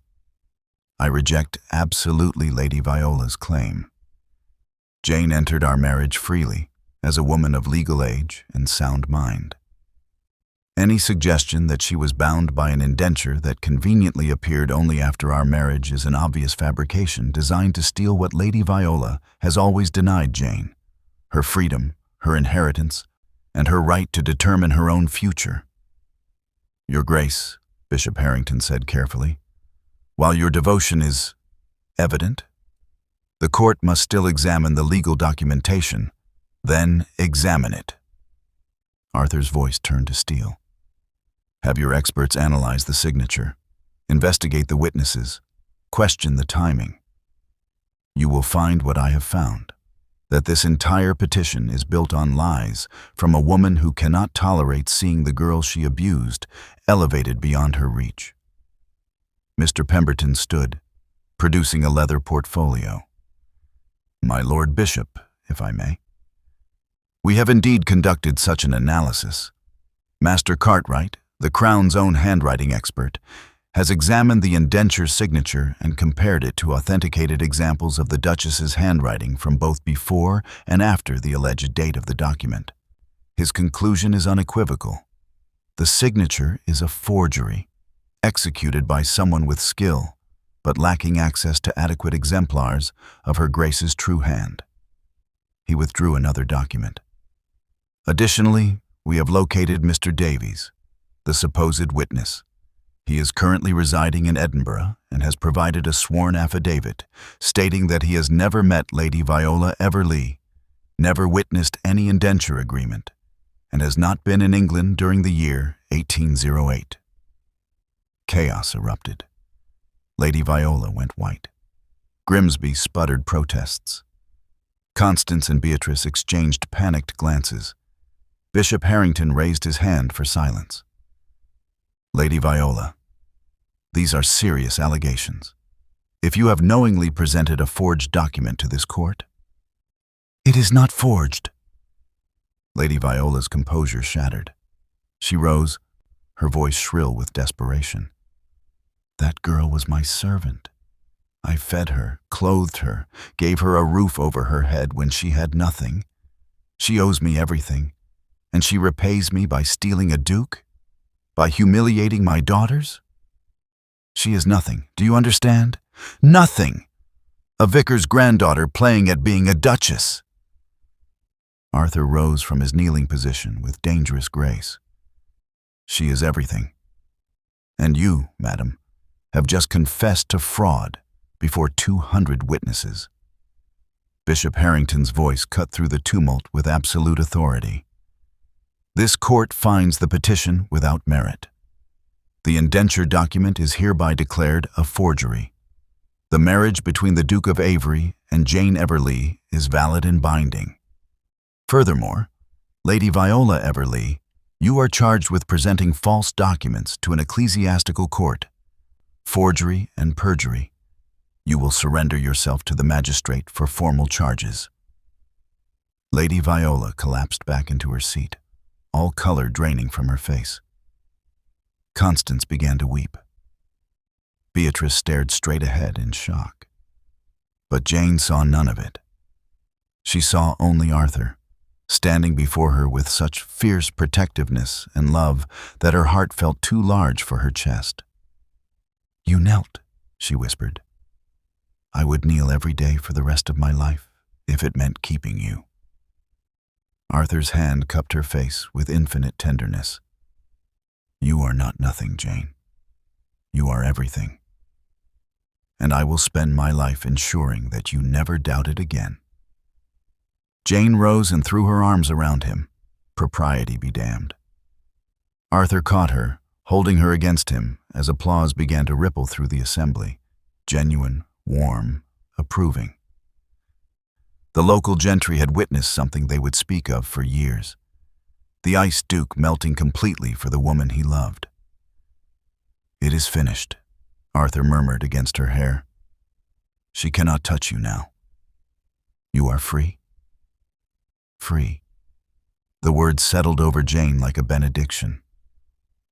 I reject absolutely Lady Viola's claim. Jane entered our marriage freely, as a woman of legal age and sound mind. Any suggestion that she was bound by an indenture that conveniently appeared only after our marriage is an obvious fabrication designed to steal what Lady Viola has always denied Jane: her freedom, her inheritance, and her right to determine her own future. Your Grace, Bishop Harrington said carefully, while your devotion is evident, the court must still examine the legal documentation, then examine it. Arthur's voice turned to steel. Have your experts analyze the signature, investigate the witnesses, question the timing. You will find what I have found, that this entire petition is built on lies from a woman who cannot tolerate seeing the girl she abused elevated beyond her reach. Mr. Pemberton stood, producing a leather portfolio. My Lord Bishop, if I may. We have indeed conducted such an analysis. Master Cartwright, the Crown's own handwriting expert, has examined the indenture signature and compared it to authenticated examples of the Duchess's handwriting from both before and after the alleged date of the document. His conclusion is unequivocal. The signature is a forgery, executed by someone with skill, but lacking access to adequate exemplars of Her Grace's true hand. He withdrew another document. Additionally, we have located Mr. Davies, the supposed witness. He is currently residing in Edinburgh and has provided a sworn affidavit stating that he has never met Lady Viola EverLeigh, never witnessed any indenture agreement, and has not been in England during the year 1808. Chaos erupted. Lady Viola went white. Grimsby sputtered protests. Constance and Beatrice exchanged panicked glances. Bishop Harrington raised his hand for silence. Lady Viola, these are serious allegations. If you have knowingly presented a forged document to this court, it is not forged. Lady Viola's composure shattered. She rose, her voice shrill with desperation. That girl was my servant. I fed her, clothed her, gave her a roof over her head when she had nothing. She owes me everything, and she repays me by stealing a duke? By humiliating my daughters? She is nothing, do you understand? Nothing! A vicar's granddaughter playing at being a duchess. Arthur rose from his kneeling position with dangerous grace. She is everything. And you, madam, have just confessed to fraud before 200 witnesses. Bishop Harrington's voice cut through the tumult with absolute authority. This court finds the petition without merit. The indenture document is hereby declared a forgery. The marriage between the Duke of Avery and Jane EverLeigh is valid and binding. Furthermore, Lady Viola EverLeigh, you are charged with presenting false documents to an ecclesiastical court, forgery and perjury. You will surrender yourself to the magistrate for formal charges. Lady Viola collapsed back into her seat, all color draining from her face. Constance began to weep. Beatrice stared straight ahead in shock. But Jane saw none of it. She saw only Arthur, standing before her with such fierce protectiveness and love that her heart felt too large for her chest. "You knelt," she whispered. "I would kneel every day for the rest of my life, if it meant keeping you." Arthur's hand cupped her face with infinite tenderness. "You are not nothing, Jane. You are everything. And I will spend my life ensuring that you never doubt it again." Jane rose and threw her arms around him. Propriety be damned. Arthur caught her, holding her against him as applause began to ripple through the assembly, genuine, warm, approving. The local gentry had witnessed something they would speak of for years. The Ice Duke melting completely for the woman he loved. "It is finished," Arthur murmured against her hair. "She cannot touch you now. You are free." Free. The word settled over Jane like a benediction.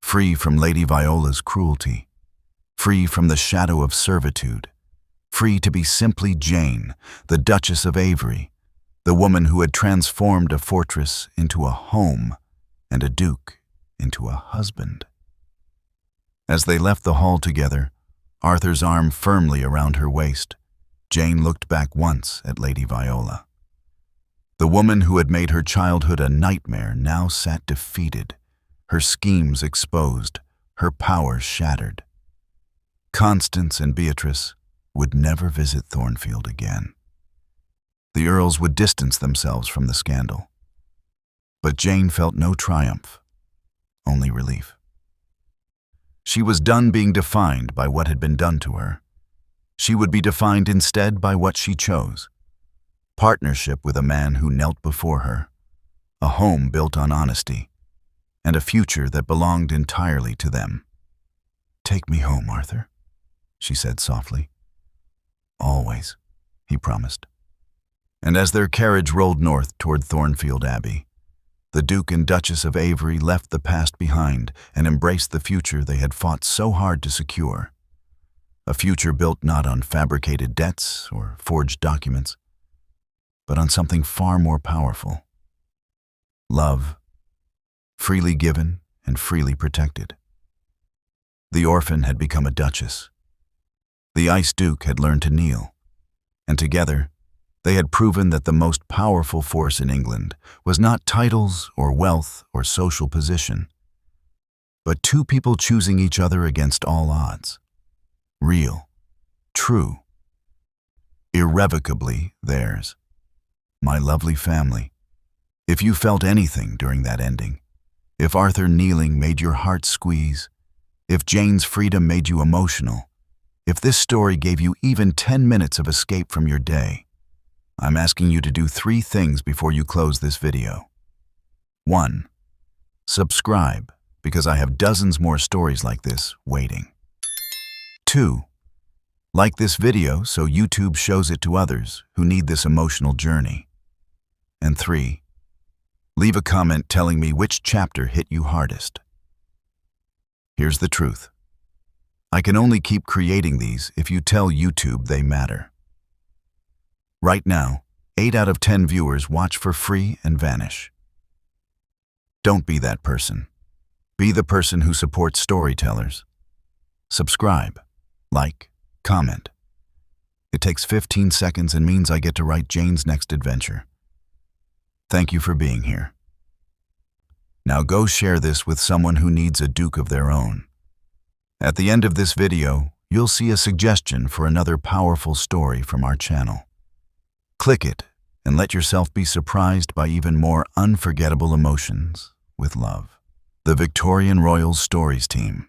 Free from Lady Viola's cruelty. Free from the shadow of servitude. Free to be simply Jane, the Duchess of Avery, the woman who had transformed a fortress into a home and a duke into a husband. As they left the hall together, Arthur's arm firmly around her waist, Jane looked back once at Lady Viola. The woman who had made her childhood a nightmare now sat defeated, her schemes exposed, her power shattered. Constance and Beatrice would never visit Thornfield again. The Earls would distance themselves from the scandal. But Jane felt no triumph, only relief. She was done being defined by what had been done to her. She would be defined instead by what she chose. Partnership with a man who knelt before her, a home built on honesty, and a future that belonged entirely to them. "Take me home, Arthur," she said softly. "Always," he promised. And as their carriage rolled north toward Thornfield Abbey, the Duke and Duchess of Avery left the past behind and embraced the future they had fought so hard to secure. A future built not on fabricated debts or forged documents, but on something far more powerful. Love, freely given and freely protected. The orphan had become a duchess. The Ice Duke had learned to kneel, and together they had proven that the most powerful force in England was not titles or wealth or social position, but two people choosing each other against all odds. Real, true, irrevocably theirs. My lovely family, if you felt anything during that ending, if Arthur kneeling made your heart squeeze, if Jane's freedom made you emotional, if this story gave you even 10 minutes of escape from your day, I'm asking you to do 3 things before you close this video. 1. Subscribe, because I have dozens more stories like this waiting. 2. Like this video so YouTube shows it to others who need this emotional journey. And 3. Leave a comment telling me which chapter hit you hardest. Here's the truth. I can only keep creating these if you tell YouTube they matter. Right now, 8 out of 10 viewers watch for free and vanish. Don't be that person. Be the person who supports storytellers. Subscribe, like, comment. It takes 15 seconds and means I get to write Jane's next adventure. Thank you for being here. Now go share this with someone who needs a Duke of their own. At the end of this video, you'll see a suggestion for another powerful story from our channel. Click it and let yourself be surprised by even more unforgettable emotions with love. The Victorian Royal Stories team.